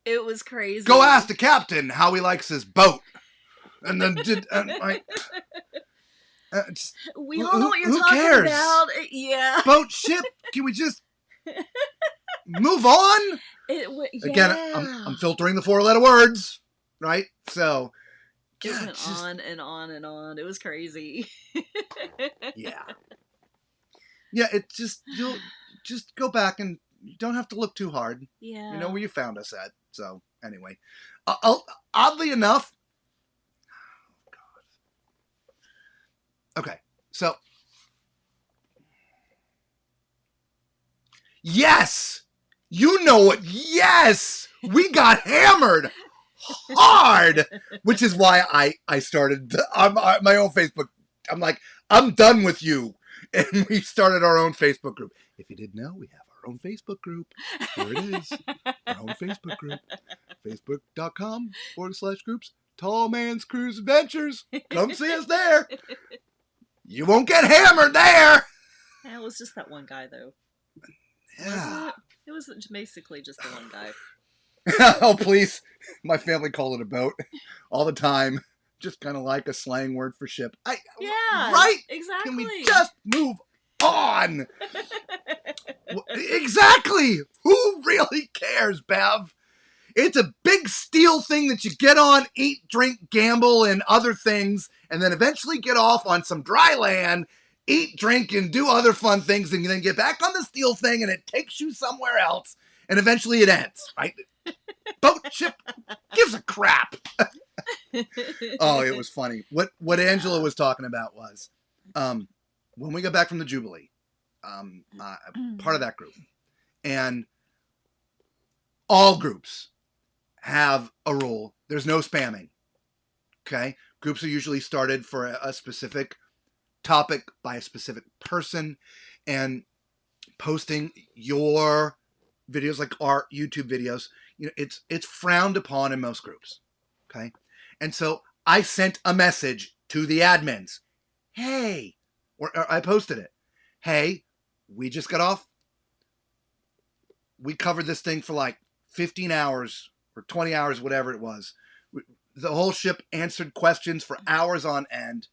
[SPEAKER 2] it was crazy.
[SPEAKER 1] Go ask the captain how he likes his boat. And then
[SPEAKER 2] we all know what you're talking about. Yeah.
[SPEAKER 1] Boat, ship. Can we just move on? Again, I'm filtering the 4-letter words, right? So
[SPEAKER 2] it went on and on and on. It was crazy.
[SPEAKER 1] Yeah. It you'll just go back and you don't have to look too hard.
[SPEAKER 2] Yeah.
[SPEAKER 1] You know where you found us at. So anyway, oddly enough. Okay, so yes, you know what? Yes, we got hammered hard, which is why I started my own Facebook. I'm like, I'm done with you, and we started our own Facebook group. If you didn't know, we have our own Facebook group. Here it is, our own Facebook group, facebook.com/groups. Tall Man's Cruise Adventures. Come see us there. You won't get hammered there.
[SPEAKER 2] Yeah, it was just that one guy, though.
[SPEAKER 1] Yeah.
[SPEAKER 2] It was basically just the one guy.
[SPEAKER 1] Oh, please. My family call it a boat all the time. Just kind of like a slang word for ship.
[SPEAKER 2] Yeah.
[SPEAKER 1] Right?
[SPEAKER 2] Exactly.
[SPEAKER 1] Can we just move on? Exactly. Who really cares, Bev? It's a big steel thing that you get on, eat, drink, gamble, and other things, and then eventually get off on some dry land, eat, drink, and do other fun things, and then get back on the steel thing, and it takes you somewhere else, and eventually it ends, right? Boat, ship, gives a crap. Oh, it was funny. What Angela was talking about was, when we got back from the Jubilee, part of that group, and all groups have a rule. There's no spamming. Okay? Groups are usually started for a specific topic by a specific person, and posting your videos like our YouTube videos, it's frowned upon in most groups. Okay? And so I sent a message to the admins. Hey, or I posted it. Hey, we just got off. We covered this thing for like 15 hours or 20 hours, whatever it was. The whole ship answered questions for hours on end.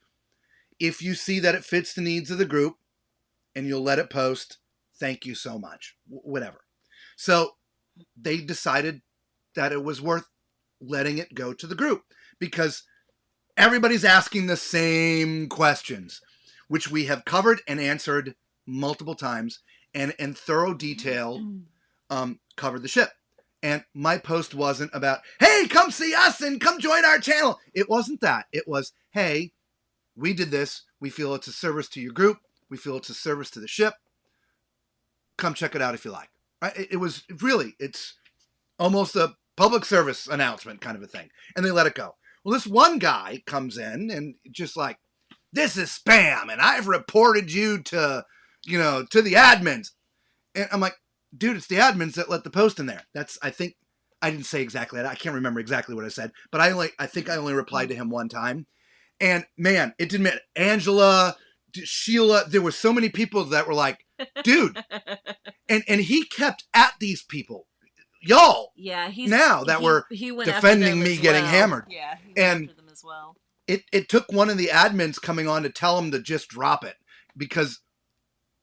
[SPEAKER 1] If you see that it fits the needs of the group and you'll let it post, thank you so much. Whatever. So they decided that it was worth letting it go to the group because everybody's asking the same questions, which we have covered and answered multiple times and in thorough detail covered the ship. And my post wasn't about, hey, come see us and come join our channel. It wasn't that. It was, hey, we did this. We feel it's a service to your group. We feel it's a service to the ship. Come check it out if you like. Right? It was really, it's almost a public service announcement kind of a thing. And they let it go. Well, this one guy comes in and just like, this is spam and I've reported you to, to the admins. And I'm like, dude, it's the admins that let the post in there. I think I didn't say exactly that. I can't remember exactly what I said, but I think I only replied to him one time. And man, it didn't matter. Angela, Sheila, there were so many people that were like, dude. And he kept at these people. Y'all.
[SPEAKER 2] Yeah,
[SPEAKER 1] he were defending me getting hammered.
[SPEAKER 2] Yeah, he went after them as well.
[SPEAKER 1] It took one of the admins coming on to tell him to just drop it because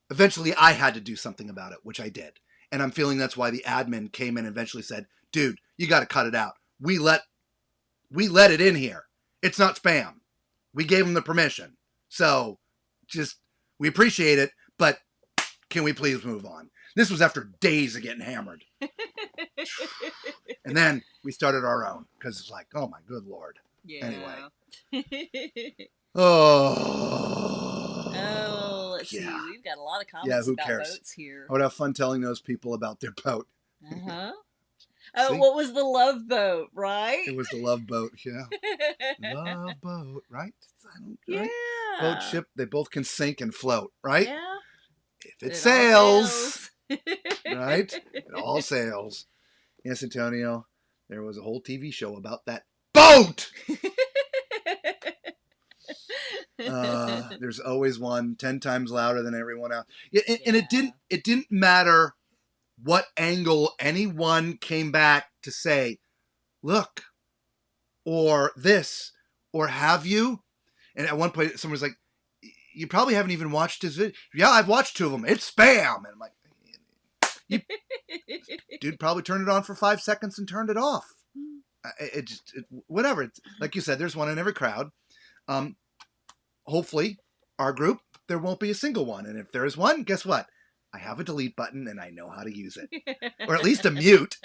[SPEAKER 1] eventually I had to do something about it, which I did. And I'm feeling that's why the admin came in and eventually said, dude, you got to cut it out. We let it in here. It's not spam. We gave them the permission. So we appreciate it, but can we please move on? This was after days of getting hammered. And then we started our own because it's like, oh my good Lord.
[SPEAKER 2] Yeah.
[SPEAKER 1] Anyway.
[SPEAKER 2] Let's see. We've got a lot of comments
[SPEAKER 1] who
[SPEAKER 2] about
[SPEAKER 1] cares?
[SPEAKER 2] boats here.
[SPEAKER 1] I would have fun telling those people about their boat.
[SPEAKER 2] Uh-huh. Oh, what was the love boat, right?
[SPEAKER 1] It was the love boat, yeah. Love boat, right?
[SPEAKER 2] Yeah.
[SPEAKER 1] Boat, ship, they both can sink and float, right?
[SPEAKER 2] Yeah.
[SPEAKER 1] If it sails, right? It all sails. Yes, Antonio, there was a whole TV show about that boat! There's always one 10 times louder than everyone else. And it didn't matter what angle anyone came back to say, look, or this, or have you? And at one point, someone was like, you probably haven't even watched his video. Yeah, I've watched 2 of them. It's spam. And I'm like, dude probably turned it on for 5 seconds and turned it off. Whatever. It's, like you said, there's one in every crowd. Hopefully, our group, there won't be a single one. And if there is one, guess what? I have a delete button and I know how to use it. Or at least a mute.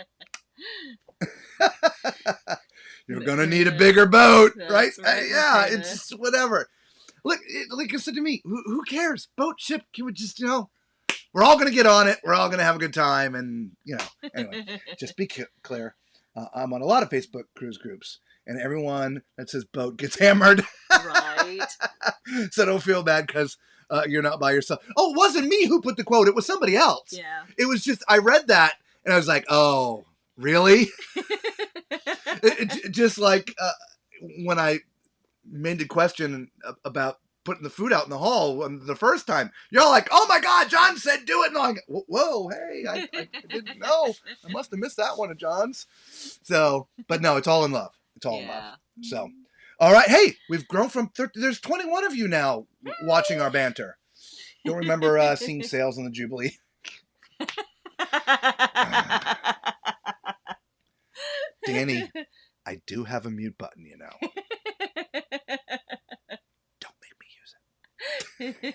[SPEAKER 1] You're going to need a bigger boat, right? Yeah, it's whatever. Look, like you said to me, who cares? Boat, ship, can we just, we're all going to get on it. We're all going to have a good time. And, anyway, just be clear. I'm on a lot of Facebook cruise groups. And everyone that says boat gets hammered.
[SPEAKER 2] Right.
[SPEAKER 1] So don't feel bad because you're not by yourself. Oh, it wasn't me who put the quote. It was somebody else.
[SPEAKER 2] Yeah.
[SPEAKER 1] It was just, I read that and I was like, oh, really? Just like when I made the question about putting the food out in the hall the first time. You're all like, oh my God, John said do it. And I'm like, whoa, hey, I didn't know. I must have missed that one of John's. So, but no, it's all in love. It's all in love. So, all right. Hey, we've grown from 30. There's 21 of you now watching our banter. Don't remember seeing sales on the Jubilee. Danny, I do have a mute button, Don't make me use it.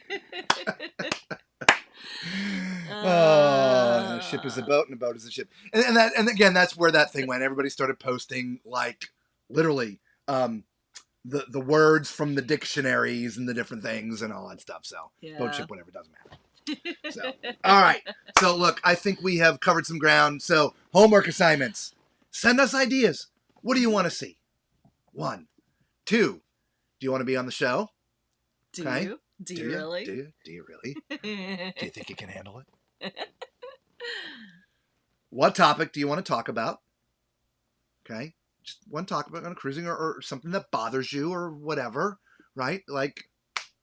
[SPEAKER 1] A ship is a boat and a boat is a ship. And again, that's where that thing went. Everybody started posting like literally the words from the dictionaries and the different things and all that stuff. So boat, ship, whatever, doesn't matter. So, all right. So look, I think we have covered some ground. So homework assignments. Send us ideas. What do you want to see? 1, 2. Do you want to be on the show?
[SPEAKER 2] Do you? Do you really?
[SPEAKER 1] Do you really? Do you think you can handle it? What topic do you want to talk about? Okay. just one topic on cruising or something that bothers you or whatever, right? Like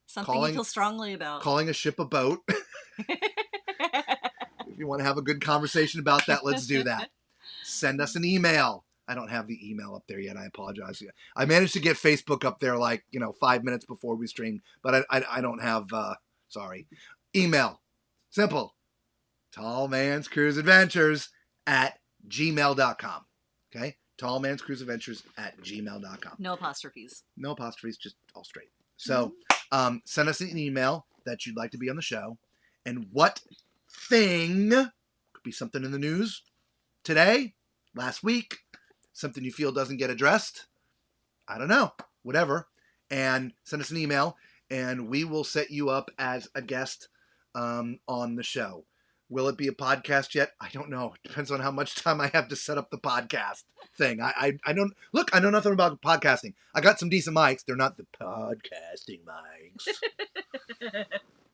[SPEAKER 2] something you feel strongly about.
[SPEAKER 1] Calling a ship a boat. If you want to have a good conversation about that, let's do that. Send us an email. I don't have the email up there yet. I apologize. I managed to get Facebook up there 5 minutes before we streamed, but I don't have, sorry. Email. Simple. tallmanscruiseadventures@gmail.com. Okay? tallmanscruiseadventures@gmail.com.
[SPEAKER 2] No apostrophes.
[SPEAKER 1] No apostrophes, just all straight. So send us an email that you'd like to be on the show. And what thing, could be something in the news today, last week, something you feel doesn't get addressed, I don't know, whatever, and send us an email, and we will set you up as a guest on the show. Will it be a podcast yet? I don't know. It depends on how much time I have to set up the podcast thing. I don't, look, I know nothing about podcasting. I got some decent mics. They're not the podcasting mics.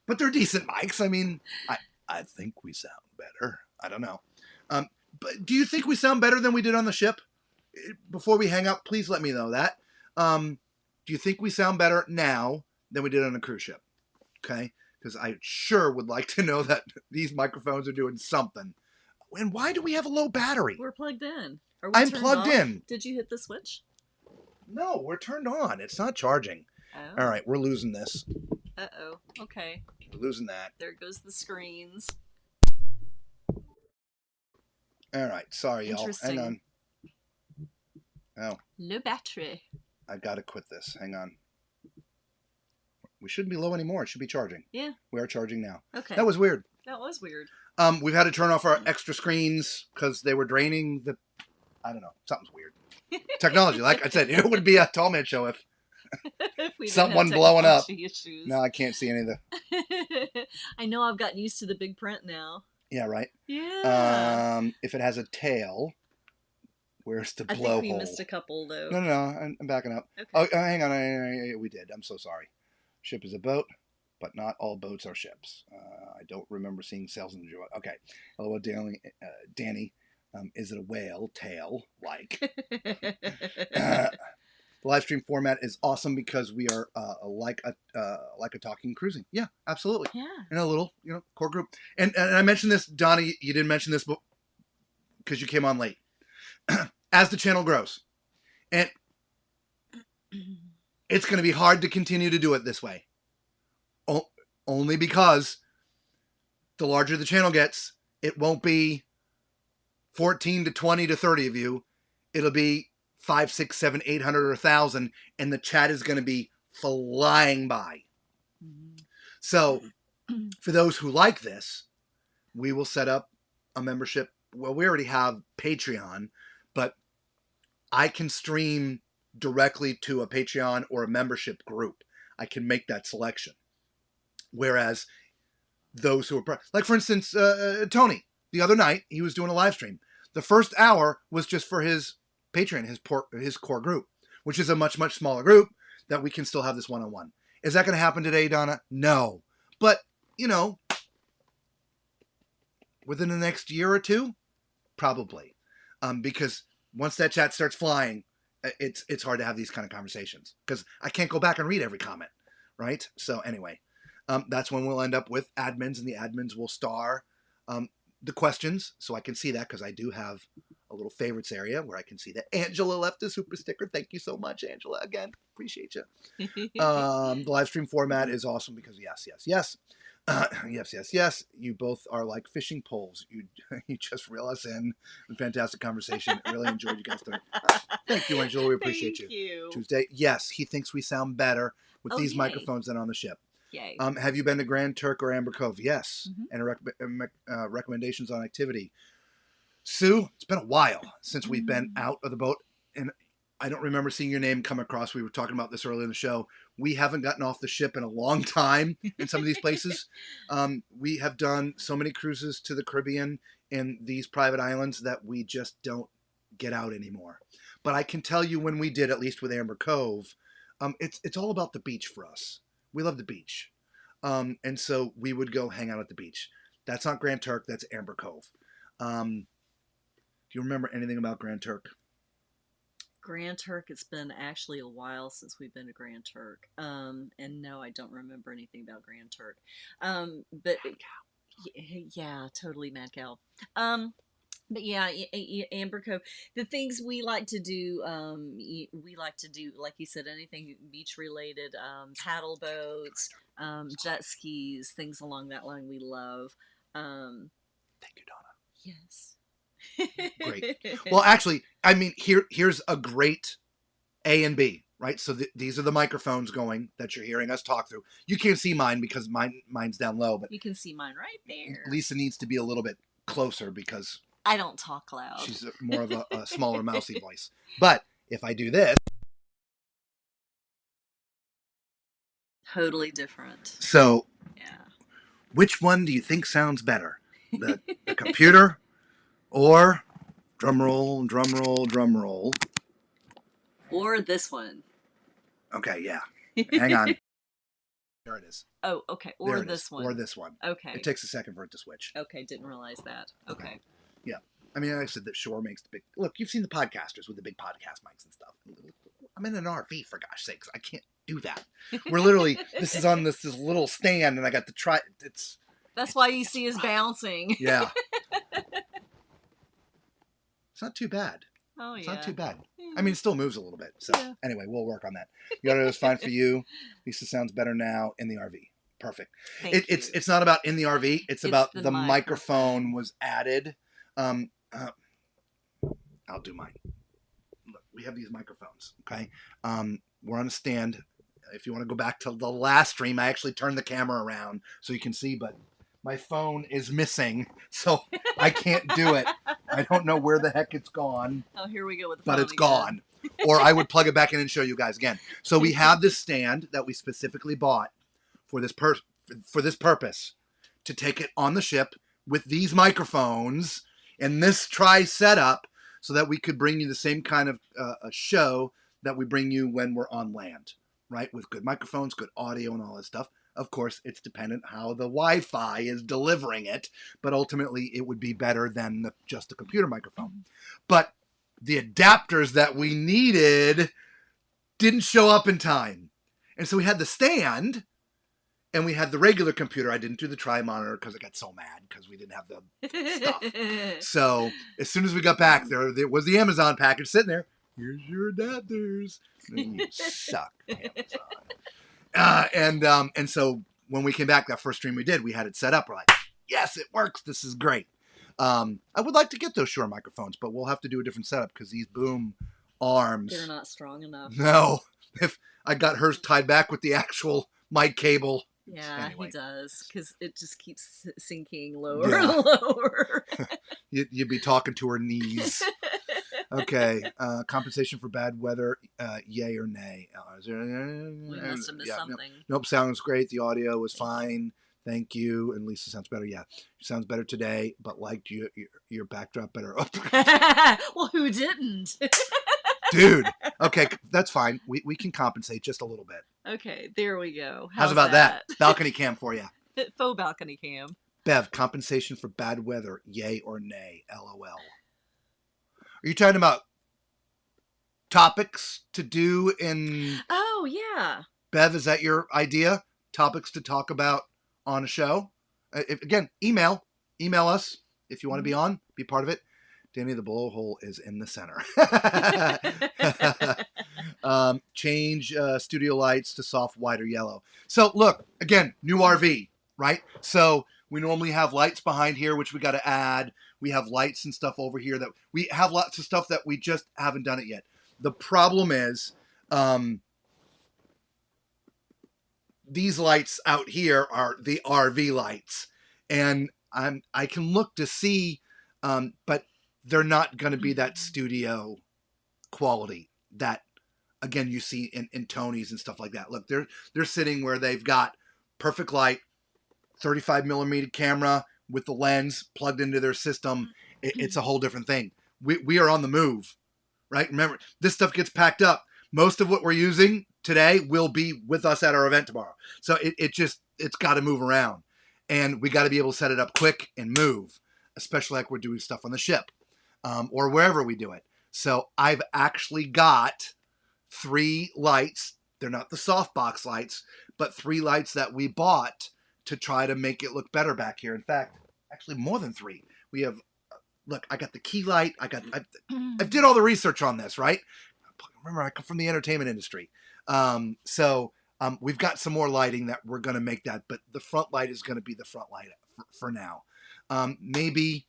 [SPEAKER 1] But they're decent mics. I mean, I think we sound better. I don't know. But do you think we sound better than we did on the ship? Before we hang up, please let me know that. Do you think we sound better now than we did on a cruise ship? Okay? Because I sure would like to know that these microphones are doing something. And why do we have a low battery?
[SPEAKER 2] We're plugged in.
[SPEAKER 1] I'm plugged in.
[SPEAKER 2] Did you hit the switch?
[SPEAKER 1] No, we're turned on. It's not charging.
[SPEAKER 2] Oh.
[SPEAKER 1] All right, we're losing this.
[SPEAKER 2] Uh-oh. Okay.
[SPEAKER 1] We're losing that.
[SPEAKER 2] There goes the screens.
[SPEAKER 1] All right, sorry, y'all.
[SPEAKER 2] Interesting.
[SPEAKER 1] Hang on. Oh.
[SPEAKER 2] Low battery.
[SPEAKER 1] I gotta quit this. Hang on. We shouldn't be low anymore. It should be charging.
[SPEAKER 2] Yeah.
[SPEAKER 1] We are charging now.
[SPEAKER 2] Okay.
[SPEAKER 1] That was weird.
[SPEAKER 2] That was weird.
[SPEAKER 1] We've had to turn off our extra screens because they were draining the... I don't know. Something's weird. Technology. Like I said, it would be a Tall Man show if
[SPEAKER 2] we
[SPEAKER 1] someone blowing up.
[SPEAKER 2] Issues.
[SPEAKER 1] No, I can't see any of the...
[SPEAKER 2] I know I've gotten used to the big print now.
[SPEAKER 1] Yeah, right?
[SPEAKER 2] Yeah.
[SPEAKER 1] If it has a tail, where's the blowhole?
[SPEAKER 2] I think we missed a couple, though.
[SPEAKER 1] No, I'm backing up.
[SPEAKER 2] Okay.
[SPEAKER 1] Oh, hang on. We did. I'm so sorry. Ship is a boat, but not all boats are ships. I don't remember seeing sails in the joy. Okay. Hello, Danny. Is it a whale tail? The live stream format is awesome because we are like a talking cruising. Yeah, absolutely.
[SPEAKER 2] Yeah.
[SPEAKER 1] In a little, core group. And I mentioned this, Donnie. You didn't mention this because you came on late. As the channel grows, and it's going to be hard to continue to do it this way. Only because the larger the channel gets, it won't be 14 to 20 to 30 of you. It'll be 5, 6, 7, 800 or 1,000, and the chat is going to be flying by. Mm-hmm. So for those who like this, we will set up a membership. Well, we already have Patreon, but I can stream directly to a Patreon or a membership group. I can make that selection. Whereas those who are, like for instance, Tony, the other night, he was doing a live stream. The first hour was just for his Patreon, his core group, which is a much, much smaller group that we can still have this one-on-one. Is that going to happen today, Donna? No. But, within the next year or two, probably. Because once that chat starts flying, it's hard to have these kind of conversations because I can't go back and read every comment, right? So anyway, that's when we'll end up with admins, and the admins will star the questions, so I can see that because I do have a little favorites area where I can see that. Angela left a super sticker. Thank you so much, Angela. Again, appreciate you. The live stream format is awesome because yes. Yes. You both are like fishing poles. You just reel us in. Fantastic conversation. I really enjoyed you guys doing. Thank you, Angela. We appreciate you. Tuesday. Yes, he thinks we sound better with these microphones than on the ship.
[SPEAKER 2] Yay.
[SPEAKER 1] Have you been to Grand Turk or Amber Cove? Yes. Mm-hmm. And recommendations on activity. Sue, it's been a while since we've been out of the boat, and I don't remember seeing your name come across. We were talking about this earlier in the show. We haven't gotten off the ship in a long time in some of these places. We have done so many cruises to the Caribbean and these private islands that we just don't get out anymore. But I can tell you when we did, at least with Amber Cove, it's all about the beach for us. We love the beach. And so we would go hang out at the beach. That's not Grand Turk. That's Amber Cove. Do you remember anything about Grand Turk?
[SPEAKER 2] Grand Turk, it's been actually a while since we've been to Grand Turk. And no, I don't remember anything about Grand Turk. But yeah, totally mad cow. But yeah, Amber Cove. The things we like to do, we like to do, like you said, anything beach related, paddle boats, jet skis, things along that line. We love.
[SPEAKER 1] Thank you, Donna.
[SPEAKER 2] Yes.
[SPEAKER 1] Great. Well, actually, I mean, here's a great A and B, right? So these are the microphones going that you're hearing us talk through. You can't see mine because mine's down low, but
[SPEAKER 2] you can see mine right there.
[SPEAKER 1] Lisa needs to be a little bit closer because
[SPEAKER 2] I don't talk loud.
[SPEAKER 1] She's more of a smaller, mousy voice. But if I do this,
[SPEAKER 2] totally different.
[SPEAKER 1] So,
[SPEAKER 2] yeah.
[SPEAKER 1] Which one do you think sounds better? The computer or drum roll, drum roll, drum roll?
[SPEAKER 2] Or this one.
[SPEAKER 1] Okay, yeah. Hang on. There it is.
[SPEAKER 2] Oh, okay. Or this one.
[SPEAKER 1] Or this one.
[SPEAKER 2] Okay.
[SPEAKER 1] It takes a second for it to switch.
[SPEAKER 2] Okay, didn't realize that. Okay.
[SPEAKER 1] Yeah. I mean, I said that Shure makes the big... Look, you've seen the podcasters with the big podcast mics and stuff. I'm in an RV, for gosh sakes. I can't do that. We're literally... this is on this little stand, and I got to try...
[SPEAKER 2] That's why you see us bouncing.
[SPEAKER 1] Yeah. It's not too bad.
[SPEAKER 2] Oh, yeah.
[SPEAKER 1] It's not too bad. I mean, it still moves a little bit. So, Anyway, we'll work on that. The audio is fine for you. Lisa sounds better now in the RV. Perfect. It's not about in the RV. It's about the microphone was added. I'll do mine. Look, we have these microphones, okay? We're on a stand. If you want to go back to the last stream, I actually turned the camera around so you can see, but my phone is missing, so I can't do it. I don't know where the heck it's gone.
[SPEAKER 2] Oh, here we go with the
[SPEAKER 1] phone. But it's
[SPEAKER 2] again.
[SPEAKER 1] Gone. Or I would plug it back in and show you guys again. So we have this stand that we specifically bought for this purpose, to take it on the ship with these microphones and this setup so that we could bring you the same kind of a show that we bring you when we're on land, right? With good microphones, good audio, and all this stuff. Of course, it's dependent how the Wi-Fi is delivering it, but ultimately it would be better than just the computer microphone. But the adapters that we needed didn't show up in time. And so we had the stand and we had the regular computer. I didn't do the tri-monitor because I got so mad because we didn't have the stuff. So as soon as we got back, there was the Amazon package sitting there. Here's your adapters. You suck, Amazon. And so when we came back, that first stream we did, we had it set up. We're like, yes, it works. This is great. I would like to get those Shure microphones, but we'll have to do a different setup because these boom arms.
[SPEAKER 2] They're not strong enough.
[SPEAKER 1] No. If I got hers tied back with the actual mic cable.
[SPEAKER 2] Yeah, anyway. He does, because it just keeps sinking lower and lower.
[SPEAKER 1] You'd be talking to her knees. Okay. Compensation for bad weather, yay or nay?
[SPEAKER 2] We must have missed something.
[SPEAKER 1] Nope, sounds great. The audio was fine. Thank you. And Lisa sounds better. Yeah, she sounds better today, but liked your backdrop better.
[SPEAKER 2] Well, who didn't?
[SPEAKER 1] Dude. Okay, that's fine. We can compensate just a little bit.
[SPEAKER 2] Okay, there we go.
[SPEAKER 1] How's about that? Balcony cam for you.
[SPEAKER 2] Faux balcony cam.
[SPEAKER 1] Bev, compensation for bad weather, yay or nay? LOL. Are you talking about topics to do in...
[SPEAKER 2] Oh, yeah.
[SPEAKER 1] Bev, is that your idea? Topics to talk about on a show? Again, email us if you want to be on, be part of it. Danny, the blowhole is in the center. Change studio lights to soft white or yellow. So look, again, new RV, right? So we normally have lights behind here, which we got to add. We have lights and stuff over here that we have lots of stuff that we just haven't done it yet. The problem is these lights out here are the RV lights, and I can look to see, but they're not going to be that studio quality that, again, you see in Tony's and stuff like that. Look, they're sitting where they've got perfect light, 35 millimeter camera with the lens plugged into their system. It's a whole different thing. We are on the move, right? Remember, this stuff gets packed up. Most of what we're using today will be with us at our event tomorrow. So it's got to move around, and we got to be able to set it up quick and move, especially like we're doing stuff on the ship or wherever we do it. So I've actually got 3 lights. They're not the softbox lights, but 3 lights that we bought to try to make it look better back here. In fact, actually more than 3. We have, look, I got the key light. I did all the research on this, right? Remember, I come from the entertainment industry. We've got some more lighting that we're going to make that, but the front light is going to be the front light for now. Maybe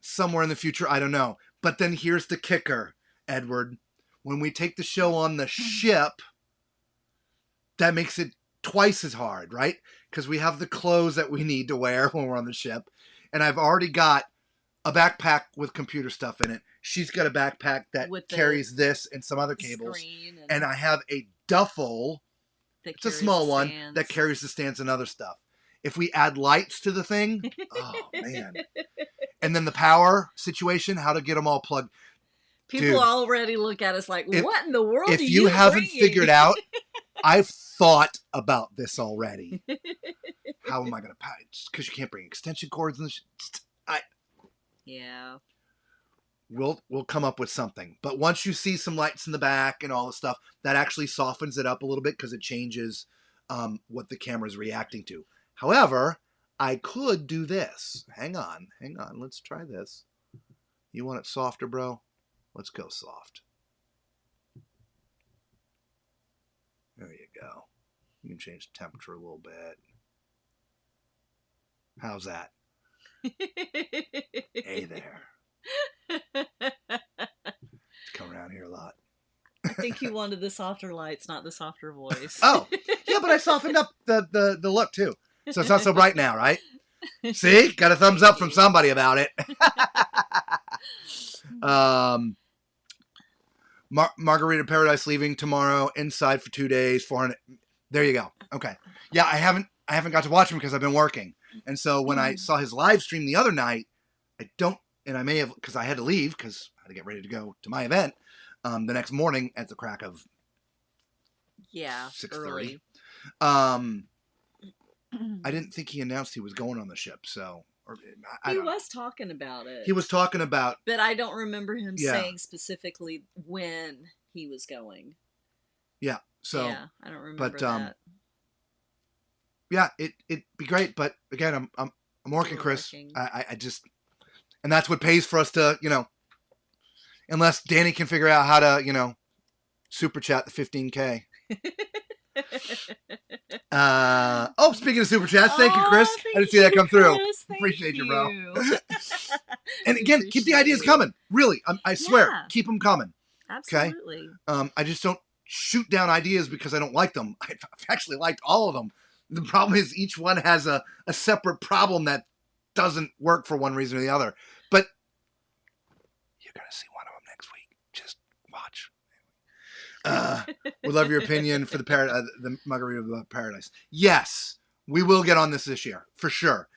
[SPEAKER 1] somewhere in the future, I don't know. But then here's the kicker, Edward. When we take the show on the ship, that makes it twice as hard, right? Because we have the clothes that we need to wear when we're on the ship. And I've already got a backpack with computer stuff in it. She's got a backpack that carries this and some other cables. And I have a duffel, it's a small one, that carries the stands and other stuff. If we add lights to the thing, oh, man. And then the power situation, how to get them all plugged.
[SPEAKER 2] People already look at us like, what in the world
[SPEAKER 1] if you haven't figured out, I've thought about this already. How am I going to power? Because you can't bring extension cords in the
[SPEAKER 2] yeah.
[SPEAKER 1] We'll come up with something. But once you see some lights in the back and all the stuff, that actually softens it up a little bit because it changes what the camera is reacting to. However, I could do this. Hang on. Let's try this. You want it softer, bro? Let's go soft. There you go. You can change the temperature a little bit. How's that? Hey there. Come around here a lot.
[SPEAKER 2] I think you wanted the softer lights, not the softer voice.
[SPEAKER 1] Oh, yeah, but I softened up the look too. So it's not so bright now, right? See? Got a thumbs up from somebody about it. Margarita Paradise leaving tomorrow. Inside for 2 days. 400. There you go. Okay. Yeah, I haven't got to watch him because I've been working. And so when I saw his live stream the other night, I may have, because I had to leave because I had to get ready to go to my event the next morning at the crack of 6:30. I didn't think he announced he was going on the ship, so
[SPEAKER 2] he was talking about it.
[SPEAKER 1] He was talking about,
[SPEAKER 2] but I don't remember him saying specifically when he was going.
[SPEAKER 1] Yeah, so
[SPEAKER 2] I don't remember that.
[SPEAKER 1] Yeah, it'd be great, but again, I'm working, Chris. I just, and that's what pays for us to, unless Danny can figure out how to, super chat the 15K. Speaking of super chats, thank you, Chris. I didn't see that come through. Appreciate you, bro. And again, keep the ideas coming. Really, I swear, keep them coming.
[SPEAKER 2] Absolutely.
[SPEAKER 1] Okay? I just don't shoot down ideas because I don't like them. I've actually liked all of them. The problem is each one has a separate problem that doesn't work for one reason or the other. But you're going to see one of them next week. Just watch. We love your opinion for the Margarita of Paradise. Yes, we will get on this year, for sure.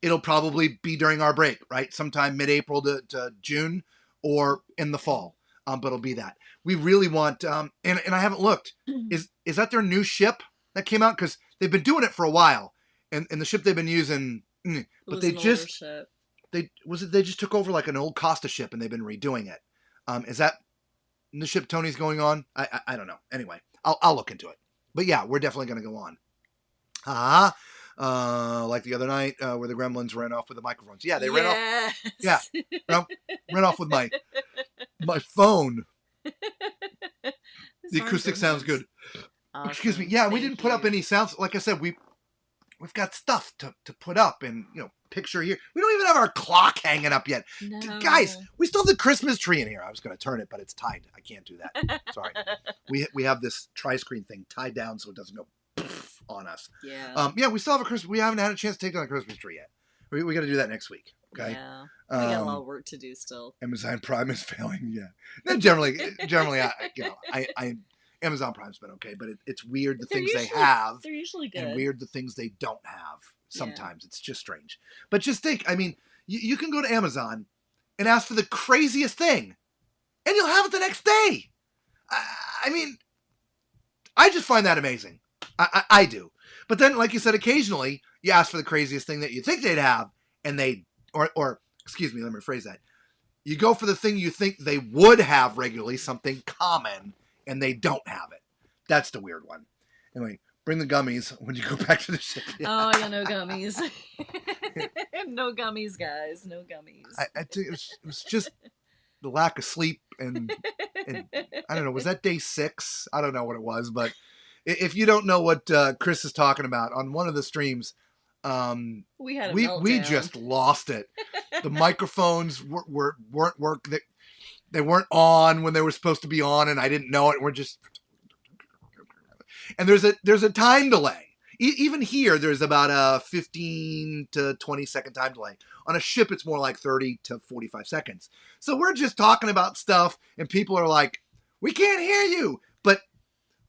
[SPEAKER 1] It'll probably be during our break, right? Sometime mid-April to June or in the fall. But it'll be that. We really want, and I haven't looked, is that their new ship that came out? Because they've been doing it for a while. And the ship they've been using, but they just took over like an old Costa ship and they've been redoing it. Is that the ship Tony's going on? I don't know. Anyway, I'll look into it. But yeah, we're definitely going to go on. Like the other night where the gremlins ran off with the microphones. Yeah, they ran off. Yeah, ran off with my phone. The acoustic sounds good. Awesome. Excuse me. Yeah, we didn't put up any sounds. Like I said, we've got stuff to put up and picture here. We don't even have our clock hanging up yet. No. Guys, we still have the Christmas tree in here. I was going to turn it, but it's tied. I can't do that. Sorry. We have this tri-screen thing tied down so it doesn't go on us.
[SPEAKER 2] Yeah.
[SPEAKER 1] We still have a Christmas. We haven't had a chance to take down a Christmas tree yet. We got to do that next week. Okay.
[SPEAKER 2] Yeah. We got a lot of work to do still.
[SPEAKER 1] Amazon Prime is failing. Yeah. Then generally, Amazon Prime's been okay, but it's weird the things they have.
[SPEAKER 2] They're usually good.
[SPEAKER 1] And weird the things they don't have. Sometimes it's just strange. But just think, you can go to Amazon and ask for the craziest thing, and you'll have it the next day. I just find that amazing. I do. But then, like you said, occasionally you ask for the craziest thing that you think they'd have, and they, or excuse me, let me rephrase that. you go for the thing you think they would have regularly, something common, and they don't have it. That's the weird one. Anyway, bring the gummies when you go back to the ship.
[SPEAKER 2] Yeah. Oh, yeah, no gummies. No gummies, guys. No gummies.
[SPEAKER 1] It was just the lack of sleep and I don't know, was that day 6? I don't know what it was, but if you don't know what Chris is talking about, on one of the streams, we just lost it. The microphones weren't working. They weren't on when they were supposed to be on, and I didn't know it. We're just, and there's a time delay. Even here, there's about a 15 to 20 second time delay. On a ship, it's more like 30 to 45 seconds. So we're just talking about stuff, and people are like, we can't hear you. But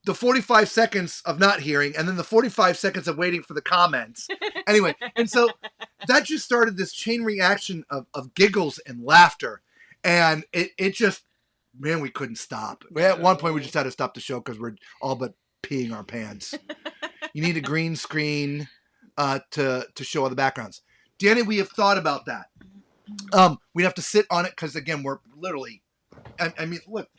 [SPEAKER 1] the 45 seconds of not hearing, and then the 45 seconds of waiting for the comments. Anyway, and so that just started this chain reaction of giggles and laughter. And it just, man, we couldn't stop. At one point, we just had to stop the show because we're all but peeing our pants. You need a green screen to show all the backgrounds. Danny, we have thought about that. We'd have to sit on it because, again, we're literally, I mean, look,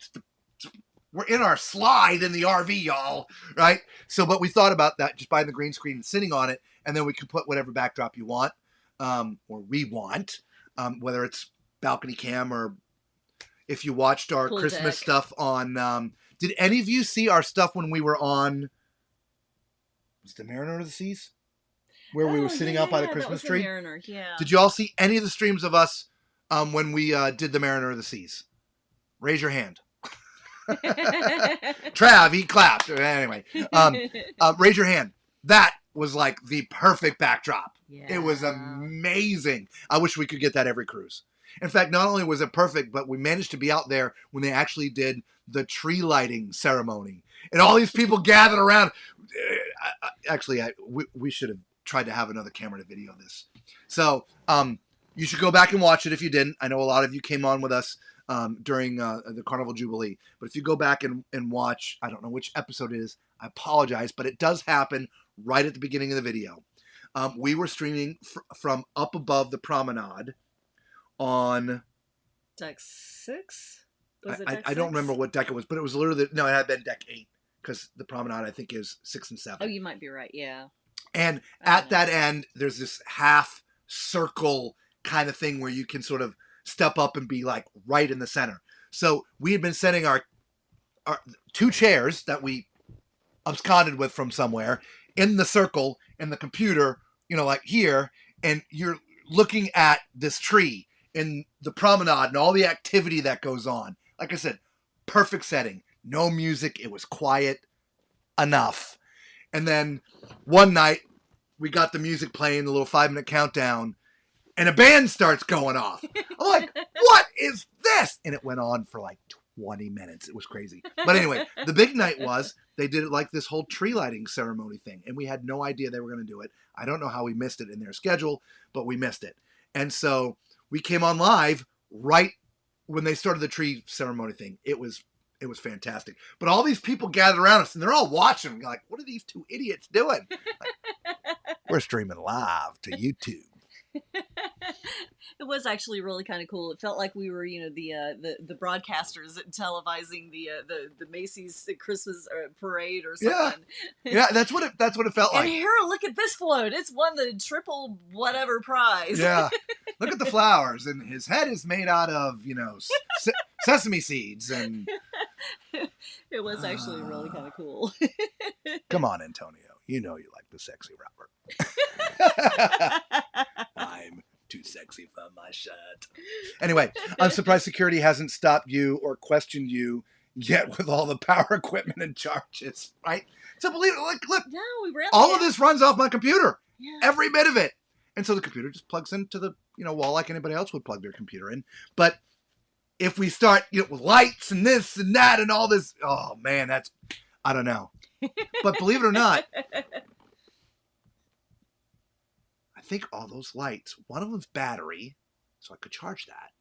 [SPEAKER 1] we're in our slide in the RV, y'all, right? So, but we thought about that, just buying the green screen and sitting on it, and then we can put whatever backdrop you want, or we want, whether it's balcony cam or if you watched our Christmas stuff on, did any of you see our stuff when we were on, was it the Mariner of the Seas? Where we were sitting out by the Christmas tree?
[SPEAKER 2] Mariner, yeah.
[SPEAKER 1] Did you all see any of the streams of us when we did the Mariner of the Seas? Raise your hand. Trav, he clapped. Anyway, raise your hand. That was like the perfect backdrop. Yeah. It was amazing. I wish we could get that every cruise. In fact, not only was it perfect, but we managed to be out there when they actually did the tree lighting ceremony. And all these people gathered around. Actually, we should have tried to have another camera to video this. So you should go back and watch it if you didn't. I know a lot of you came on with us during the Carnival Jubilee. But if you go back and watch, I don't know which episode it is, I apologize, but it does happen right at the beginning of the video. We were streaming from up above the promenade on
[SPEAKER 2] deck 6?
[SPEAKER 1] I don't remember what deck it was, but it was literally, no, it had been deck 8 because the promenade, I think, is 6 and 7.
[SPEAKER 2] Oh, you might be right, yeah.
[SPEAKER 1] And at that end, there's this half circle kind of thing where you can sort of step up and be like right in the center. So we had been setting our 2 chairs that we absconded with from somewhere in the circle in the computer, you know, like here, and you're looking at this tree in the promenade and all the activity that goes on. Like I said, perfect setting. No music. It was quiet enough. And then one night we got the music playing, the little 5-minute countdown, and a band starts going off. I'm like, what is this? And it went on for like 20 minutes. It was crazy. But anyway, the big night was they did it like this whole tree lighting ceremony thing. And we had no idea they were going to do it. I don't know how we missed it in their schedule, but we missed it. And so we came on live right when they started the tree ceremony thing. It was fantastic. But all these people gathered around us, and they're all watching. We're like, what are these 2 idiots doing? Like, we're streaming live to YouTube.
[SPEAKER 2] It was actually really kind of cool. It felt like we were, you know, the broadcasters televising the Macy's Christmas parade or something.
[SPEAKER 1] Yeah, that's what it felt like.
[SPEAKER 2] And here, look at this float. It's won the triple whatever prize.
[SPEAKER 1] Yeah, look at the flowers, and his head is made out of, you know, sesame seeds, and
[SPEAKER 2] it was actually really kind of cool.
[SPEAKER 1] Come on, Antonio. You know you like the sexy Robert. I'm too sexy for my shirt. Anyway, I'm surprised security hasn't stopped you or questioned you yet with all the power equipment and charges, right? So believe it, look,
[SPEAKER 2] no, we really
[SPEAKER 1] all of this runs off my computer.
[SPEAKER 2] Yeah.
[SPEAKER 1] Every bit of it. And so the computer just plugs into the, you know, wall like anybody else would plug their computer in. But if we start, you know, with lights and this and that and all this, oh man, that's, I don't know. But believe it or not, I think all those lights, one of them's battery, so I could charge that.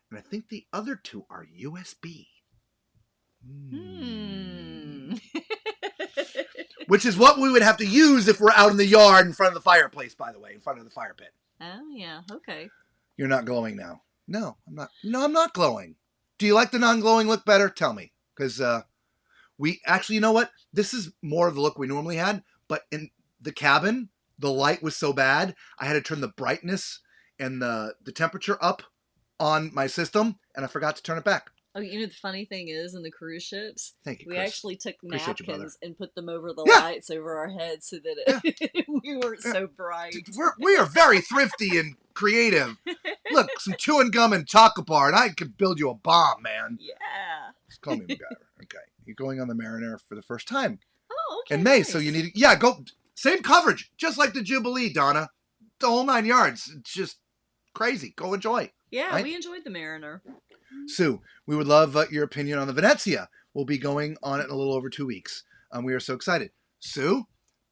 [SPEAKER 1] And I think the other 2 are USB. Which is what we would have to use if we're out in the yard in front of the fireplace, by the way, in front of the fire pit.
[SPEAKER 2] Oh, yeah. Okay.
[SPEAKER 1] You're not glowing now. No, I'm not. No, I'm not glowing. Do you like the non-glowing look better? Tell me. Because we actually, you know what? This is more of the look we normally had. But in the cabin, the light was so bad, I had to turn the brightness and the temperature up on my system, and I forgot to turn it back.
[SPEAKER 2] Oh, you know, the funny thing is, in the cruise ships,
[SPEAKER 1] Thank you,
[SPEAKER 2] we
[SPEAKER 1] Chris.
[SPEAKER 2] actually took
[SPEAKER 1] Appreciate you,
[SPEAKER 2] napkins and put them over the
[SPEAKER 1] Yeah.
[SPEAKER 2] lights over our heads so that we weren't
[SPEAKER 1] Yeah.
[SPEAKER 2] so bright.
[SPEAKER 1] We are very thrifty and creative. Look, some chewing gum and chocolate bar, and I could build you a bomb, man.
[SPEAKER 2] Yeah.
[SPEAKER 1] Just call me MacGyver. Okay. You're going on the Mariner for the first time
[SPEAKER 2] Oh, okay.
[SPEAKER 1] in May,
[SPEAKER 2] nice.
[SPEAKER 1] so you need to, yeah, go, same coverage, just like the Jubilee, Donna. The whole 9 yards. It's just crazy. Go enjoy.
[SPEAKER 2] Yeah,
[SPEAKER 1] right?
[SPEAKER 2] we enjoyed the Mariner.
[SPEAKER 1] Sue, we would love your opinion on the Venezia. We'll be going on it in a little over 2 weeks. We are so excited. Sue,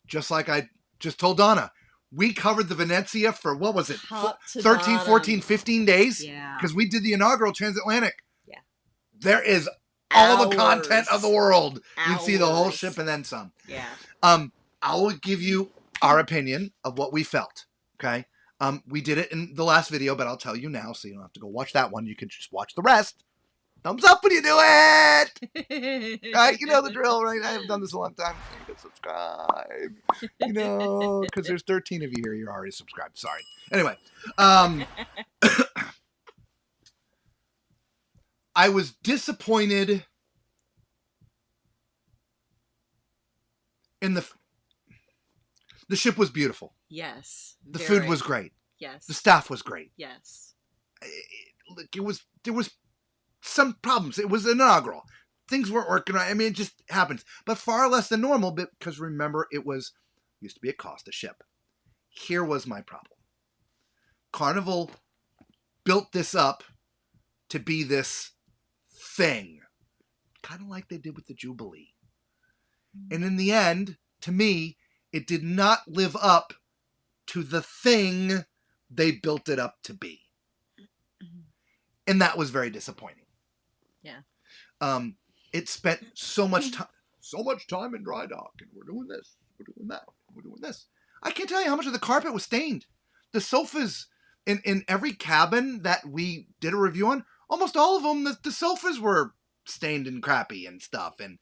[SPEAKER 1] just like I just told Donna, we covered the Venezia for, what was it,
[SPEAKER 2] Top to
[SPEAKER 1] 13,
[SPEAKER 2] bottom.
[SPEAKER 1] 14, 15 days?
[SPEAKER 2] Yeah.
[SPEAKER 1] Because we did the inaugural transatlantic.
[SPEAKER 2] Yeah.
[SPEAKER 1] There is all the
[SPEAKER 2] Hours.
[SPEAKER 1] content of the world. You see the whole
[SPEAKER 2] Hours.
[SPEAKER 1] ship and then some.
[SPEAKER 2] Yeah.
[SPEAKER 1] I will give you our opinion of what we felt. Okay. We did it in the last video, but I'll tell you now, so you don't have to go watch that one. You can just watch the rest. Thumbs up when you do it. Right? You know the drill, right? I haven't done this a long time. You can subscribe. You know, because there's 13 of you here. You're already subscribed. Sorry. Anyway, I was disappointed in the ship was beautiful.
[SPEAKER 2] Yes.
[SPEAKER 1] The food was great.
[SPEAKER 2] Yes.
[SPEAKER 1] The staff was great.
[SPEAKER 2] Yes.
[SPEAKER 1] There was some problems. It was inaugural. Things weren't working right. I mean, it just happens. But far less than normal because remember, it used to be a Costa ship. Here was my problem. Carnival built this up to be this thing. Kind of like they did with the Jubilee. And in the end, to me, it did not live up to the thing they built it up to be. And that was very disappointing.
[SPEAKER 2] Yeah.
[SPEAKER 1] It spent so much time in dry dock, and we're doing this, we're doing that, we're doing this. I can't tell you how much of the carpet was stained. The sofas in every cabin that we did a review on, almost all of them, the sofas were stained and crappy and stuff. And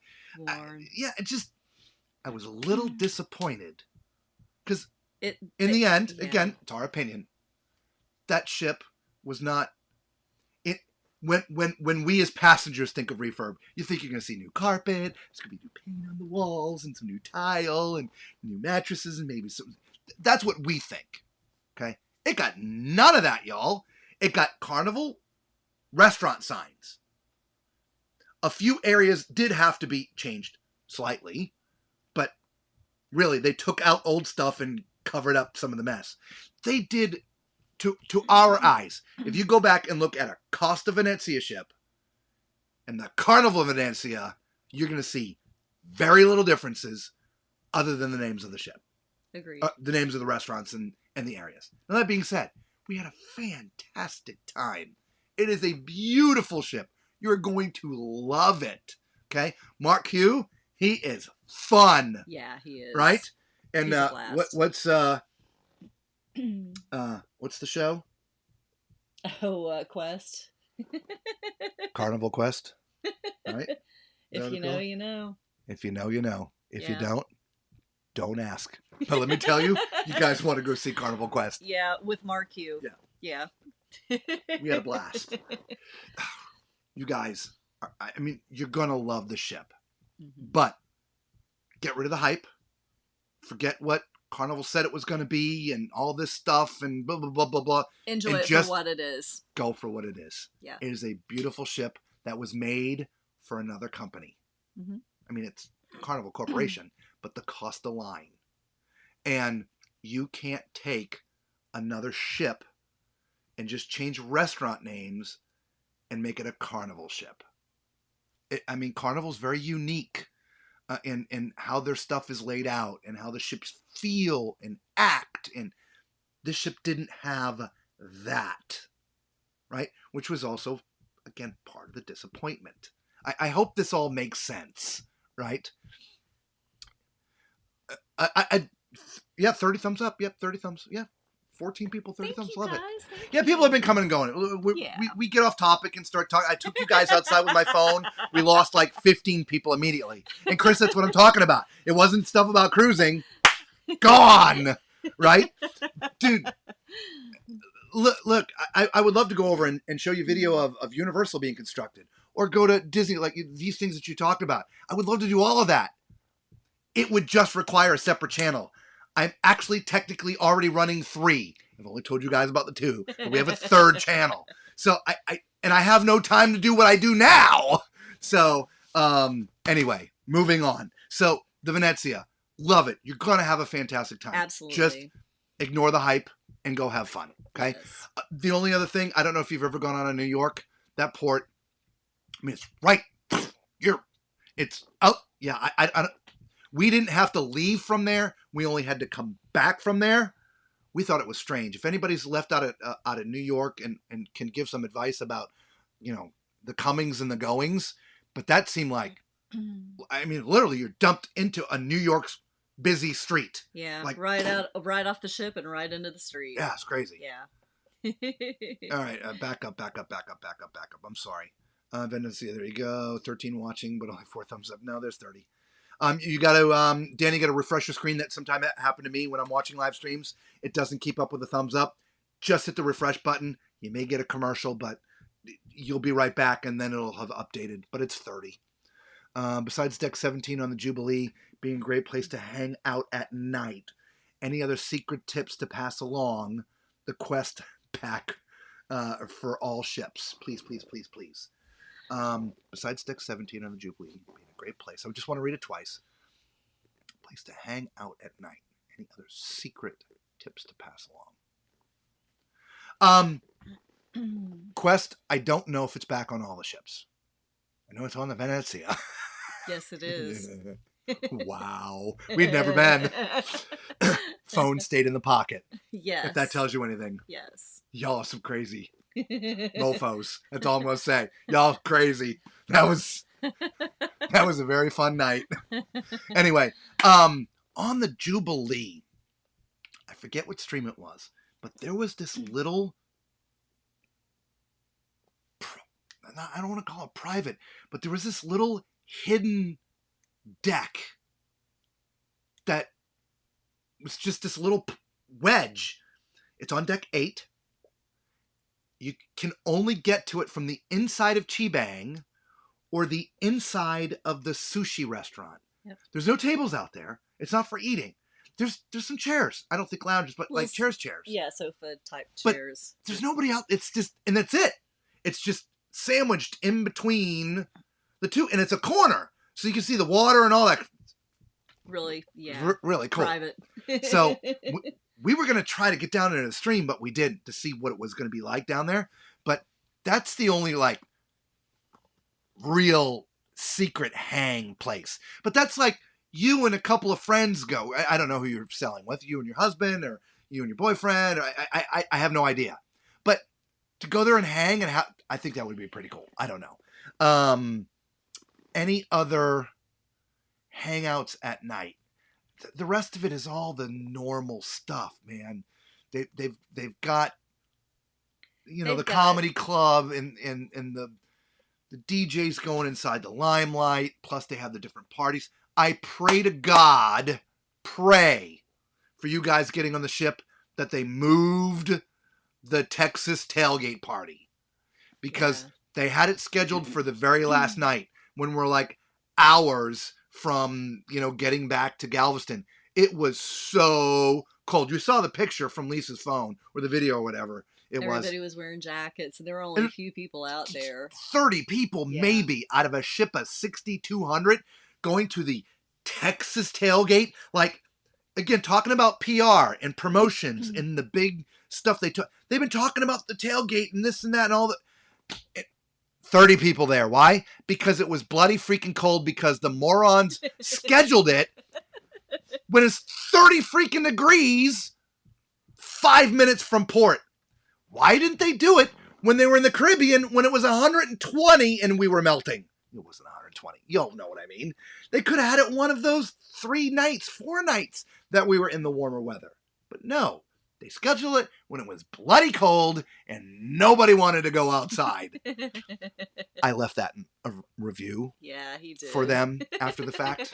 [SPEAKER 1] I was a little disappointed because in the end, again, it's our opinion, that ship was not. When we as passengers think of refurb, you think you're going to see new carpet, there's going to be new paint on the walls and some new tile and new mattresses and maybe some. That's what we think. Okay, it got none of that, y'all. It got Carnival restaurant signs. A few areas did have to be changed slightly, but really they took out old stuff and covered up some of the mess. They did. To our eyes, if you go back and look at a Costa Venezia ship and the Carnival Venezia, you're going to see very little differences other than the names of the ship.
[SPEAKER 2] Agreed.
[SPEAKER 1] The names of the restaurants and the areas. Now, that being said, we had a fantastic time. It is a beautiful ship. You're going to love it. Okay? Mark Hugh, he is fun.
[SPEAKER 2] Yeah, he is.
[SPEAKER 1] Right? And
[SPEAKER 2] He's a blast.
[SPEAKER 1] what's the show?
[SPEAKER 2] Oh, Quest.
[SPEAKER 1] Carnival Quest. Right?
[SPEAKER 2] If you know, you know.
[SPEAKER 1] If you know, you know. If you
[SPEAKER 2] Yeah.
[SPEAKER 1] don't ask. But let me tell you, you guys want to go see Carnival Quest.
[SPEAKER 2] Yeah, with Mark Q.
[SPEAKER 1] Yeah.
[SPEAKER 2] Yeah.
[SPEAKER 1] We had a blast. You guys, I mean, you're going to love the ship.
[SPEAKER 2] Mm-hmm.
[SPEAKER 1] But get rid of the hype. Forget what Carnival said it was going to be and all this stuff and blah, blah, blah, blah, blah.
[SPEAKER 2] Enjoy
[SPEAKER 1] and
[SPEAKER 2] it
[SPEAKER 1] just
[SPEAKER 2] for what it is.
[SPEAKER 1] Go for what it is.
[SPEAKER 2] Yeah.
[SPEAKER 1] It is a beautiful ship that was made for another company.
[SPEAKER 2] Mm-hmm.
[SPEAKER 1] I mean, it's Carnival Corporation, but the Costa line. And you can't take another ship and just change restaurant names and make it a Carnival ship. Carnival's very unique in how their stuff is laid out and how the ships feel and act. And this ship didn't have that, right? Which was also, again, part of the disappointment. I hope this all makes sense, right? 30 thumbs up. Yep, 30 thumbs. Yeah, 14 people, 30
[SPEAKER 2] Thank
[SPEAKER 1] thumbs.
[SPEAKER 2] you,
[SPEAKER 1] Love
[SPEAKER 2] guys.
[SPEAKER 1] it.
[SPEAKER 2] Thank
[SPEAKER 1] Yeah,
[SPEAKER 2] you.
[SPEAKER 1] people have been coming and going.
[SPEAKER 2] Yeah.
[SPEAKER 1] We get off topic and start talking. I took you guys outside with my phone. We lost like 15 people immediately. And Chris, that's what I'm talking about. It wasn't stuff about cruising. Gone. Right? Dude, look, I would love to go over and show you video of Universal being constructed. Or go to Disney, like these things that you talked about. I would love to do all of that. It would just require a separate channel. I'm actually technically already running 3. I've only told you guys about the 2. But we have a 3rd channel. So I have no time to do what I do now. So anyway, moving on. So the Venezia, love it. You're going to have a fantastic time.
[SPEAKER 2] Absolutely.
[SPEAKER 1] Just ignore the hype and go have fun. Okay.
[SPEAKER 2] Yes.
[SPEAKER 1] The only other thing, I don't know if you've ever gone out of New York, that port, I mean, it's right. It's out. Yeah, I don't. We didn't have to leave from there. We only had to come back from there. We thought it was strange. If anybody's left out of New York and can give some advice about, the comings and the goings, but that seemed like, I mean, literally, you're dumped into a New York's busy street.
[SPEAKER 2] Yeah,
[SPEAKER 1] like
[SPEAKER 2] right off the ship and right into the street.
[SPEAKER 1] Yeah, it's crazy.
[SPEAKER 2] Yeah.
[SPEAKER 1] All right, back up. I'm sorry. Venezia, there you go. 13 watching, but only 4 thumbs up. No, there's 30. You got to, Danny, got to refresh your screen. That sometime happened to me when I'm watching live streams. It doesn't keep up with the thumbs up. Just hit the refresh button. You may get a commercial, but you'll be right back, and then it'll have updated. But it's 30. Besides deck 17 on the Jubilee being a great place to hang out at night, any other secret tips to pass along the quest pack for all ships? Please. Besides deck 17 on the Jubilee being a great place. I just want to read it twice. Place to hang out at night. Any other secret tips to pass along? Quest, I don't know if it's back on all the ships. I know it's on the Venezia.
[SPEAKER 2] Yes, it is.
[SPEAKER 1] Wow. We'd never been. Phone stayed in the pocket.
[SPEAKER 2] Yes.
[SPEAKER 1] If that tells you anything.
[SPEAKER 2] Yes.
[SPEAKER 1] Y'all are some crazy mofos. That's all I'm going to say. Y'all crazy. That was a very fun night. Anyway, on the Jubilee, I forget what stream it was, but there was this little, I don't want to call it private, but there was this little hidden deck that was just this little wedge. It's on deck 8. You can only get to it from the inside of Chibang or the inside of the sushi restaurant.
[SPEAKER 2] Yep.
[SPEAKER 1] There's no tables out there. It's not for eating. There's some chairs. I don't think lounges, but like chairs.
[SPEAKER 2] Yeah, sofa type
[SPEAKER 1] but
[SPEAKER 2] chairs.
[SPEAKER 1] There's nobody out. It's just, and that's it. It's just sandwiched in between the two, and it's a corner, so you can see the water and all that.
[SPEAKER 2] Really, yeah.
[SPEAKER 1] Really cool.
[SPEAKER 2] Private.
[SPEAKER 1] So we were going to try to get down into the stream, but we did to see what it was going to be like down there. But that's the only like real secret hang place. But that's like you and a couple of friends go. I don't know who you're selling with, you and your husband or you and your boyfriend. I have no idea. But to go there and hang and I think that would be pretty cool. I don't know. Any other hangouts at night? The rest of it is all the normal stuff, man. They've got the comedy club and the DJs going inside the limelight. Plus they have the different parties. I pray to God, for you guys getting on the ship that they moved the Texas tailgate party because they had it scheduled for the very last night when we're like hours from getting back to Galveston. It was so cold. You saw the picture from Lisa's phone or the video or whatever.
[SPEAKER 2] Everybody was wearing jackets. There were only a few people out there.
[SPEAKER 1] 30 people maybe out of a ship of 6,200 going to the Texas tailgate. Like, again, talking about PR and promotions and the big stuff they've been talking about the tailgate and this and that and all that. 30 people there. Why? Because it was bloody freaking cold because the morons scheduled it when it's 30 freaking degrees 5 minutes from port. Why didn't they do it when they were in the Caribbean when it was 120 and we were melting? It wasn't 120. You'll know what I mean. They could have had it one of those 4 nights that we were in the warmer weather. But no, They scheduled it when it was bloody cold and nobody wanted to go outside. I left that in a review.
[SPEAKER 2] Yeah, he did.
[SPEAKER 1] For them after the fact.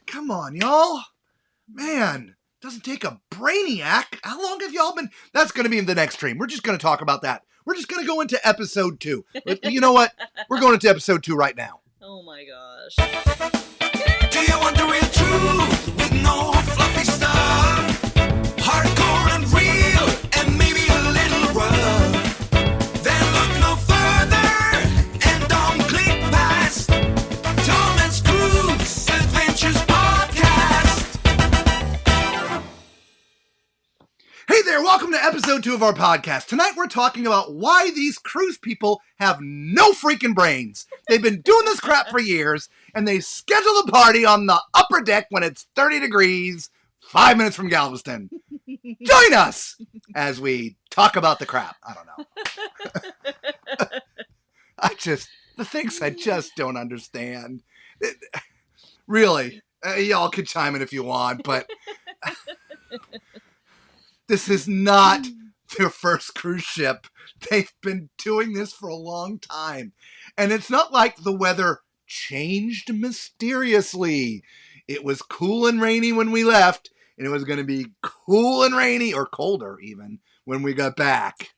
[SPEAKER 1] Come on, y'all. Man, doesn't take a brainiac. How long have y'all been? That's going to be in the next stream. We're just going to talk about that. We're just going to go into episode 2. You know what? We're going into episode 2 right now.
[SPEAKER 2] Oh my gosh.
[SPEAKER 3] Do you want the real truth with no fluffy stuff? Hardcore and real and maybe a little rough. Then look no further and don't click past Tom and Screw's Adventures Podcast.
[SPEAKER 1] Hey there, welcome to episode 2 of our podcast. Tonight we're talking about why these cruise people have no freaking brains. They've been doing this crap for years, and they schedule a party on the upper deck when it's 30 degrees, 5 minutes from Galveston. Join us as we talk about the crap. I don't know. The things I just don't understand. Really, y'all could chime in if you want, but this is not their first cruise ship. They've been doing this for a long time. And it's not like the weather changed mysteriously. It was cool and rainy when we left, and it was going to be cool and rainy, or colder even, when we got back.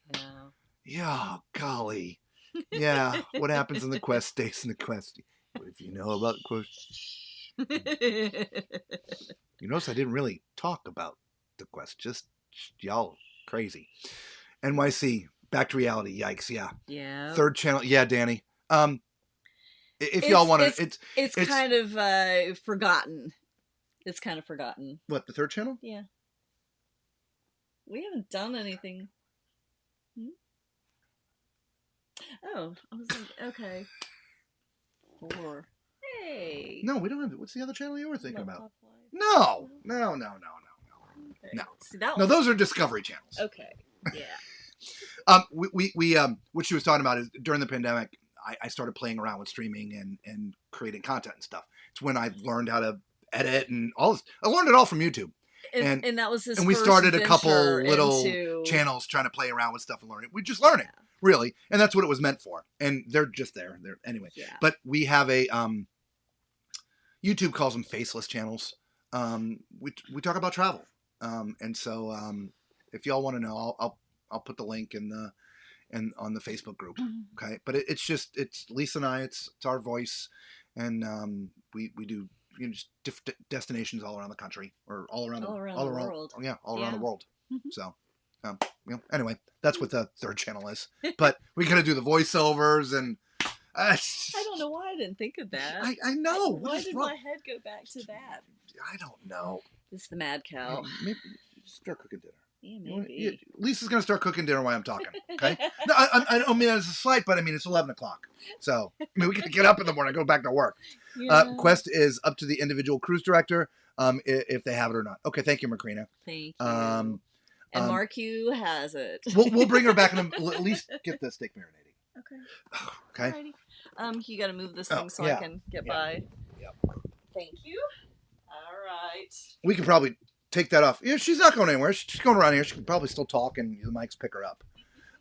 [SPEAKER 1] Yeah, golly. Yeah, what happens in the quest stays in the quest. If you know about the quest... You notice I didn't really talk about the quest, just y'all crazy. NYC, back to reality. Yikes, yeah.
[SPEAKER 2] Yeah.
[SPEAKER 1] Third channel. Yeah, Danny. If y'all want to...
[SPEAKER 2] It's kind of forgotten. It's kind of forgotten.
[SPEAKER 1] What, the third channel?
[SPEAKER 2] Yeah. We haven't done anything. Oh, I was like, okay. 4. Hey.
[SPEAKER 1] No, we don't have... What's the other channel you were thinking about?
[SPEAKER 2] Top Life.
[SPEAKER 1] No.
[SPEAKER 2] Okay.
[SPEAKER 1] No.
[SPEAKER 2] See, that
[SPEAKER 1] No,
[SPEAKER 2] was...
[SPEAKER 1] those are Discovery channels.
[SPEAKER 2] Okay. Yeah.
[SPEAKER 1] We what she was talking about is during the pandemic, I started playing around with streaming and creating content and stuff. It's when I learned how to edit and all this. I learned it all from YouTube.
[SPEAKER 2] And that was his
[SPEAKER 1] and we
[SPEAKER 2] first
[SPEAKER 1] started a couple little
[SPEAKER 2] into...
[SPEAKER 1] channels trying to play around with stuff and learning. We just learning, really, and that's what it was meant for. And they're just there. They're anyway.
[SPEAKER 2] Yeah.
[SPEAKER 1] But we have a YouTube calls them faceless channels. We talk about travel, and so if y'all want to know, I'll put the link in on the Facebook group. Okay, but it's Lisa and I. It's our voice, and we do just different destinations all around the country or all around the world. Yeah, all around the world. So, anyway, that's what the third channel is. But we got to do the voiceovers and.
[SPEAKER 2] I don't know why I didn't think of that.
[SPEAKER 1] I know.
[SPEAKER 2] Why did my head go back to that?
[SPEAKER 1] I don't know.
[SPEAKER 2] It's the mad cow.
[SPEAKER 1] Maybe start cooking dinner.
[SPEAKER 2] Yeah, maybe.
[SPEAKER 1] Lisa's going to start cooking dinner while I'm talking, okay? No, I don't mean that as a slight, but I mean, it's 11 o'clock. So, we got to get up in the morning, go back to work. Yeah. Quest is up to the individual cruise director, if they have it or not. Okay, thank you, Macrina.
[SPEAKER 2] Thank you. And Mark Hugh has it.
[SPEAKER 1] We'll bring her back and at least get the steak marinating.
[SPEAKER 2] Okay. Alrighty. You got to move this thing so I can get by.
[SPEAKER 1] Yep.
[SPEAKER 2] Thank you. All right.
[SPEAKER 1] We could probably take that off. Yeah, she's not going anywhere. She's going around here. She can probably still talk, and the mics pick her up.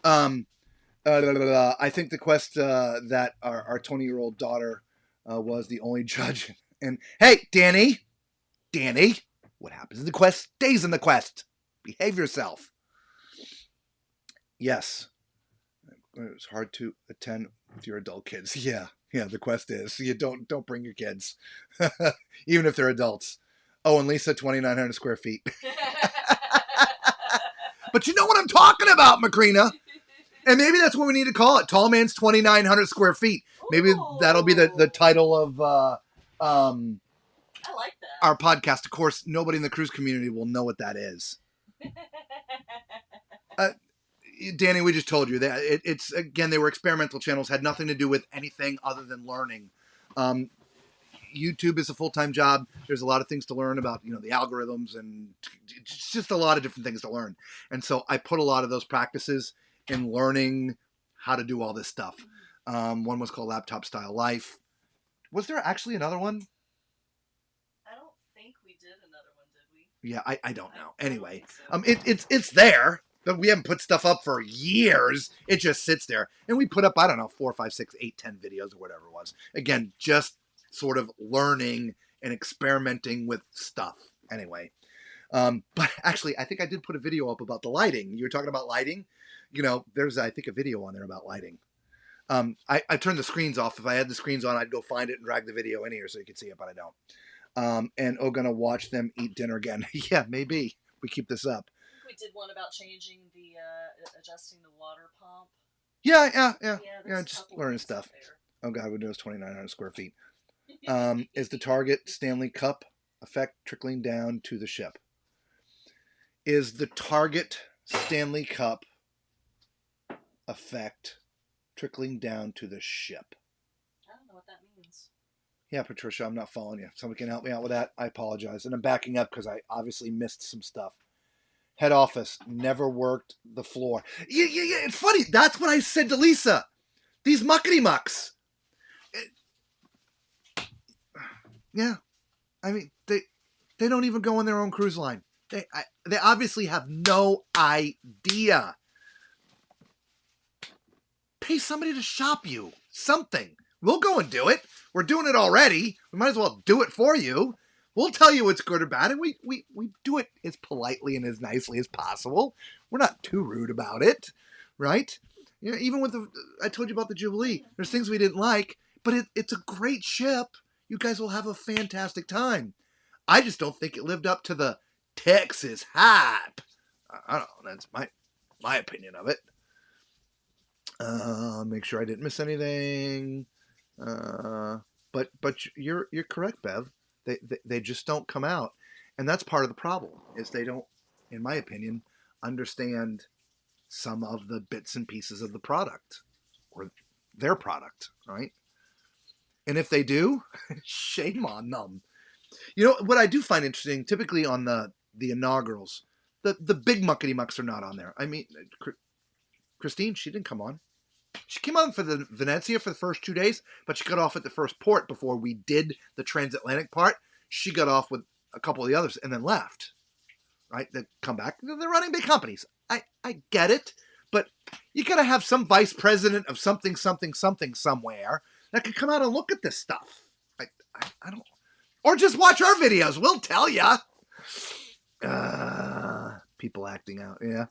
[SPEAKER 1] I think the quest that our 20-year-old daughter was the only judge. And hey, Danny, what happens in the quest stays in the quest. Behave yourself. Yes. It's hard to attend with your adult kids. Yeah, the quest is. You don't bring your kids, even if they're adults. Oh, and Lisa, 2,900 square feet. But you know what I'm talking about, Macrina. And maybe that's what we need to call it. Tall Man's 2,900 square feet. Maybe that'll be the title of
[SPEAKER 2] I like that.
[SPEAKER 1] Our podcast. Of course, nobody in the cruise community will know what that is. Danny, we just told you that it's again, they were experimental channels, had nothing to do with anything other than learning. YouTube is a full-time job. There's a lot of things to learn about, the algorithms, and it's just a lot of different things to learn. And so I put a lot of those practices in learning how to do all this stuff. One was called Laptop Style Life. Was there actually another one?
[SPEAKER 2] I don't think we did another one, did we?
[SPEAKER 1] Yeah, I don't know.
[SPEAKER 2] I
[SPEAKER 1] Anyway,
[SPEAKER 2] don't think so.
[SPEAKER 1] it's there, but we haven't put stuff up for years. It just sits there, and we put up, I don't know, 4, 5, 6, 8, 10 videos or whatever it was. Again, just sort of learning and experimenting with stuff. Anyway, but actually, I think I did put a video up about the lighting. You were talking about lighting. You know, there's I think a video on there about lighting. I turned the screens off. If I had the screens on, I'd go find it and drag the video in here so you could see it, but I don't. And gonna watch them eat dinner again. Yeah, maybe we keep this up.
[SPEAKER 2] I think we did one about changing the adjusting the water pump.
[SPEAKER 1] Yeah. Just learning stuff. Oh God, Windows 2,900 square feet. Is the target Stanley Cup effect trickling down to the ship? Is the target Stanley Cup effect trickling down to the ship?
[SPEAKER 2] I don't know what that means.
[SPEAKER 1] Yeah, Patricia, I'm not following you. If somebody can help me out with that, I apologize. And I'm backing up because I obviously missed some stuff. Head office never worked the floor. Yeah, it's funny. That's what I said to Lisa. These muckety mucks. Yeah. I mean, they don't even go on their own cruise line. They obviously have no idea. Pay somebody to shop you something. We'll go and do it. We're doing it already. We might as well do it for you. We'll tell you what's good or bad, and we do it as politely and as nicely as possible. We're not too rude about it, right? You know, even with I told you about the Jubilee. There's things we didn't like, but it's a great ship. You guys will have a fantastic time. I just don't think it lived up to the Texas hype. I don't know. That's my opinion of it. Make sure I didn't miss anything. But you're correct, Bev. They just don't come out, and that's part of the problem. Is they don't, in my opinion, understand some of the bits and pieces of the product or their product, right? And if they do, shame on them. You know what I do find interesting? Typically on the inaugurals, the big muckety mucks are not on there. I mean, Christine, she didn't come on. She came on for the Venezia for the first 2 days, but she got off at the first port before we did the transatlantic part. She got off with a couple of the others and then left. Right? They come back. They're running big companies. I get it, but you got to have some vice president of something somewhere that could come out and look at this stuff. I don't. Or just watch our videos. We'll tell ya. People acting out. Yeah.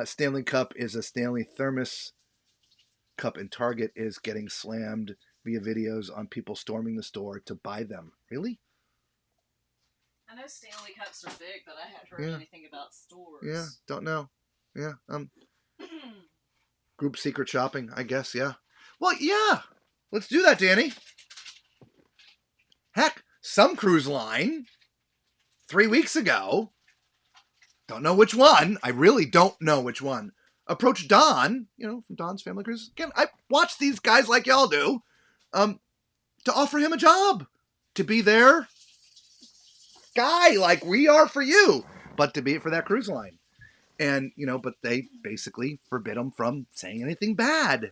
[SPEAKER 1] Stanley Cup is a Stanley Thermos Cup, and Target is getting slammed via videos on people storming the store to buy them. Really?
[SPEAKER 2] I know Stanley Cups are big, but I hadn't heard anything about stores.
[SPEAKER 1] Yeah, don't know. Yeah. Group secret shopping, I guess, yeah. Well, yeah. Let's do that, Danny. Heck, some cruise line 3 weeks ago, don't know which one, I really don't know which one, approached Don, from Don's Family Cruises. Again, I watch these guys like y'all do, to offer him a job, to be their guy like we are for you, but to be it for that cruise line. And, but they basically forbid him from saying anything bad.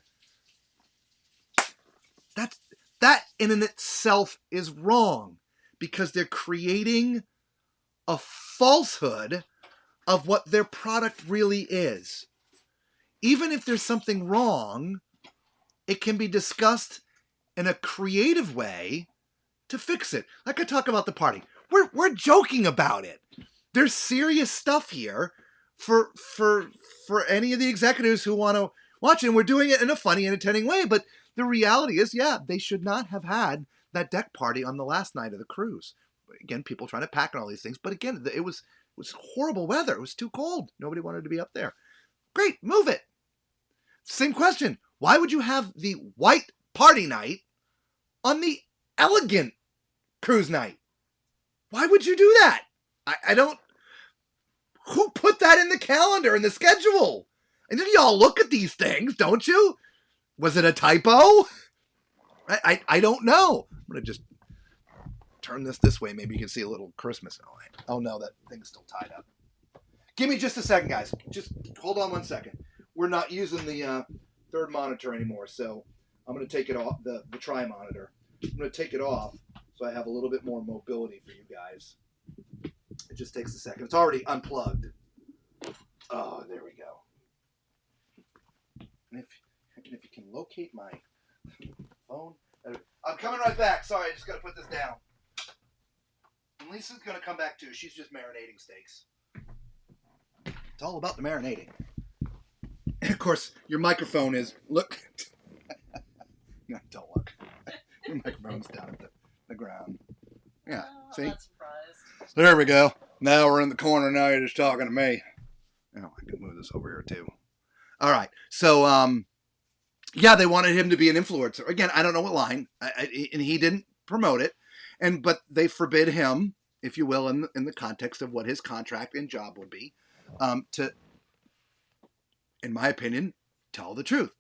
[SPEAKER 1] That in and itself is wrong, because they're creating a falsehood of what their product really is. Even if there's something wrong, it can be discussed in a creative way to fix it. Like I talk about the party. We're joking about it. There's serious stuff here for any of the executives who want to watch it. And we're doing it in a funny, entertaining way. But the reality is, they should not have had that deck party on the last night of the cruise. Again, people trying to pack and all these things. But again, it was horrible weather. It was too cold. Nobody wanted to be up there. Great, move it. Same question. Why would you have the white party night on the elegant cruise night? Why would you do that? I don't... Who put that in the calendar, in the schedule? And then y'all look at these things, don't you? Was it a typo? I don't know. I'm going to just turn this way. Maybe you can see a little Christmas. Oh no, that thing's still tied up. Give me just a second, guys. Just hold on 1 second. We're not using the third monitor anymore, so I'm going to take it off, the tri-monitor. I'm going to take it off so I have a little bit more mobility for you guys. It just takes a second. It's already unplugged. Oh, there we go. And if you can locate my phone. I'm coming right back. Sorry, I just got to put this down. And Lisa's going to come back too. She's just marinating steaks. It's all about the marinating. And of course, your microphone is... Look. No, don't look. Your microphone's down at the ground. Yeah, see?
[SPEAKER 2] I'm not surprised.
[SPEAKER 1] There we go. Now we're in the corner. Now you're just talking to me. Oh, I can move this over here too. All right. So, yeah, they wanted him to be an influencer. Again, I don't know what line, and he didn't promote it. But they forbid him, if you will, in the context of what his contract and job would be, to, in my opinion, tell the truth.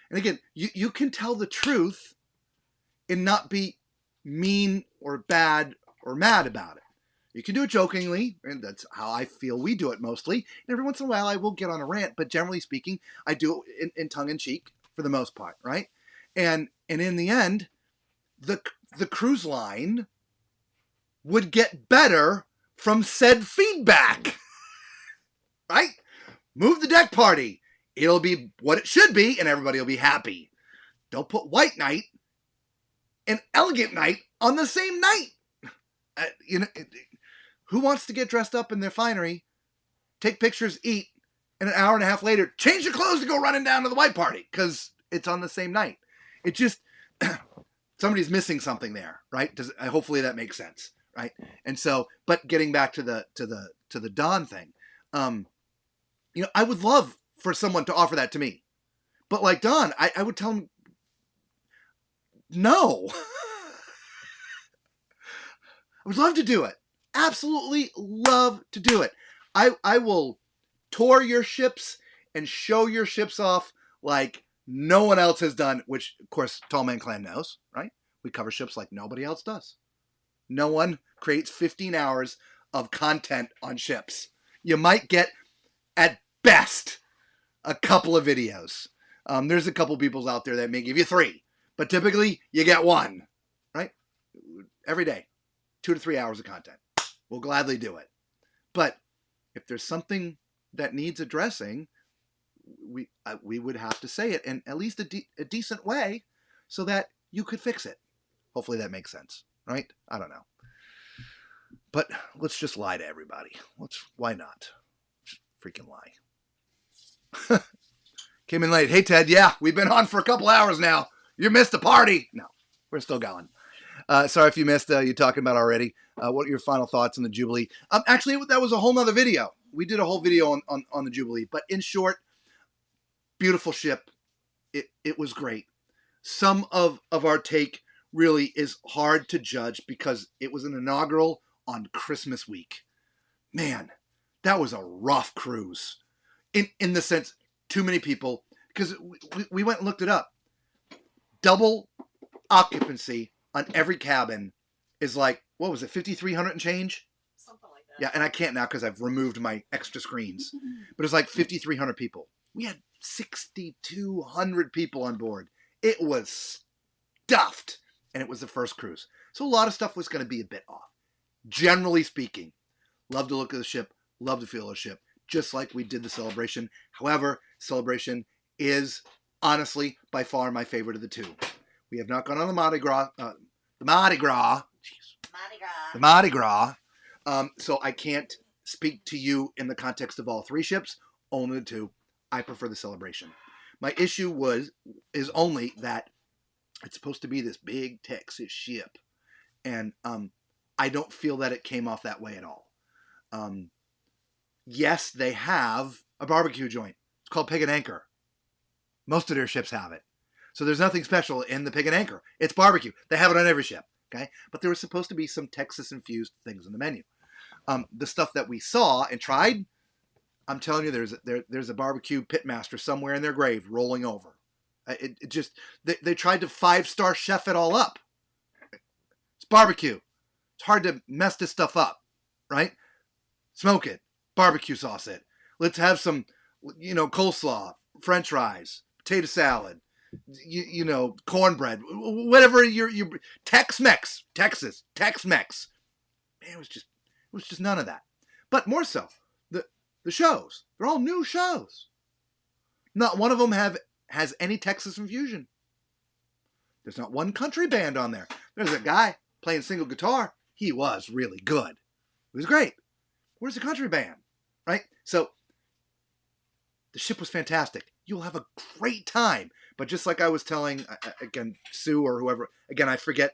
[SPEAKER 1] And again, you can tell the truth and not be mean or bad or mad about it. You can do it jokingly, and that's how I feel we do it mostly. And every once in a while, I will get on a rant, but generally speaking, I do it in tongue-in-cheek for the most part, right? And in the end, the cruise line would get better from said feedback, right? Move the deck party. It'll be what it should be, and everybody will be happy. Don't put white night and elegant night on the same night. Who wants to get dressed up in their finery, take pictures, eat, and an hour and a half later, change your clothes to go running down to the white party because it's on the same night? It just, somebody's missing something there, right? Hopefully that makes sense, right? And so, but getting back to the Don thing, I would love for someone to offer that to me, but like Don, I would tell him no. I would love to do it. Absolutely love to do it. I will tour your ships and show your ships off like no one else has done, which, of course, Tall Man Clan knows, right? We cover ships like nobody else does. No one creates 15 hours of content on ships. You might get, at best, a couple of videos. There's a couple people out there that may give you 3, but typically you get 1, right? Every day, 2 to 3 hours of content. We'll gladly do it. But if there's something that needs addressing, we would have to say it in at least a decent way so that you could fix it. Hopefully that makes sense, right? I don't know. But let's just lie to everybody. Why not? Just freaking lie. Came in late. Hey, Ted. Yeah, we've been on for a couple hours now. You missed a party. No, we're still going. Sorry if you missed you talking about already. What are your final thoughts on the Jubilee? Actually, that was a whole nother video. We did a whole video on the Jubilee. But in short, beautiful ship. It was great. Some of our take really is hard to judge because it was an inaugural on Christmas week. Man, that was a rough cruise. In the sense, too many people. Because we went and looked it up. Double occupancy on every cabin is like, what was it, 5,300 and change?
[SPEAKER 2] Something like that.
[SPEAKER 1] Yeah, and I can't now because I've removed my extra screens. But it's like 5,300 people. We had 6,200 people on board. It was stuffed, and it was the first cruise. So a lot of stuff was going to be a bit off. Generally speaking, love to look at the ship, love to feel the ship, just like we did the Celebration. However, Celebration is honestly by far my favorite of the two. We have not gone on the Mardi Gras. So I can't speak to you in the context of all 3 ships, only the 2. I prefer the Celebration. My issue is only that it's supposed to be this big Texas ship. And I don't feel that it came off that way at all. Yes, they have a barbecue joint. It's called Pig and Anchor. Most of their ships have it. So there's nothing special in the Pig and Anchor. It's barbecue. They have it on every ship. Okay, but there was supposed to be some Texas-infused things in the menu. The stuff that we saw and tried, I'm telling you, there's a barbecue pitmaster somewhere in their grave rolling over. It just they tried to 5-star chef it all up. It's barbecue. It's hard to mess this stuff up, right? Smoke it, barbecue sauce it. Let's have some, coleslaw, French fries, potato salad. Cornbread, whatever your Tex-Mex, Texas, Tex-Mex. Man, it was just none of that. But more so, the shows. They're all new shows. Not one of them has any Texas infusion. There's not one country band on there. There's a guy playing single guitar. He was really good. It was great. Where's the country band? Right? So the ship was fantastic. You'll have a great time. But just like I was telling, again, Sue or whoever, again, I forget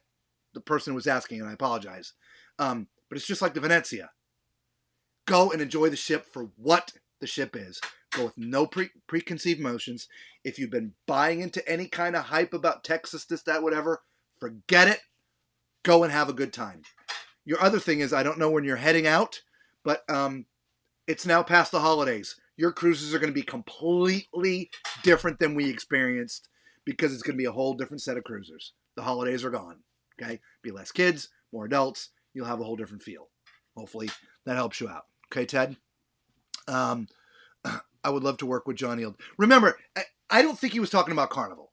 [SPEAKER 1] the person who was asking, and I apologize. But it's just like the Venezia. Go and enjoy the ship for what the ship is. Go with no preconceived notions. If you've been buying into any kind of hype about Texas, this, that, whatever, forget it. Go and have a good time. Your other thing is, I don't know when you're heading out, but it's now past the holidays. Your cruises are going to be completely different than we experienced because it's going to be a whole different set of cruisers. The holidays are gone. Okay? Be less kids, more adults. You'll have a whole different feel. Hopefully that helps you out. Okay, Ted? I would love to work with John Eild. Remember, I don't think he was talking about Carnival.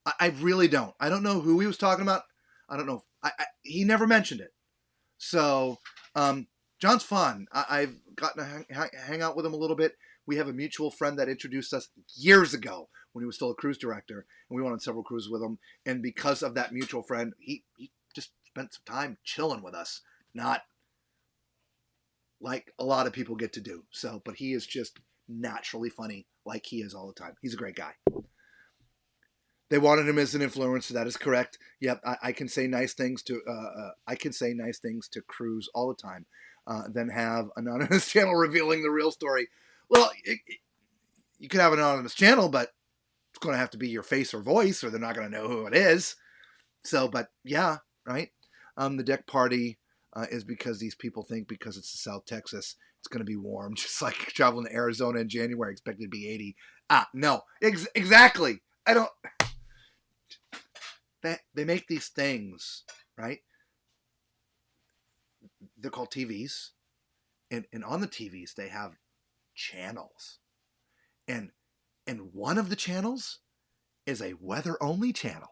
[SPEAKER 1] I really don't. I don't know who he was talking about. I don't know. He never mentioned it. So, John's fun. I've gotten to hang out with him a little bit. We have a mutual friend that introduced us years ago when he was still a cruise director, and we went on several cruises with him. And because of that mutual friend, he just spent some time chilling with us. Not like a lot of people get to do. So, but he is just naturally funny like he is all the time. He's a great guy. They wanted him as an influencer. That is correct. Yep, I can say nice things to Cruz all the time. Then have anonymous channel revealing the real story. Well, you could have an anonymous channel, but it's going to have to be your face or voice, or they're not going to know who it is. So, but yeah, right. The deck party is because these people think because it's South Texas, it's going to be warm, just like traveling to Arizona in January, expected to be 80. No, exactly. I don't. They make these things, right? They're called TVs. And on the TVs, they have channels. And one of the channels is a weather-only channel.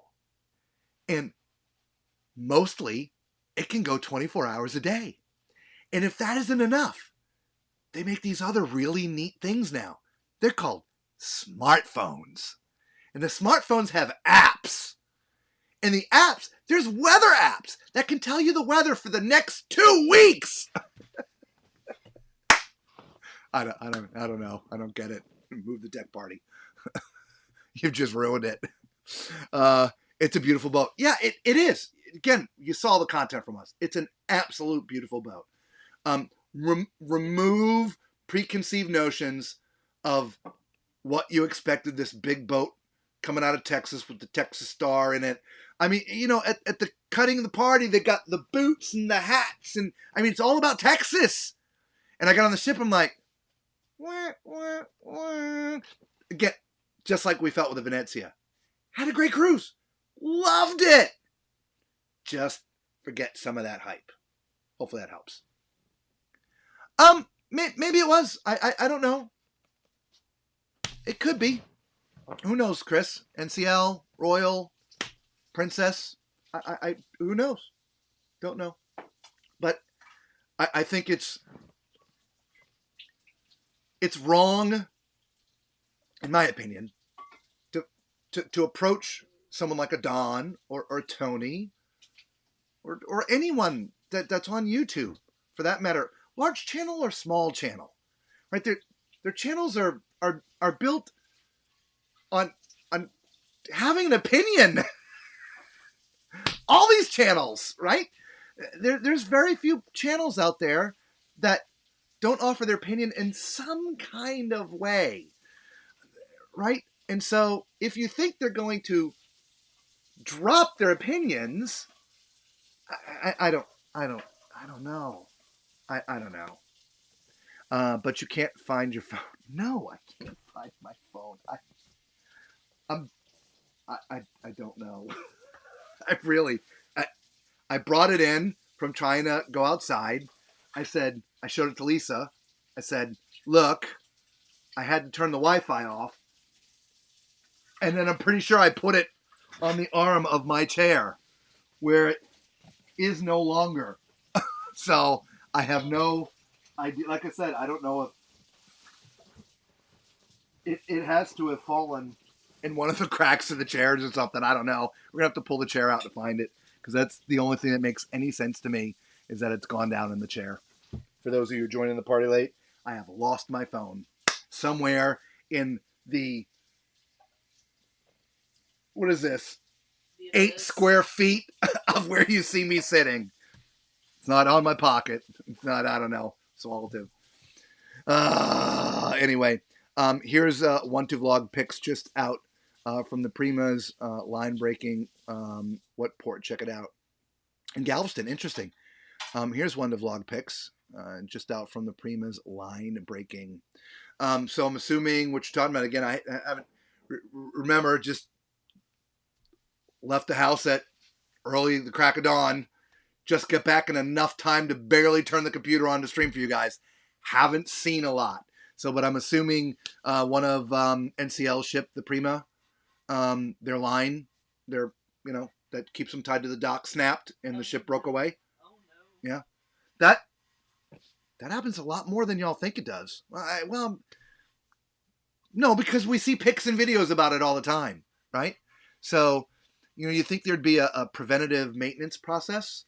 [SPEAKER 1] And mostly, it can go 24 hours a day. And if that isn't enough, they make these other really neat things now. They're called smartphones. And the smartphones have apps. And the apps, there's weather apps that can tell you the weather for the next 2 weeks. I don't know. I don't get it. Move the deck party. You've just ruined it. It's a beautiful boat. Yeah, it is. Again, you saw the content from us. It's an absolute beautiful boat. Remove preconceived notions of what you expected this big boat coming out of Texas with the Texas star in it. I mean, you know, at the cutting of the party, they got the boots and the hats. And I mean, it's all about Texas. And I got on the ship, I'm like, wah, wah, wah. Again, just like we felt with the Venezia. Had a great cruise. Loved it. Just forget some of that hype. Hopefully that helps. Maybe it was. I don't know. It could be. Who knows, Chris? NCL, Royal, Princess. Who knows? Don't know. But I think it's wrong, in my opinion, to approach someone like a Don or Tony or anyone that's on YouTube, for that matter, large channel or small channel, right? Their channels are built on having an opinion. All these channels, right? There's very few channels out there that don't offer their opinion in some kind of way, right? And so if you think they're going to drop their opinions, I don't know. I don't know. But you can't find your phone. No, I can't find my phone. I don't know. I brought it in from trying to go outside. I showed it to Lisa. I said, look, I had to turn the Wi-Fi off. And then I'm pretty sure I put it on the arm of my chair where it is no longer. So I have no like I said, I don't know if it has to have fallen in one of the cracks of the chairs or something. I don't know. We're gonna have to pull the chair out to find it because that's the only thing that makes any sense to me is that it's gone down in the chair. For those of you joining the party late, I have lost my phone somewhere in the, what is this? 8 square feet of where you see me sitting. It's not on my pocket. It's not, I don't know. Swallowed. Anyway, here's 1-2 vlog pics just out from the Prima's line breaking. What port? Check it out. In Galveston. Interesting. Here's 1-2 vlog pics just out from the Prima's line breaking. So I'm assuming what you're talking about. Again, I haven't remember, just left the house at early the crack of dawn. Just get back in enough time to barely turn the computer on to stream for you guys. Haven't seen a lot. So, but I'm assuming one of NCL shipped the Prima, their line, that keeps them tied to the dock snapped and the ship broke away.
[SPEAKER 2] Oh no.
[SPEAKER 1] Yeah, that happens a lot more than y'all think it does. Well, no, because we see pics and videos about it all the time, right? So, you think there'd be a preventative maintenance process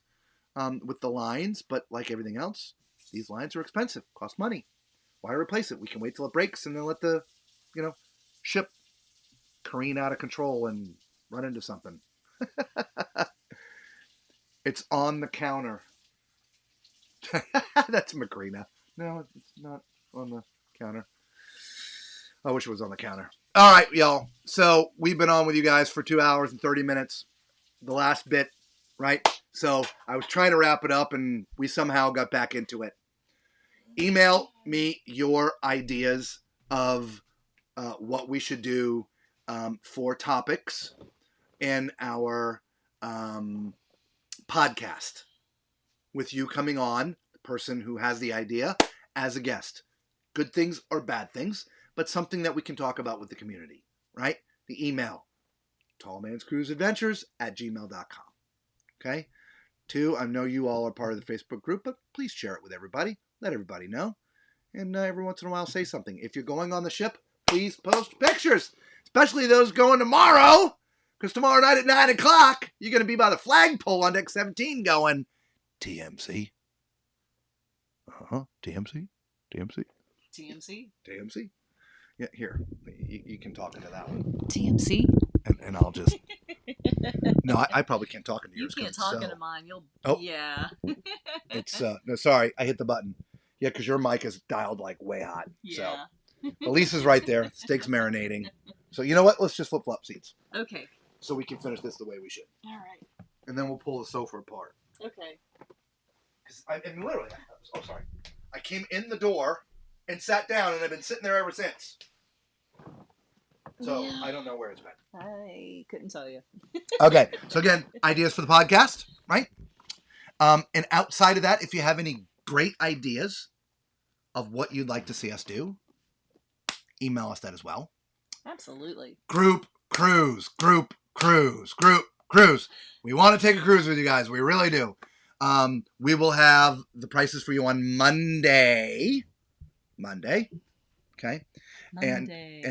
[SPEAKER 1] with the lines, but like everything else, these lines are expensive, cost money. Why replace it? We can wait till it breaks and then let the, ship careen out of control and run into something. It's on the counter. That's Macrina. No, it's not on the counter. I wish it was on the counter. All right, y'all. So we've been on with you guys for 2 hours and 30 minutes. The last bit, right? So I was trying to wrap it up, and we somehow got back into it. Email me your ideas of what we should do for topics in our podcast, with you coming on, the person who has the idea, as a guest. Good things or bad things, but something that we can talk about with the community, right? The email, tallmanscruiseadventures@gmail.com. Okay? 2, I know you all are part of the Facebook group, but please share it with everybody. Let everybody know. And every once in a while, say something. If you're going on the ship, please post pictures, especially those going tomorrow, because tomorrow night at 9 o'clock, you're going to be by the flagpole on deck 17 going, TMC. TMC. Yeah, here. You can talk into that one.
[SPEAKER 2] TMC.
[SPEAKER 1] And I'll just... No, I probably can't talk into yours.
[SPEAKER 2] You can't talk into mine. You'll...
[SPEAKER 1] Oh.
[SPEAKER 2] Yeah.
[SPEAKER 1] It's... No, sorry. I hit the button. Yeah, because your mic is dialed like way hot.
[SPEAKER 2] Yeah.
[SPEAKER 1] So. Elisa's right there. Steak's marinating. So you know what? Let's just flip-flop seats.
[SPEAKER 2] Okay.
[SPEAKER 1] So we can finish this the way we should.
[SPEAKER 2] All right.
[SPEAKER 1] And then we'll pull the sofa apart.
[SPEAKER 2] Okay.
[SPEAKER 1] Because I mean, literally, sorry. I came in the door and sat down, and I've been sitting there ever since. So yeah. I don't know where it's been.
[SPEAKER 2] I couldn't tell you.
[SPEAKER 1] Okay. So again, ideas for the podcast, right? And outside of that, if you have any great ideas of what you'd like to see us do, email us that as well.
[SPEAKER 2] Absolutely.
[SPEAKER 1] Group cruise. We want to take a cruise with you guys. We really do. We will have the prices for you on Monday. Okay. Monday,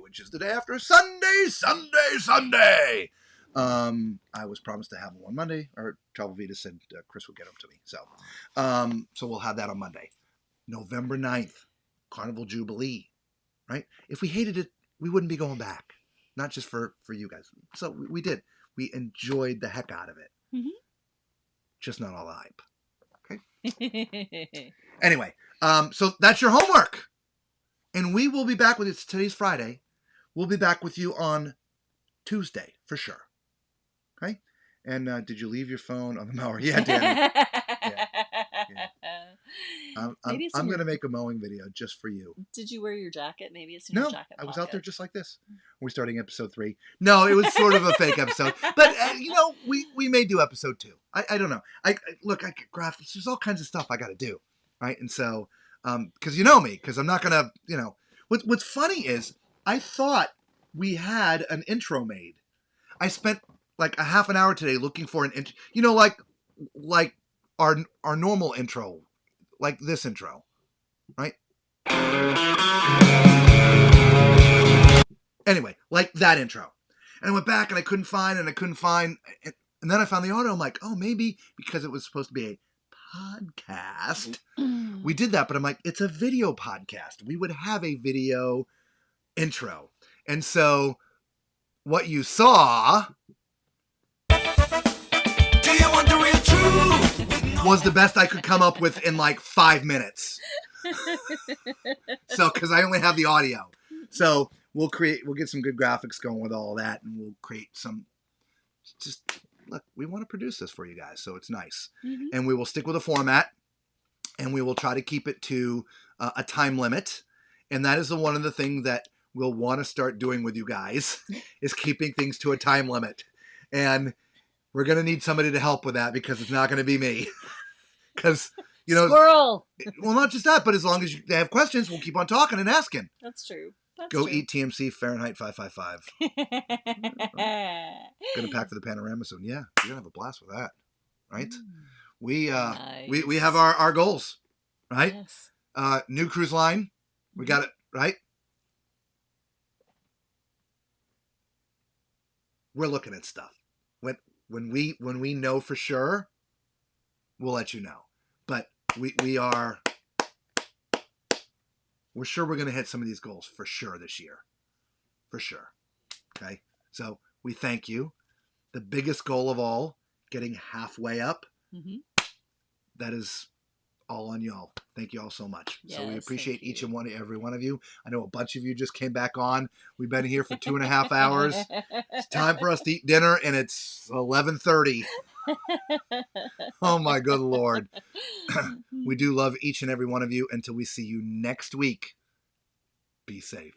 [SPEAKER 1] which is the day after Sunday. I was promised to have them on Monday, or Travel Vita said Chris would get them to me. So we'll have that on Monday. November 9th, Carnival Jubilee, right? If we hated it, we wouldn't be going back. Not just for you guys. So we did. We enjoyed the heck out of it. Mm-hmm. Just not all the hype. Okay? Anyway, so that's your homework. And we will be back with it. Today's Friday. We'll be back with you on Tuesday, for sure. Okay? And did you leave your phone on the mower? Yeah, Danny. Yeah. I'm going to make a mowing video just for you.
[SPEAKER 2] Did you wear your jacket? Maybe it's in your jacket pocket.
[SPEAKER 1] I was out there just like this. We're starting episode 3. No, it was sort of a fake episode. But, we may do episode 2. I don't know. I get graphics. There's all kinds of stuff I got to do. Right? And so, because you know me, because I'm not going to, What's funny is I thought we had an intro made. I spent like a half an hour today looking for an intro. Like our normal intro, like this intro, right? Anyway, like that intro. And I went back and I couldn't find. And then I found the audio. I'm like, oh, maybe because it was supposed to be a podcast, we did that. But I'm like, it's a video podcast. We would have a video intro. And so what you saw was the best I could come up with in like 5 minutes. So, because I only have the audio. So we'll get some good graphics going with all of that, and we'll create some, just, look, we want to produce this for you guys, so it's nice. Mm-hmm. And we will stick with a format, and we will try to keep it to a time limit. And that is one of the things that we'll want to start doing with you guys, is keeping things to a time limit. And we're going to need somebody to help with that, because it's not going to be me. Because, you know,
[SPEAKER 2] squirrel.
[SPEAKER 1] Well, not just that, but as long as they have questions, we'll keep on talking and asking.
[SPEAKER 2] That's true.
[SPEAKER 1] Go eat TMC Fahrenheit 555. Gonna pack for the panorama soon. Yeah, you're gonna have a blast with that, right? Nice. We have our goals, right? Yes. New cruise line, we got it right. We're looking at stuff. When we know for sure, we'll let you know. But we're sure we're going to hit some of these goals for sure this year. For sure. Okay? So we thank you. The biggest goal of all, getting halfway up, that is all on y'all. Thank you all so much. Yes, so we appreciate each and every one of you. I know a bunch of you just came back on. We've been here for 2.5 hours. It's time for us to eat dinner, and it's 11:30. Oh my good Lord. We do love each and every one of you. Until we see you next week, be safe.